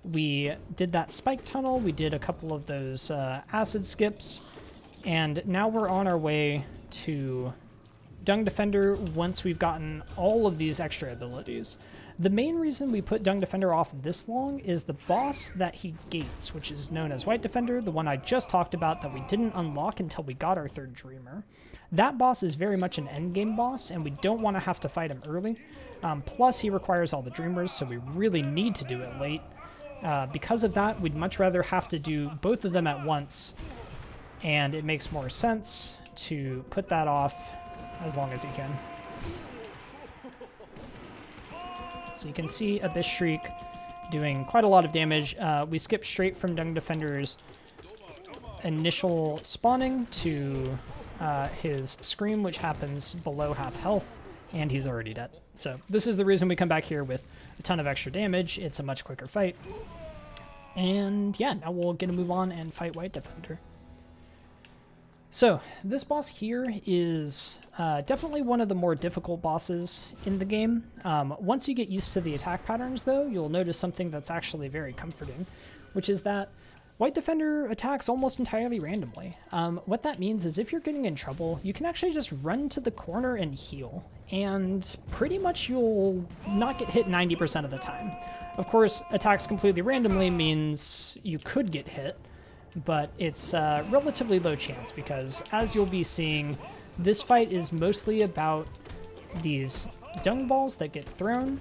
we did that spike tunnel, we did a couple of those acid skips, and now we're on our way to Dung Defender once we've gotten all of these extra abilities. The main reason we put Dung Defender off this long is the boss that he gates, which is known as White Defender, the one I just talked about that we didn't unlock until we got our 3rd Dreamer. That boss is very much an endgame boss, and we don't want to have to fight him early. Plus, he requires all the Dreamers, so we really need to do it late. Because of that, we'd much rather have to do both of them at once, and it makes more sense to put that off as long as you can. So you can see Abyss Shriek doing quite a lot of damage. We skipped straight from Dung Defender's initial spawning to his Scream, which happens below half health, and he's already dead. So this is the reason we come back here with a ton of extra damage. It's a much quicker fight. And yeah, now we'll get to move on and fight White Defender. So this boss here is definitely one of the more difficult bosses in the game. Once you get used to the attack patterns, though, you'll notice something that's actually very comforting, which is that White Defender attacks almost entirely randomly. What that means is if you're getting in trouble, you can actually just run to the corner and heal, and pretty much you'll not get hit 90% of the time. Of course, attacks completely randomly means you could get hit, but it's a relatively low chance because, as you'll be seeing, this fight is mostly about these dung balls that get thrown.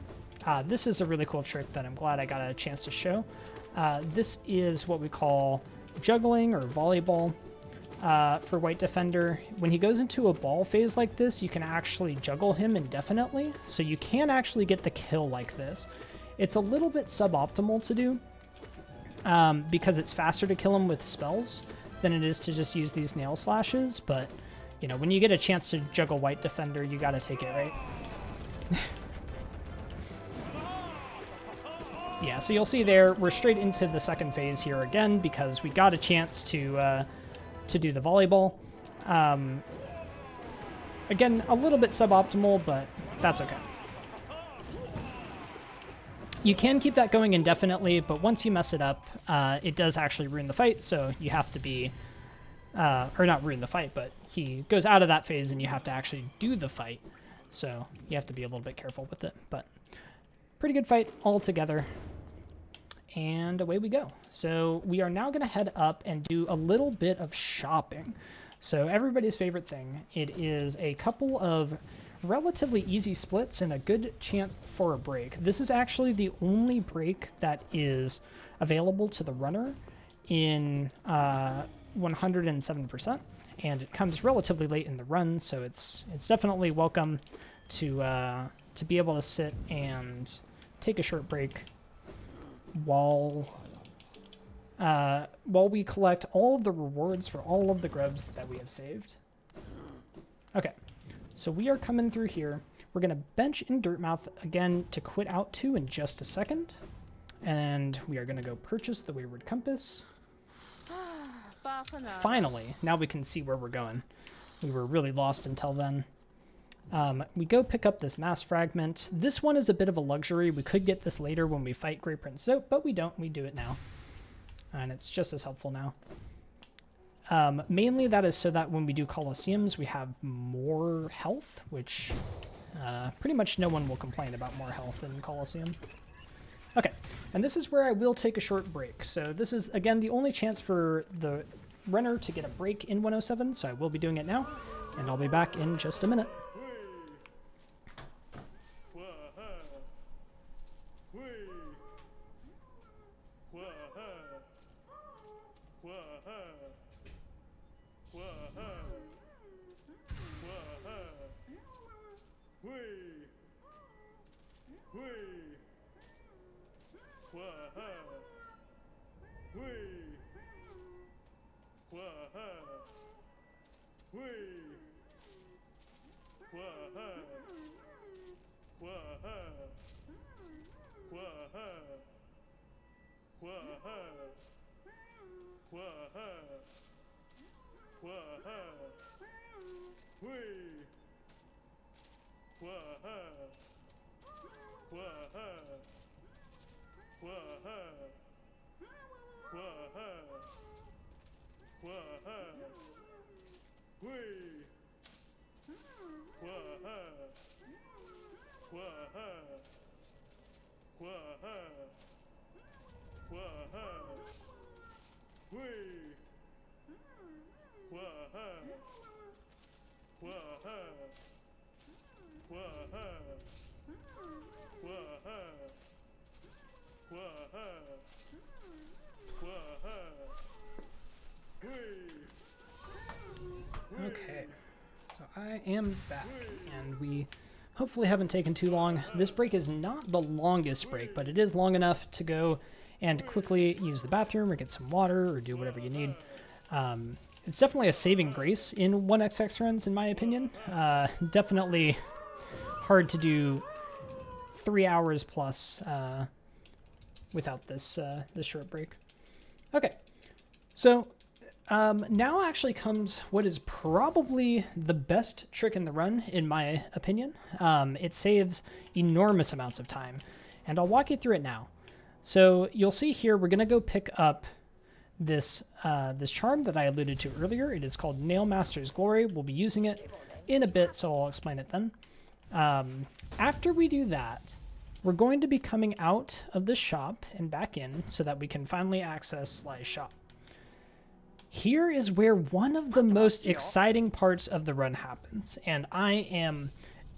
This is a really cool trick that I'm glad I got a chance to show. This is what we call juggling or volleyball for White Defender. When he goes into a ball phase like this, you can actually juggle him indefinitely, so you can actually get the kill like this. It's a little bit suboptimal to do because it's faster to kill him with spells than it is to just use these nail slashes, but you know, when you get a chance to juggle White Defender, you gotta take it, right? Yeah, so you'll see there, we're straight into the second phase here again because we got a chance to do the volleyball. Again, a little bit suboptimal, but that's okay. You can keep that going indefinitely, but once you mess it up, it does actually ruin the fight, so you have to be, or not ruin the fight, but he goes out of that phase and you have to actually do the fight. So you have to be a little bit careful with it, but pretty good fight altogether. And away we go. So we are now going to head up and do a little bit of shopping. So everybody's favorite thing. It is a couple of relatively easy splits and a good chance for a break. This is actually the only break that is available to the runner in 107%, and it comes relatively late in the run, so it's definitely welcome to be able to sit and take a short break while we collect all of the rewards for all of the grubs that we have saved. Okay, so we are coming through here. We're going to bench in Dirtmouth again to quit out to in just a second. And we are going to go purchase the Wayward Compass. Finally, now we can see where we're going. We were really lost until then. We go pick up this Mass Fragment. This one is a bit of a luxury. We could get this later when we fight Grey Prince Zope, but we don't. We do it now. And it's just as helpful now. Mainly that is so that when we do Colosseums, we have more health, which pretty much no one will complain about more health in Colosseum. Okay, and this is where I will take a short break. So this is, again, the only chance for the runner to get a break in 107, so I will be doing it now, and I'll be back in just a minute. Okay, so I am back, and we hopefully haven't taken too long. This break is not the longest break, but it is long enough to go and quickly use the bathroom or get some water or do whatever you need. It's definitely a saving grace in 1xx runs, in my opinion. Definitely hard to do 3 hours plus without this this short break. Okay, so now actually comes what is probably the best trick in the run, in my opinion. It saves enormous amounts of time, and I'll walk you through it now. So you'll see here, we're going to go pick up this this charm that I alluded to earlier. It is called Nailmaster's Glory. We'll be using it in a bit, so I'll explain it then. After we do that, we're going to be coming out of the shop and back in so that we can finally access Sly's shop. Here is where one of the most exciting parts of the run happens, and I am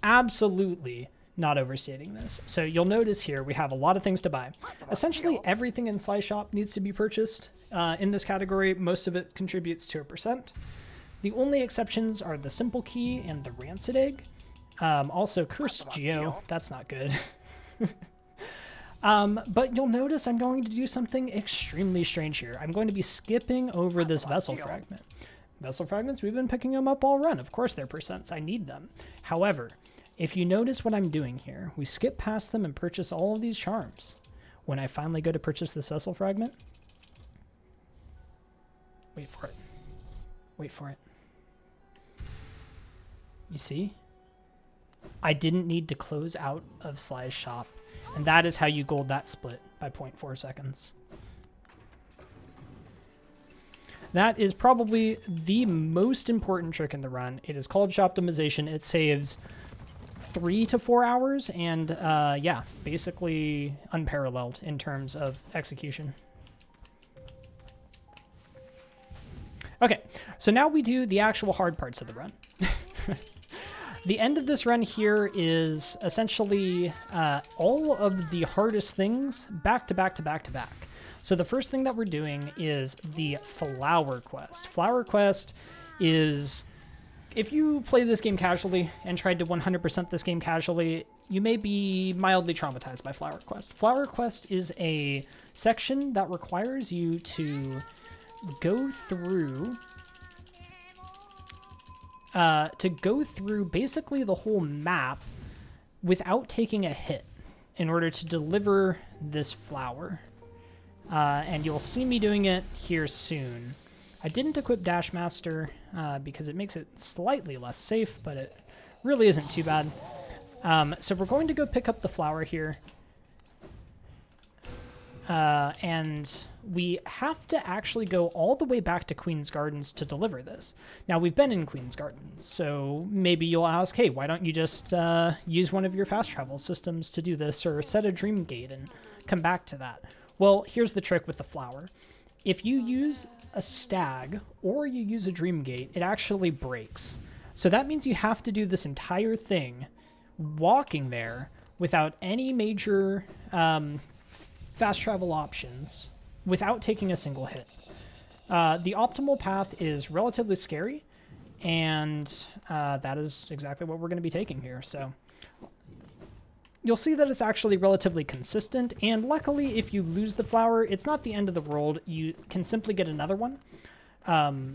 absolutely not overstating this. So you'll notice here we have a lot of things to buy. Essentially everything in Sly's shop needs to be purchased in this category. Most of it contributes to 1%. The only exceptions are the Simple Key and the Rancid Egg. Also Cursed Geo, that's not good. But you'll notice I'm going to do something extremely strange here. I'm going to be skipping over this Vessel Fragment. Vessel Fragments, we've been picking them up all run. Of course they're percents, I need them. However, if you notice what I'm doing here, we skip past them and purchase all of these charms. When I finally go to purchase this Vessel Fragment, wait for it. Wait for it. You see? I didn't need to close out of Sly's shop, and that is how you gold that split by 0.4 seconds. That is probably the most important trick in the run. It is called Shoptimization. It saves 3 to 4 hours, and yeah, basically unparalleled in terms of execution. Okay, so now we do the actual hard parts of the run. The end of this run here is essentially all of the hardest things back to back to back to back. So the first thing that we're doing is the Flower Quest. Flower Quest is, if you play this game casually and tried to 100% this game casually, you may be mildly traumatized by Flower Quest. Flower Quest is a section that requires you to go through basically the whole map without taking a hit in order to deliver this flower. And you'll see me doing it here soon. I didn't equip Dashmaster because it makes it slightly less safe, but it really isn't too bad. So we're going to go pick up the flower here. and we have to actually go all the way back to Queen's Gardens to deliver this. Now, we've been in Queen's Gardens, so maybe you'll ask, hey, why don't you just use one of your fast travel systems to do this, or set a Dream Gate and come back to that? Well, here's the trick with the flower. If you use a stag or you use a Dream Gate, it actually breaks. So that means you have to do this entire thing walking there without any major fast travel options, without taking a single hit. The optimal path is relatively scary, and that is exactly what we're going to be taking here. So you'll see that it's actually relatively consistent, and luckily if you lose the flower, it's not the end of the world. You can simply get another one.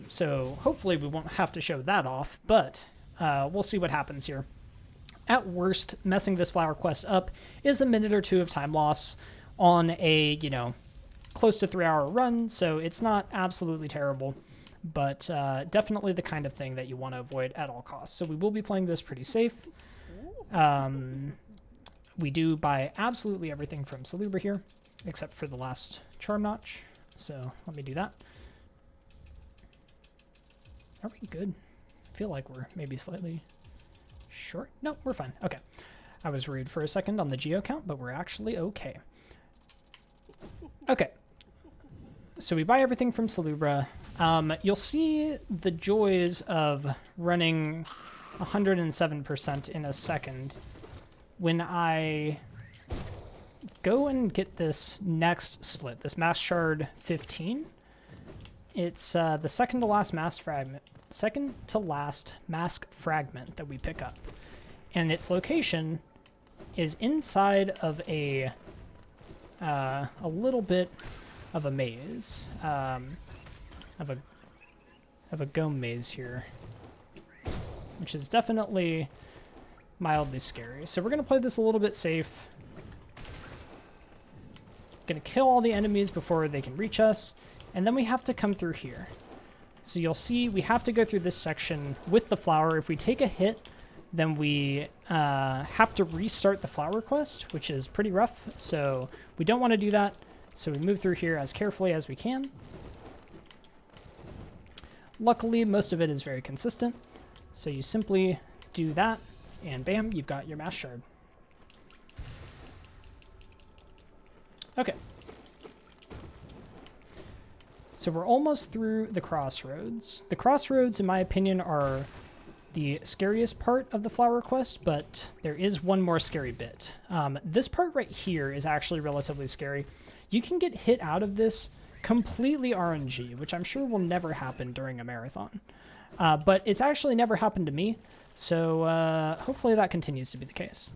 So hopefully we won't have to show that off, but we'll see what happens here. At worst, messing this flower quest up is a minute or two of time loss on a, close to 3-hour run, so it's not absolutely terrible, but definitely the kind of thing that you want to avoid at all costs. So we will be playing this pretty safe. We do buy absolutely everything from Salubra here, except for the last charm notch. So let me do that. Are we good? I feel like we're maybe slightly short. No, we're fine. Okay. I was worried for a second on the geo count, but we're actually okay. Okay. So we buy everything from Salubra. You'll see the joys of running 107% in a second when I go and get this next split, this Mass Shard 15. It's the second to last Mask Fragment that we pick up. And its location is inside of a little bit of a maze, of a Gome maze here, which is definitely mildly scary. So we're going to play this a little bit safe. Going to kill all the enemies before they can reach us, and then we have to come through here. So you'll see we have to go through this section with the flower. If we take a hit, then we have to restart the flower quest, which is pretty rough, so we don't want to do that. So we move through here as carefully as we can. Luckily, most of it is very consistent, so you simply do that, and bam, you've got your Mass Shard. Okay. So we're almost through the crossroads. The crossroads, in my opinion, are the scariest part of the flower quest, but there is one more scary bit. This part right here is actually relatively scary. You can get hit out of this completely RNG, which I'm sure will never happen during a marathon. But it's actually never happened to me, so hopefully that continues to be the case.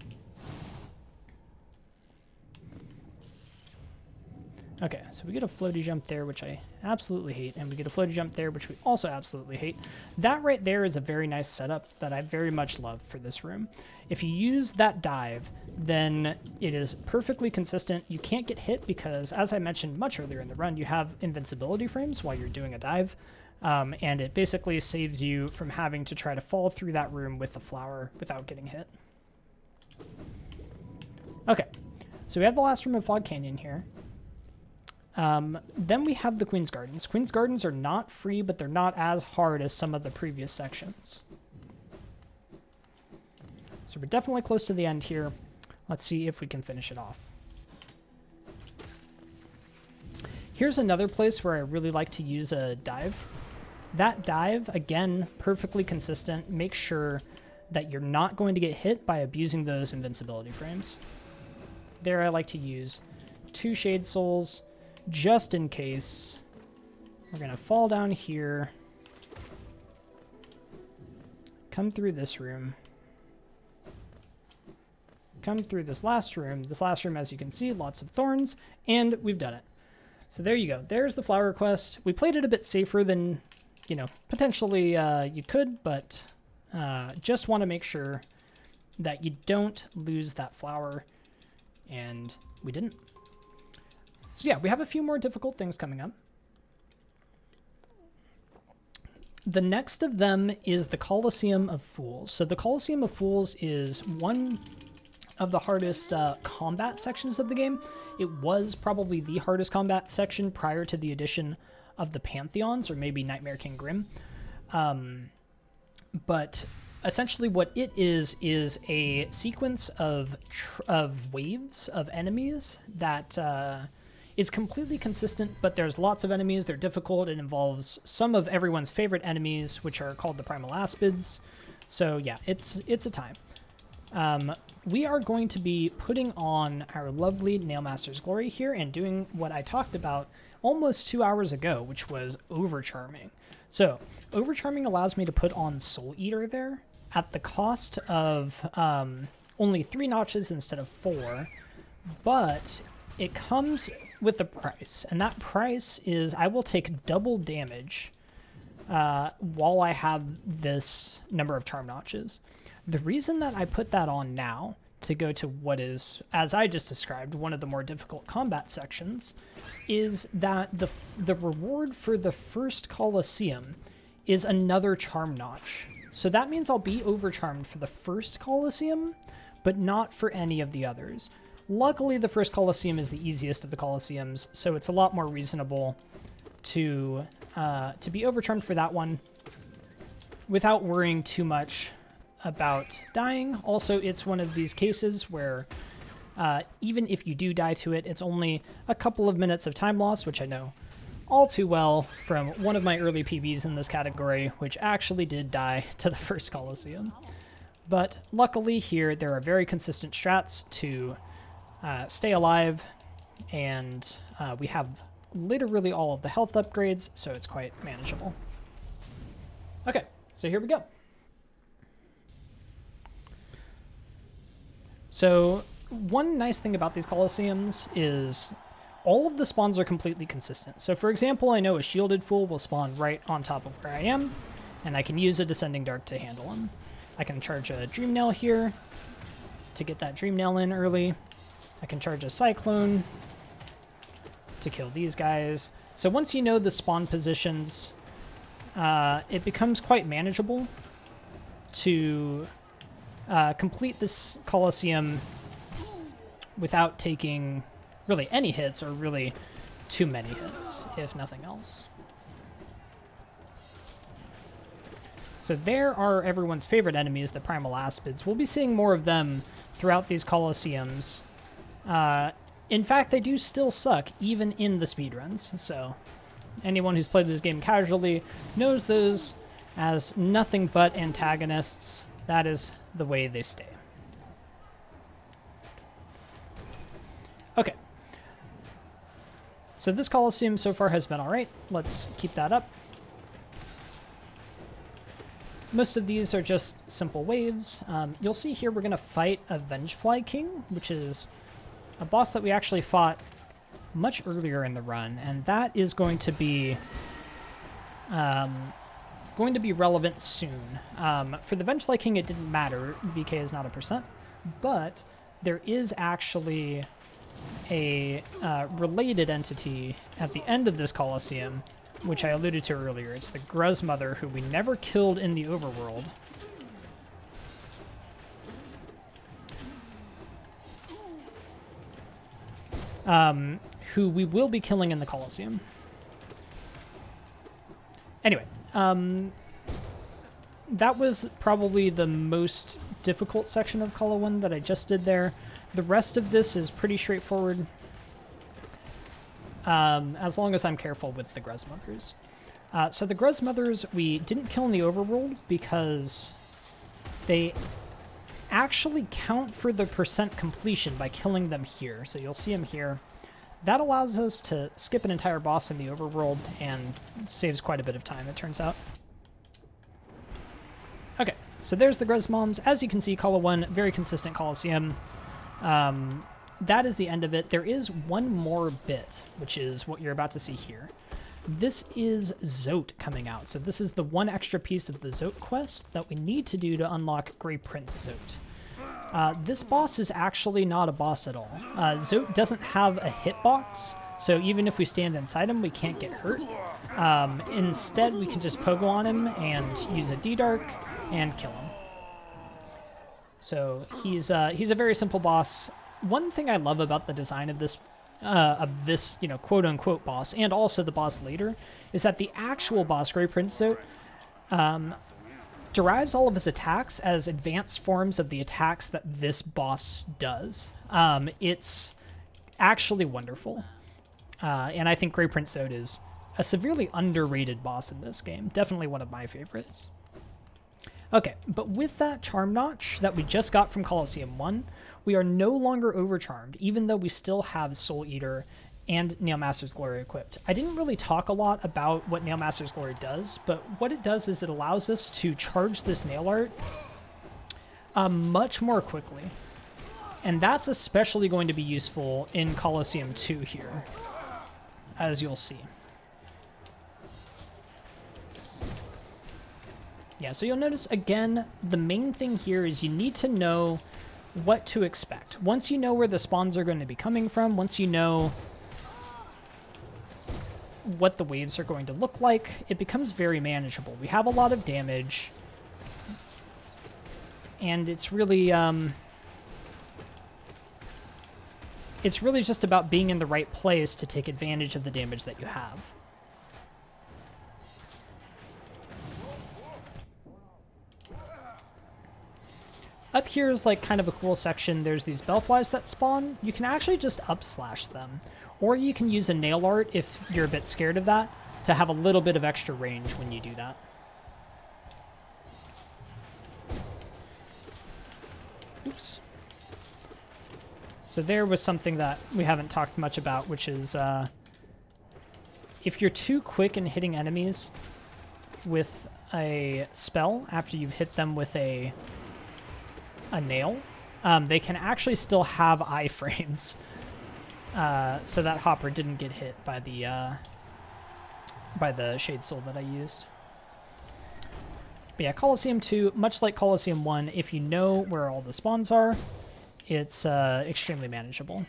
Okay, so we get a floaty jump there, which I absolutely hate, and we get a floaty jump there, which we also absolutely hate. That right there is a very nice setup that I very much love for this room. If you use that dive, then it is perfectly consistent. You can't get hit because, as I mentioned much earlier in the run, you have invincibility frames while you're doing a dive, and it basically saves you from having to try to fall through that room with the flower without getting hit. Okay, so we have the last room of Fog Canyon here. Then we have the Queen's Gardens. Queen's Gardens are not free, but they're not as hard as some of the previous sections. So we're definitely close to the end here. Let's see if we can finish it off. Here's another place where I really like to use a dive. That dive, again, perfectly consistent. Make sure that you're not going to get hit by abusing those invincibility frames. There I like to use 2 Shade Souls, just in case. We're going to fall down here, come through this room, come through this last room. This last room, as you can see, lots of thorns, and we've done it. So there you go. There's the flower quest. We played it a bit safer than, potentially you could, but just want to make sure that you don't lose that flower, and we didn't. So yeah, we have a few more difficult things coming up. The next of them is the Coliseum of Fools. So the Coliseum of Fools is one of the hardest combat sections of the game. It was probably the hardest combat section prior to the addition of the Pantheons, or maybe Nightmare King Grim. But essentially what it is a sequence of waves of enemies that is completely consistent, but there's lots of enemies. They're difficult. It involves some of everyone's favorite enemies, which are called the Primal Aspids. So yeah, it's a time. We are going to be putting on our lovely Nailmaster's Glory here and doing what I talked about almost 2 hours ago, which was Overcharming. So Overcharming allows me to put on Soul Eater there at the cost of only 3 notches instead of 4, but it comes with a price, and that price is I will take double damage while I have this number of charm notches. The reason that I put that on now to go to what is, as I just described, one of the more difficult combat sections, is that the reward for the first Colosseum is another charm notch. So that means I'll be overcharmed for the first Colosseum, but not for any of the others. Luckily, the first Colosseum is the easiest of the Colosseums, so it's a lot more reasonable to be overcharmed for that one without worrying too much about dying. Also, it's one of these cases where even if you do die to it, it's only a couple of minutes of time loss, which I know all too well from one of my early PBs in this category, which actually did die to the first Colosseum. But luckily here, there are very consistent strats to stay alive, and we have literally all of the health upgrades, so it's quite manageable. Okay, so here we go. So one nice thing about these Colosseums is all of the spawns are completely consistent. So for example, I know a Shielded Fool will spawn right on top of where I am, and I can use a Descending Dark to handle him. I can charge a Dream Nail here to get that Dream Nail in early. I can charge a Cyclone to kill these guys. So once you know the spawn positions, it becomes quite manageable to complete this Colosseum without taking really any hits, or really too many hits, if nothing else. So there are everyone's favorite enemies, the Primal Aspids. We'll be seeing more of them throughout these Colosseums. In fact, they do still suck, even in the speedruns. So anyone who's played this game casually knows those as nothing but antagonists. That is the way they stay. Okay. So this Colosseum so far has been alright. Let's keep that up. Most of these are just simple waves. You'll see here we're going to fight a Vengefly King, which is a boss that we actually fought much earlier in the run, and that is going to be relevant soon. For the Vengefly King, it didn't matter. VK is not a percent, but there is actually a related entity at the end of this Colosseum, which I alluded to earlier. It's the Gruzmother, who we never killed in the overworld. Who we will be killing in the Colosseum. Anyway, that was probably the most difficult section of Colo 1 that I just did there. The rest of this is pretty straightforward, as long as I'm careful with the Gruzmothers. So the Gruzmothers we didn't kill in the overworld because they actually count for the percent completion by killing them here. So you'll see them here. That allows us to skip an entire boss in the overworld and saves quite a bit of time, it turns out. Okay, so there's the Gruzmoms. As you can see, Colo 1, very consistent Colosseum. That is the end of it. There is one more bit, which is what you're about to see here. This is Zote coming out. So this is the one extra piece of the Zote quest that we need to do to unlock Grey Prince Zote. This boss is actually not a boss at all. Zote doesn't have a hitbox, so even if we stand inside him, we can't get hurt. Instead, we can just Pogo on him and use a D-Dark and kill him. So he's a very simple boss. One thing I love about the design of this quote unquote boss, and also the boss later, is that the actual boss, Grey Prince Sote, derives all of his attacks as advanced forms of the attacks that this boss does. It's actually wonderful. And I think Grey Prince Sote is a severely underrated boss in this game. Definitely one of my favorites. Okay, but with that charm notch that we just got from Colosseum 1, we are no longer overcharmed, even though we still have Soul Eater and Nailmaster's Glory equipped. I didn't really talk a lot about what Nailmaster's Glory does, but what it does is it allows us to charge this nail art much more quickly. And that's especially going to be useful in Colosseum 2 here, as you'll see. Yeah, so you'll notice, again, the main thing here is you need to know what to expect. Once you know where the spawns are going to be coming from, once you know what the waves are going to look like, it becomes very manageable. We have a lot of damage, and it's really just about being in the right place to take advantage of the damage that you have. Up here is like kind of a cool section. There's these bellflies that spawn. You can actually just upslash them. Or you can use a nail art if you're a bit scared of that, to have a little bit of extra range when you do that. Oops. So there was something that we haven't talked much about, which is if you're too quick in hitting enemies with a spell after you've hit them with a nail, they can actually still have iframes. So that Hopper didn't get hit by the Shade Soul that I used. But yeah, Colosseum 2, much like Colosseum 1, if you know where all the spawns are, it's extremely manageable.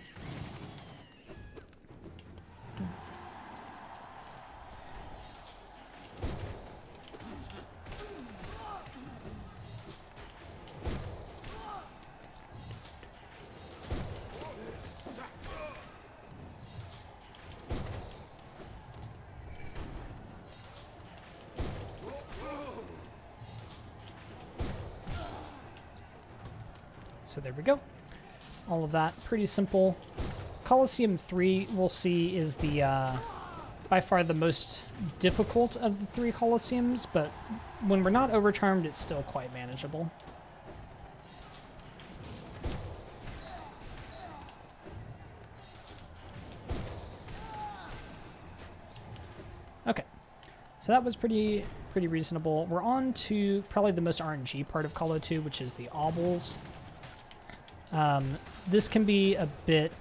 So there we go. All of that pretty simple. Colosseum 3, we'll see, is the by far the most difficult of the 3 Colosseums, but when we're not overcharmed, it's still quite manageable. Okay, so that was pretty reasonable. We're on to probably the most RNG part of Colo 2, which is the Obbles. This can be a bit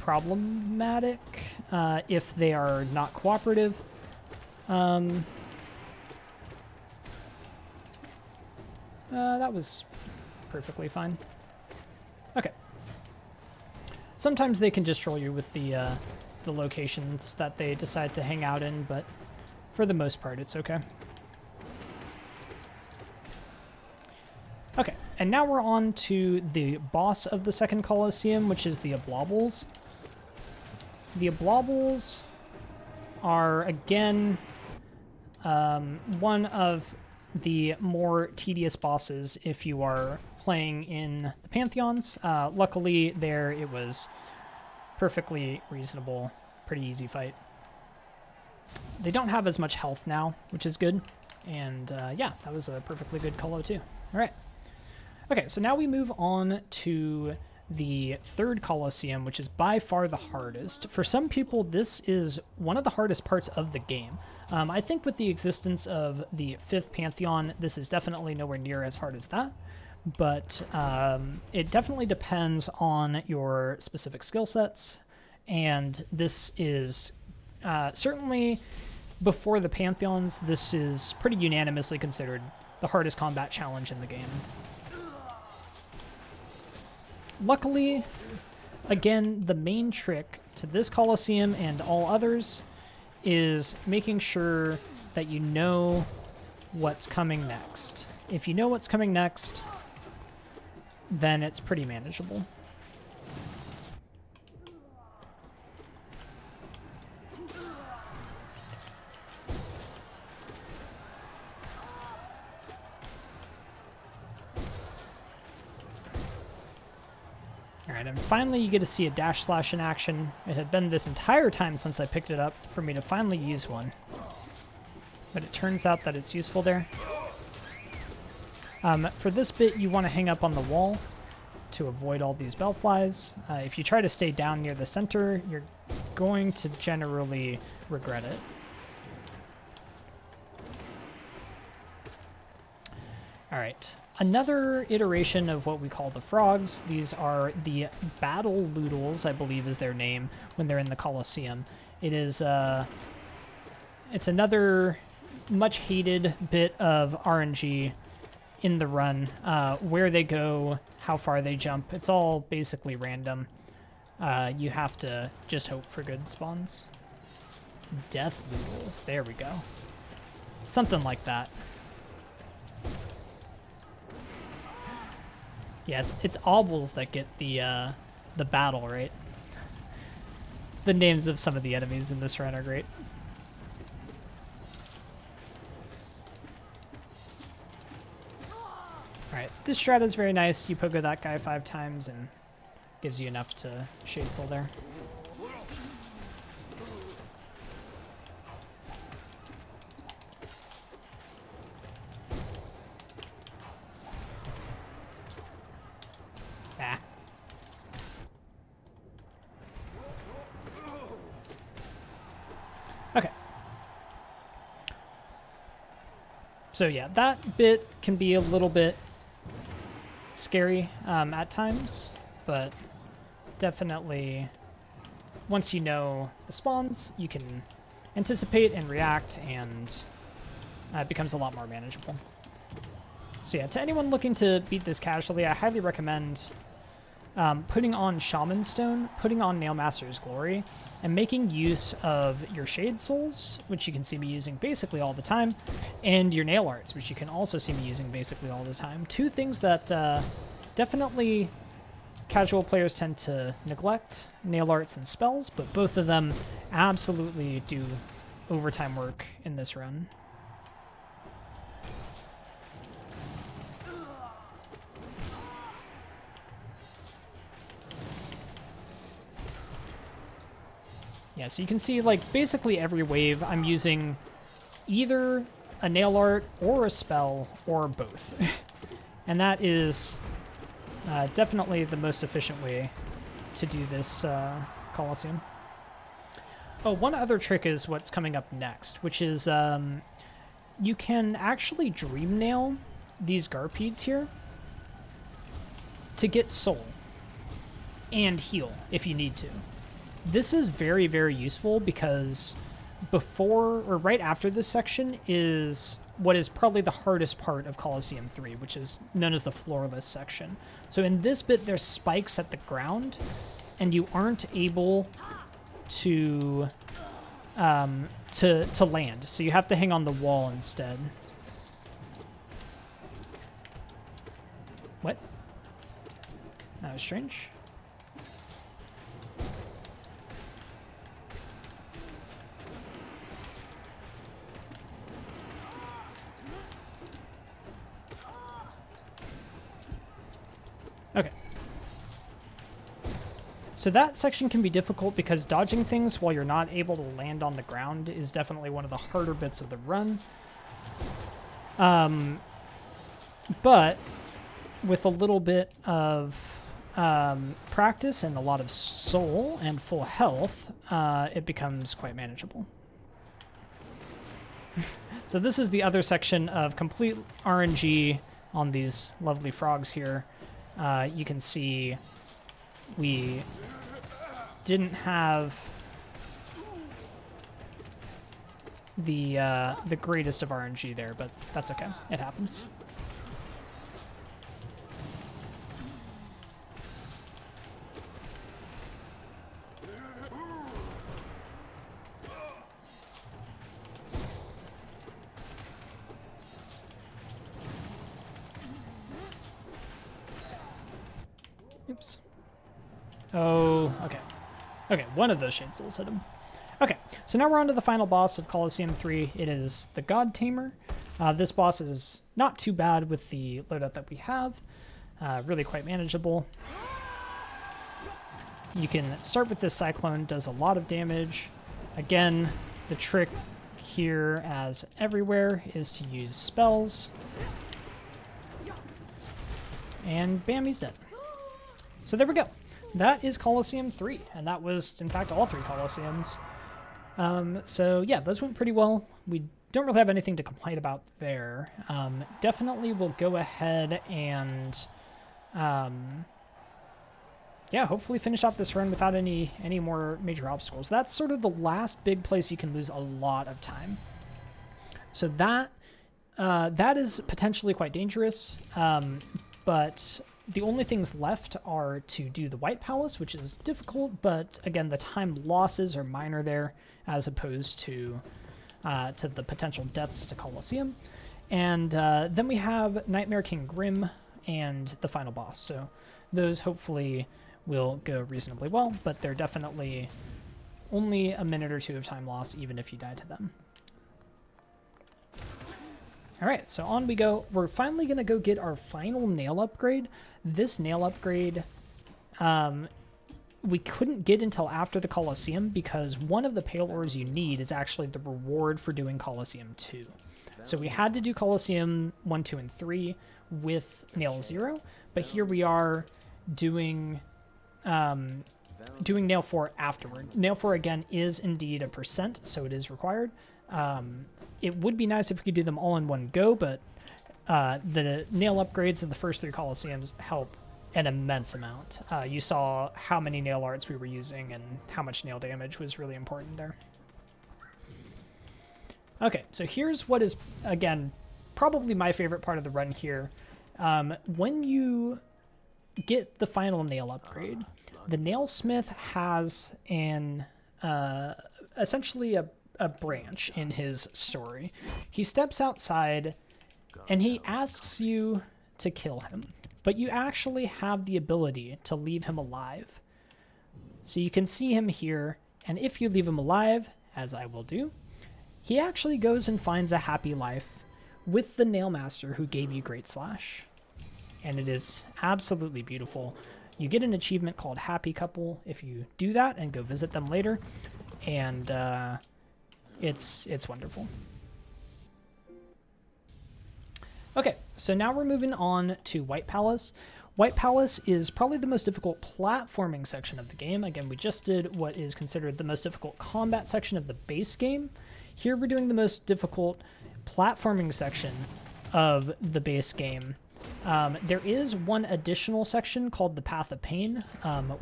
problematic if they are not cooperative. That was perfectly fine. Okay. Sometimes they can just troll you with the locations that they decide to hang out in, but for the most part, it's okay. Okay, and now we're on to the boss of the second Colosseum, which is the Oblobbles. The Oblobbles are, again, one of the more tedious bosses if you are playing in the Pantheons. Luckily, there it was perfectly reasonable, pretty easy fight. They don't have as much health now, which is good. And yeah, that was a perfectly good Colo too. All right. Okay, so now we move on to the third Colosseum, which is by far the hardest. For some people, this is one of the hardest parts of the game. I think with the existence of the fifth Pantheon, this is definitely nowhere near as hard as that. But it definitely depends on your specific skill sets. And this is certainly, before the Pantheons, this is pretty unanimously considered the hardest combat challenge in the game. Luckily, again, the main trick to this Colosseum and all others is making sure that you know what's coming next. If you know what's coming next, then it's pretty manageable. Alright, and finally you get to see a dash slash in action. It had been this entire time since I picked it up for me to finally use one. But it turns out that it's useful there. For this bit, you want to hang up on the wall to avoid all these bellflies. If you try to stay down near the center, you're going to generally regret it. Alright, another iteration of what we call the frogs. These are the battle loodles, I believe is their name, when they're in the Colosseum. It is, it's another much hated bit of RNG in the run, where they go, how far they jump. It's all basically random. You have to just hope for good spawns. Death loodles, there we go. Something like that. Yeah, it's Obbles that get the battle, right? The names of some of the enemies in this run are great. Alright, this strat is very nice. You pogo that guy 5 times and gives you enough to Shade Soul there. Ah. Okay. So yeah, that bit can be a little bit scary at times, but definitely once you know the spawns, you can anticipate and react, and it becomes a lot more manageable. So yeah, to anyone looking to beat this casually, I highly recommend putting on Shaman Stone, putting on Nailmaster's Glory, and making use of your Shade Souls, which you can see me using basically all the time, and your Nail Arts, which you can also see me using basically all the time. 2 things that definitely casual players tend to neglect, Nail Arts and Spells, but both of them absolutely do overtime work in this run. Yeah, so you can see, like, basically every wave I'm using either a Nail Art or a spell or both. And that is definitely the most efficient way to do this Colosseum. Oh, one other trick is what's coming up next, which is you can actually Dream Nail these Garpedes here to get Soul and heal if you need to. This is very, very useful because before or right after this section is what is probably the hardest part of Colosseum 3, which is known as the floorless section. So in this bit, there's spikes at the ground, and you aren't able to land. So you have to hang on the wall instead. What? That was strange. Okay. So that section can be difficult because dodging things while you're not able to land on the ground is definitely one of the harder bits of the run. But with a little bit of practice and a lot of soul and full health, it becomes quite manageable. So this is the other section of complete RNG on these lovely frogs here. You can see we didn't have the greatest of RNG there, but that's okay. It happens. Oops. Oh, okay. Okay, one of those Shade Souls hit him. Okay, so now we're on to the final boss of Coliseum 3. It is the God Tamer. This boss is not too bad with the loadout that we have. Really quite manageable. You can start with this Cyclone, does a lot of damage. Again, the trick here, as everywhere, is to use spells. And bam, he's dead. So there we go. That is Coliseum 3, and that was, in fact, all 3 Coliseums. So yeah, those went pretty well. We don't really have anything to complain about there. Definitely will go ahead and yeah, hopefully finish out this run without any more major obstacles. That's sort of the last big place you can lose a lot of time. So that is potentially quite dangerous, but the only things left are to do the White Palace, which is difficult, but again, the time losses are minor there, as opposed to the potential deaths to Coliseum. And then we have Nightmare King Grim and the final boss. So those hopefully will go reasonably well, but they're definitely only a minute or two of time loss, even if you die to them. All right, so on we go. We're finally going to go get our final nail upgrade. This nail upgrade we couldn't get until after the Coliseum, because one of the pale ores you need is actually the reward for doing Coliseum 2. So we had to do Coliseum 1, 2, and 3 with Nail 0, but here we are doing Nail 4 afterward. Nail 4, again, is indeed a %, so it is required. It would be nice if we could do them all in one go, but the nail upgrades in the first 3 Coliseums help an immense amount. You saw how many nail arts we were using and how much nail damage was really important there. Okay, so here's what is, again, probably my favorite part of the run here. When you get the final nail upgrade, the nailsmith has an essentially a branch in his story. He steps outside and he asks you to kill him, but you actually have the ability to leave him alive. So you can see him here, and if you leave him alive, as I will do, he actually goes and finds a happy life with the Nailmaster who gave you Great Slash. And it is absolutely beautiful. You get an achievement called Happy Couple if you do that and go visit them later, and it's wonderful. Okay, so now we're moving on to White Palace. White Palace is probably the most difficult platforming section of the game. Again, we just did what is considered the most difficult combat section of the base game. Here we're doing the most difficult platforming section of the base game. There is one additional section called the Path of Pain.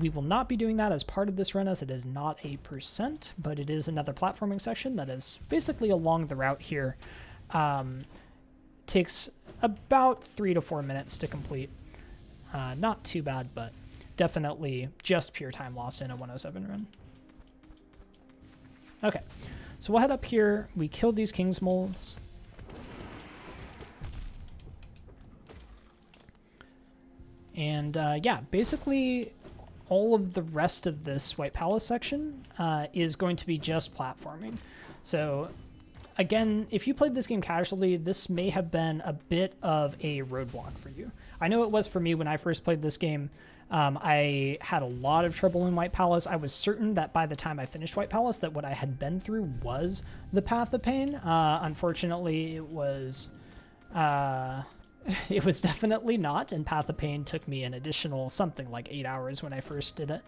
We will not be doing that as part of this run, as it is not a %, but it is another platforming section that is basically along the route here. Takes about 3 to 4 minutes to complete. Not too bad, but definitely just pure time loss in a 107 run. Okay, so we'll head up here. We killed these King's Molds. And yeah, basically all of the rest of this White Palace section is going to be just platforming. So again, if you played this game casually, this may have been a bit of a roadblock for you. I know it was for me when I first played this game. I had a lot of trouble in White Palace. I was certain that by the time I finished White Palace that what I had been through was the Path of Pain. Unfortunately, it was definitely not, and Path of Pain took me an additional something like 8 hours when I first did it.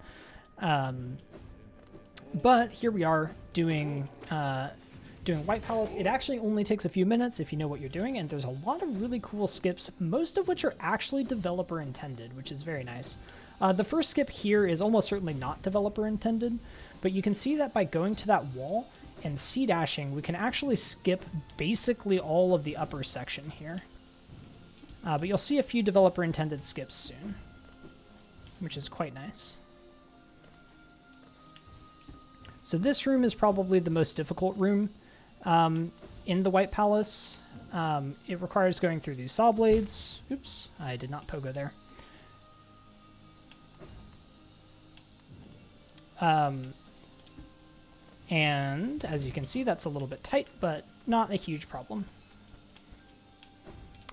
But here we are doing White Palace. It actually only takes a few minutes if you know what you're doing, and there's a lot of really cool skips, most of which are actually developer intended, which is very nice. The first skip here is almost certainly not developer intended, but you can see that by going to that wall and C-dashing, we can actually skip basically all of the upper section here. But you'll see a few developer intended skips soon, which is quite nice. So this room is probably the most difficult room in the White Palace. It requires going through these saw blades. Oops, I did not pogo there. And as you can see, that's a little bit tight, but not a huge problem.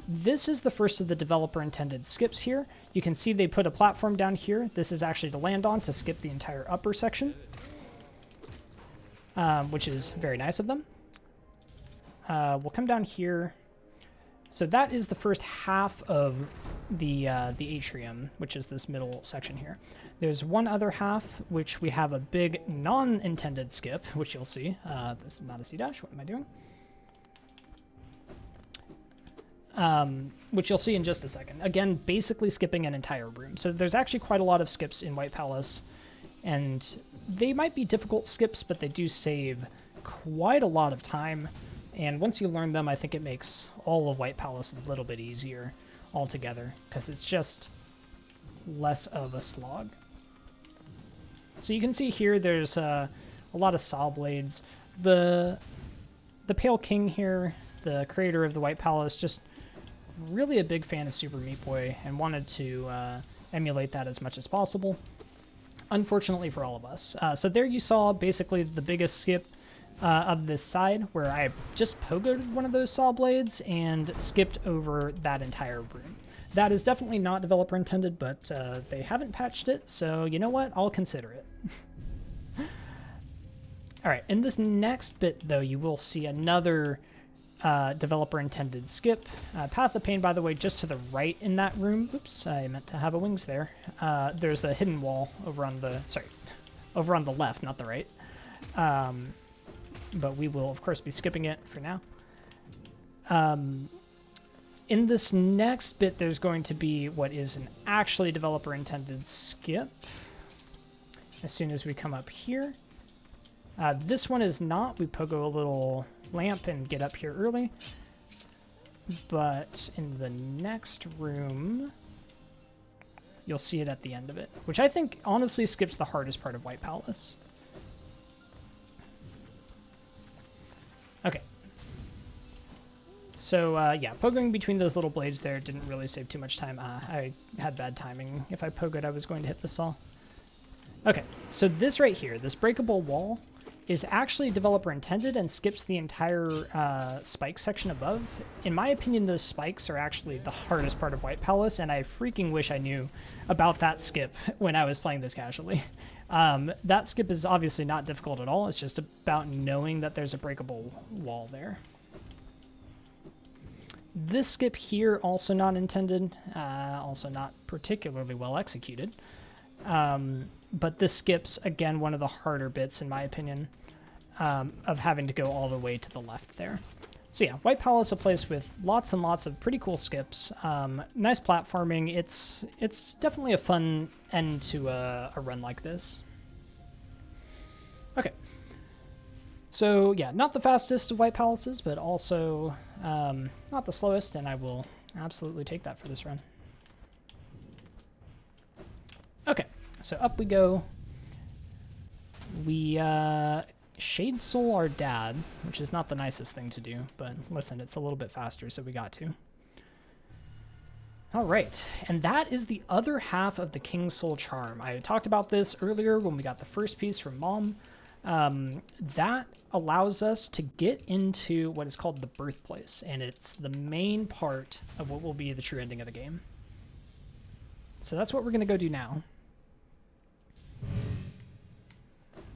This is the first of the developer-intended skips here. You can see they put a platform down here. This is actually to land on to skip the entire upper section, which is very nice of them. We'll come down here. So that is the first half of the atrium, which is this middle section here. There's one other half, which we have a big non-intended skip, which you'll see. This is not a C-dash. What am I doing? Which you'll see in just a second. Again, basically skipping an entire room. So there's actually quite a lot of skips in White Palace, and they might be difficult skips, but they do save quite a lot of time. And once you learn them, I think it makes all of White Palace a little bit easier altogether, because it's just less of a slog. So you can see here there's a lot of saw blades. The Pale King here, the creator of the White Palace, just really a big fan of Super Meat Boy and wanted to emulate that as much as possible, unfortunately for all of us. So there you saw basically the biggest skip of this side, where I just pogoed one of those saw blades and skipped over that entire room. That is definitely not developer intended, but they haven't patched it, so you know what? I'll consider it. All right, in this next bit, though, you will see another developer intended skip. Path of Pain, by the way, just to the right in that room. Oops, I meant to have a wings there. Theres a hidden wall over on the, over on the left, not the right. But we will, of course, be skipping it for now. In this next bit, there's going to be what is an actually developer-intended skip. As soon as we come up here. This one is not. We pogo a little lamp and get up here early. But in the next room, you'll see it at the end of it, which I think honestly skips the hardest part of White Palace. Okay. So, yeah, pogoing between those little blades there didn't really save too much time. I had bad timing. If I pogoed, I was going to hit the saw. Okay, so this right here, this breakable wall, is actually developer intended and skips the entire spike section above. In my opinion, those spikes are actually the hardest part of White Palace, and I freaking wish I knew about that skip when I was playing this casually. That skip is obviously not difficult at all. It's just about knowing that there's a breakable wall there. This skip here, also not intended, also not particularly well executed. But this skips, again, one of the harder bits, in my opinion, of having to go all the way to the left there. So yeah, White Palace, a place with lots and lots of pretty cool skips. Nice platforming. It's definitely a fun end to a run like this. Okay. So yeah, not the fastest of White Palaces, but also not the slowest, and I will absolutely take that for this run. Okay, so up we go. We Shade Soul our dad, which is not the nicest thing to do, but listen, it's a little bit faster, so we got to. All right, and that is the other half of the King's Soul Charm. I talked about this earlier when we got the first piece from Mom. That allows us to get into what is called the birthplace, and it's the main part of what will be the true ending of the game. So that's what we're going to go do now.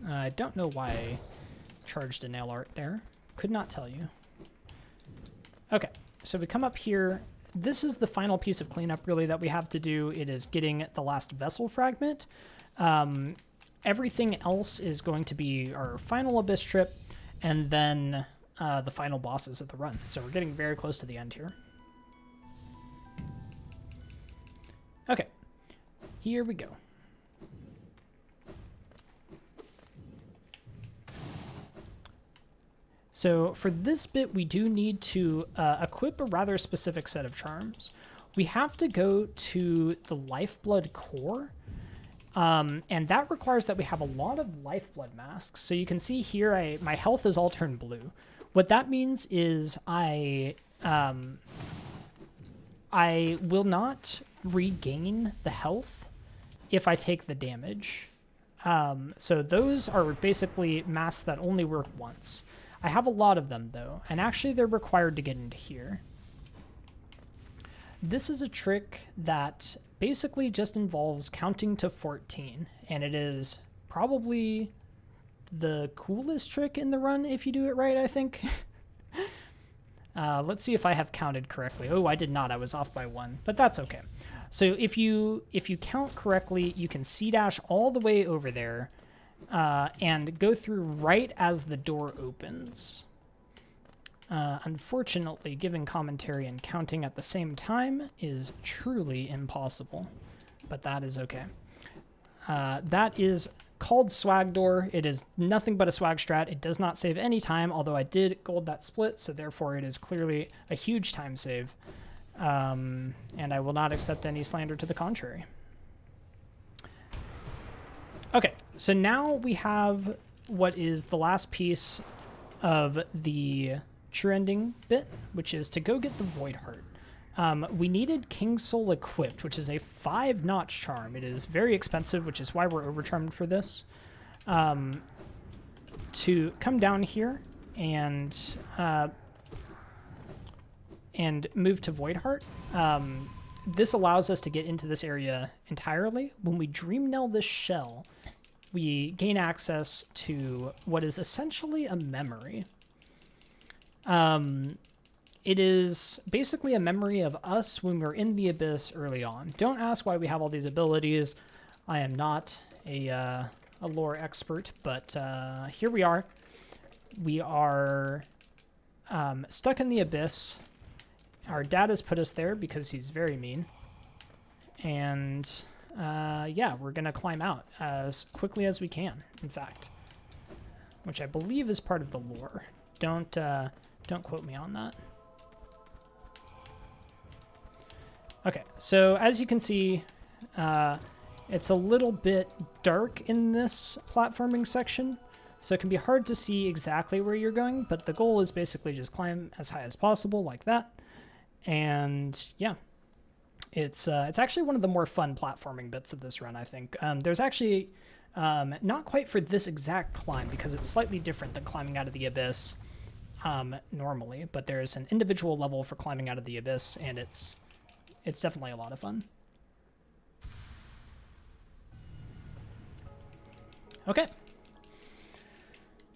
I don't know why I charged a nail art there. Could not tell you. Okay, so we come up here. This is the final piece of cleanup, really, that we have to do. It is getting the last vessel fragment. Everything else is going to be our final Abyss trip, and then the final bosses of the run. So we're getting very close to the end here. Okay, here we go. So for this bit, we do need to equip a rather specific set of charms. We have to go to the Lifeblood Core, and that requires that we have a lot of Lifeblood masks. So you can see here, my health is all turned blue. What that means is I will not regain the health if I take the damage. So those are basically masks that only work once. I have a lot of them, though, and actually they're required to get into here. This is a trick that basically just involves counting to 14, and it is probably the coolest trick in the run if you do it right, I think. Let's see if I have counted correctly. Oh, I did not. I was off by 1, but that's okay. So if you count correctly, you can C-dash all the way over there and go through right as the door opens. Unfortunately, giving commentary and counting at the same time is truly impossible, but that is okay. That is called Swag Door. It is nothing but a swag strat. It does not save any time, although I did gold that split, so therefore it is clearly a huge time save. And I will not accept any slander to the contrary. Okay, so now we have what is the last piece of the true ending bit, which is to go get the Void Heart. We needed King Soul equipped, which is a 5-notch charm. It is very expensive, which is why we're overcharmed for this. To come down here and move to Void Heart. This allows us to get into this area entirely. When we Dream Knell this shell, we gain access to what is essentially a memory. It is basically a memory of us when we were in the Abyss early on. Don't ask why we have all these abilities. I am not a lore expert, but here we are. We are stuck in the Abyss. Our dad has put us there because he's very mean. And yeah, we're going to climb out as quickly as we can, in fact. Which I believe is part of the lore. Don't quote me on that. Okay, so as you can see, it's a little bit dark in this platforming section, so it can be hard to see exactly where you're going, but the goal is basically just climb as high as possible, like that. And yeah, it's actually one of the more fun platforming bits of this run, I think. There's actually, not quite for this exact climb, because it's slightly different than climbing out of the Abyss normally, but there's an individual level for climbing out of the Abyss, and it's definitely a lot of fun. Okay.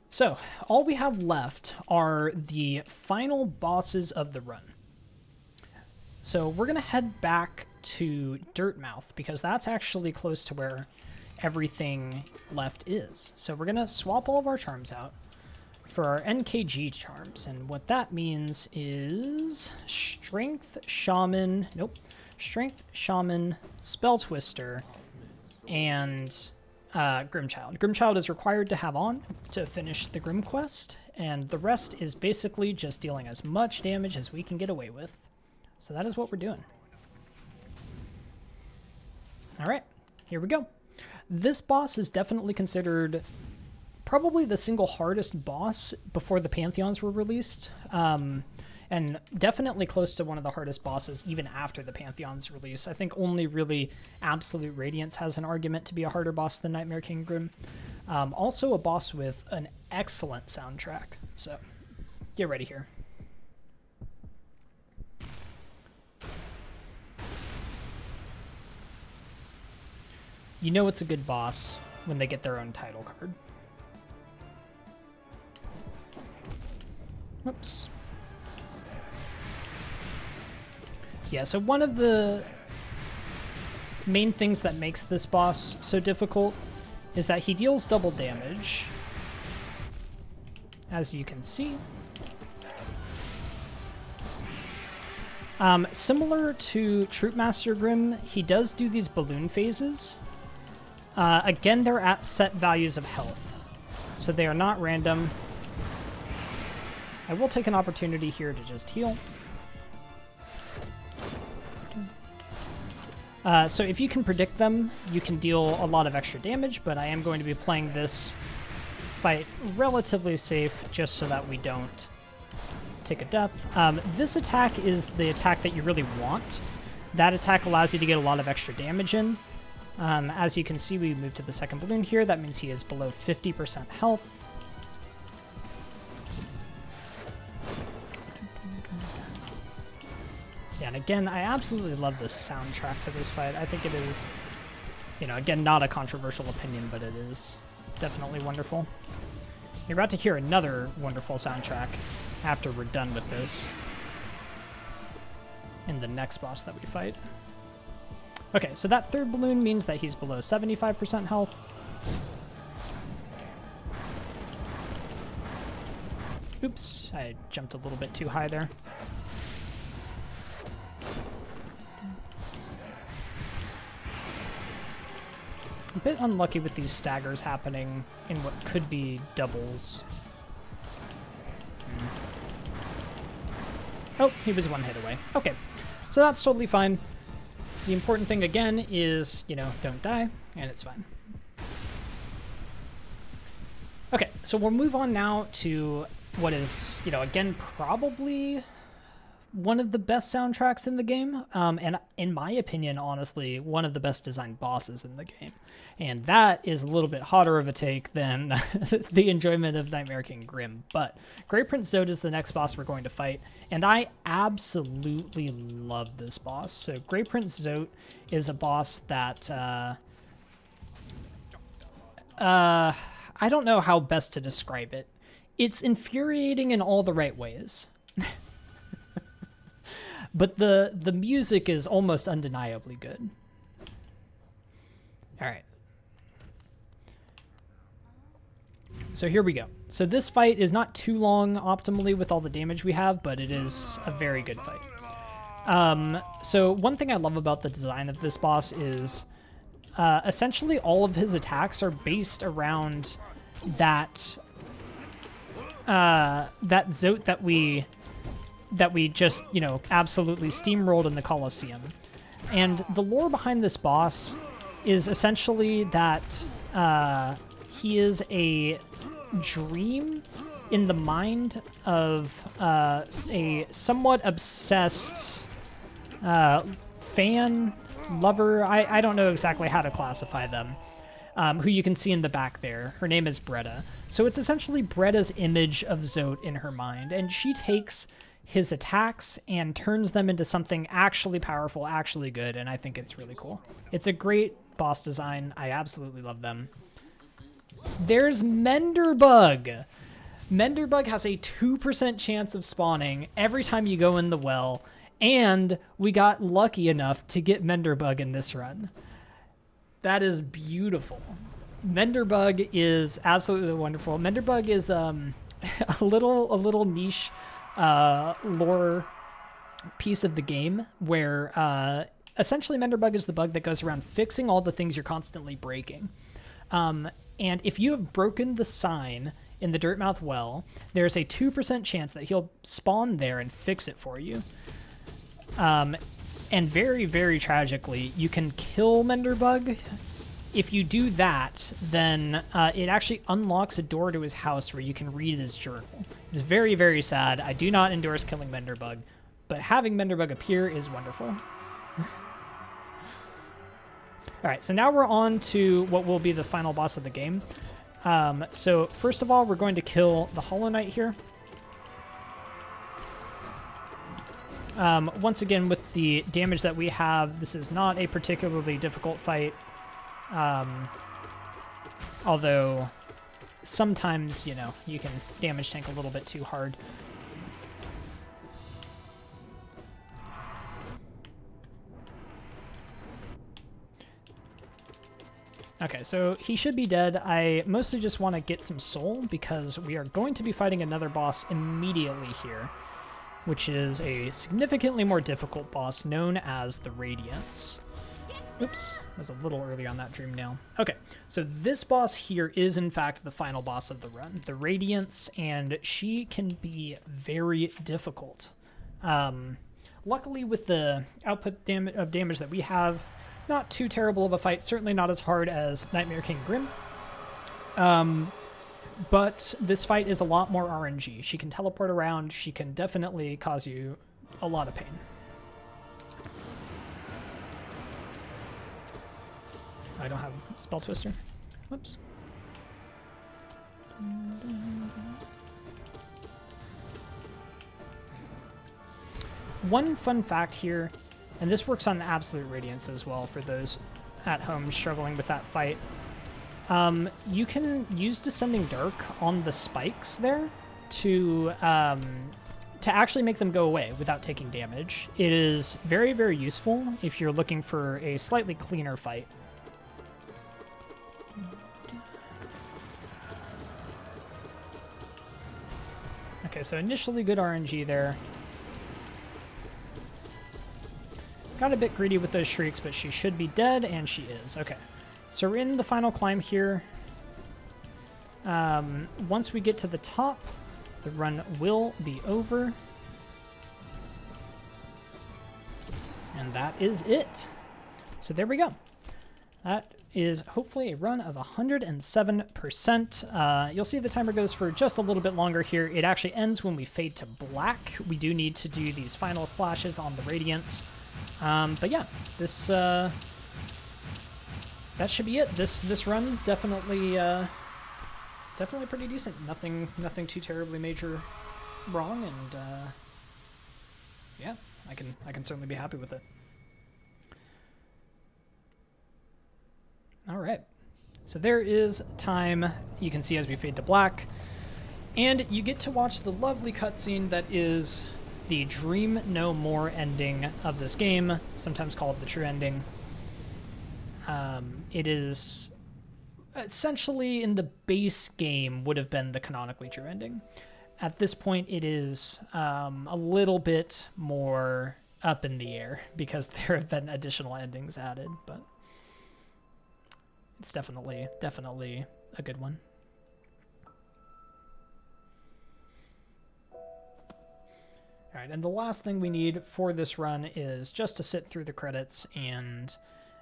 So, all we have left are the final bosses of the run. So, we're going to head back to Dirtmouth, because that's actually close to where everything left is. So, we're going to swap all of our charms out for our NKG charms, and what that means is Strength, Shaman, Strength, Shaman, Spell Twister, and Grimchild. Grimchild is required to have on to finish the Grim quest, and the rest is basically just dealing as much damage as we can get away with. So that is what we're doing. Alright, here we go. This boss is definitely considered probably the single hardest boss before the Pantheons were released, and definitely close to one of the hardest bosses even after the Pantheon's release. I think only really Absolute Radiance has an argument to be a harder boss than Nightmare King Grim. Also a boss with an excellent soundtrack, so get ready here. You know it's a good boss when they get their own title card. Whoops. Yeah, so one of the main things that makes this boss so difficult is that he deals double damage, as you can see. Similar to Troopmaster Grim, he does do these balloon phases. Again, they're at set values of health, so they are not random. I will take an opportunity here to just heal. So if you can predict them, you can deal a lot of extra damage, but I am going to be playing this fight relatively safe just so that we don't take a death. This attack is the attack that you really want. That attack allows you to get a lot of extra damage in, As you can see, we moved to the second balloon here. That means he is below 50% health. Yeah, and again, I absolutely love the soundtrack to this fight. I think it is, you know, again, not a controversial opinion, but it is definitely wonderful. You're about to hear another wonderful soundtrack after we're done with this in the next boss that we fight. Okay, so that third balloon means that he's below 75% health. Oops, I jumped a little bit too high there. A bit unlucky with these staggers happening in what could be doubles. Oh, he was one hit away. Okay, so that's totally fine. The important thing, again, is, you know, don't die, and it's fine. Okay, so we'll move on now to what is, you know, again, probably one of the best soundtracks in the game, and in my opinion, honestly, one of the best designed bosses in the game. And that is a little bit hotter of a take than the enjoyment of Nightmare King Grim. But Grey Prince Zote is the next boss we're going to fight, and I absolutely love this boss. So Grey Prince Zote is a boss that I don't know how best to describe it. It's infuriating in all the right ways. But the music is almost undeniably good. All right. So here we go. So this fight is not too long optimally with all the damage we have, but it is a very good fight. So one thing I love about the design of this boss is essentially all of his attacks are based around that that Zote that we just, you know, absolutely steamrolled in the Colosseum. And the lore behind this boss is essentially that he is a dream in the mind of a somewhat obsessed fan, lover, I don't know exactly how to classify them, who you can see in the back there. Her name is Bretta. So it's essentially Bretta's image of Zote in her mind, and she takes his attacks and turns them into something actually powerful, actually good, and I think it's really cool. It's a great boss design. I absolutely love them. There's Menderbug. Menderbug has a 2% chance of spawning every time you go in the well, and we got lucky enough to get Menderbug in this run. That is beautiful. Menderbug is absolutely wonderful. Menderbug is a little niche lore piece of the game where essentially Menderbug is the bug that goes around fixing all the things you're constantly breaking. And if you have broken the sign in the Dirtmouth Well, there's a 2% chance that he'll spawn there and fix it for you. And very, very tragically, you can kill Menderbug. If you do that, then it actually unlocks a door to his house where you can read his journal. It's very, very sad. I do not endorse killing Menderbug, but having Menderbug appear is wonderful. All right, so now we're on to what will be the final boss of the game. So first of all, we're going to kill the Hollow Knight here. Once again, with the damage that we have, this is not a particularly difficult fight. Although sometimes, you know, you can damage tank a little bit too hard. Okay, so he should be dead. I mostly just want to get some soul because we are going to be fighting another boss immediately here, which is a significantly more difficult boss known as the Radiance. Oops, I was a little early on that dream nail. Okay, so this boss here is in fact the final boss of the run, the Radiance, and she can be very difficult. Luckily with the output of damage that we have, not too terrible of a fight, certainly not as hard as Nightmare King Grim. But this fight is a lot more RNG. She can teleport around, she can definitely cause you a lot of pain. I don't have Spell Twister. Whoops. One fun fact here, and this works on Absolute Radiance as well for those at home struggling with that fight. You can use Descending Dark on the spikes there to actually make them go away without taking damage. It is very, very useful if you're looking for a slightly cleaner fight. Okay, so initially good RNG there. Got a bit greedy with those Shrieks, but she should be dead, and she is. Okay, so we're in the final climb here. Once we get to the top, the run will be over. And that is it. So there we go. That is hopefully a run of 107%. You'll see the timer goes for just a little bit longer here. It actually ends when we fade to black. We do need to do these final slashes on the Radiance. But yeah, this that should be it. This run definitely pretty decent. Nothing too terribly major wrong, and yeah, I can certainly be happy with it. All right, so there is time. You can see as we fade to black, and you get to watch the lovely cutscene that is the Dream No More ending of this game, sometimes called the true ending. It is essentially in the base game would have been the canonically true ending. At this point, it is a little bit more up in the air because there have been additional endings added, but it's definitely a good one. All right, and the last thing we need for this run is just to sit through the credits and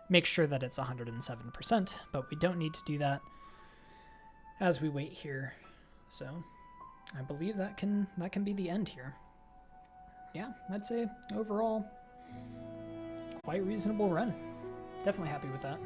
make sure that it's 107%, but we don't need to do that as we wait here. So I believe that can be the end here. Yeah, I'd say overall quite reasonable run. Definitely happy with that.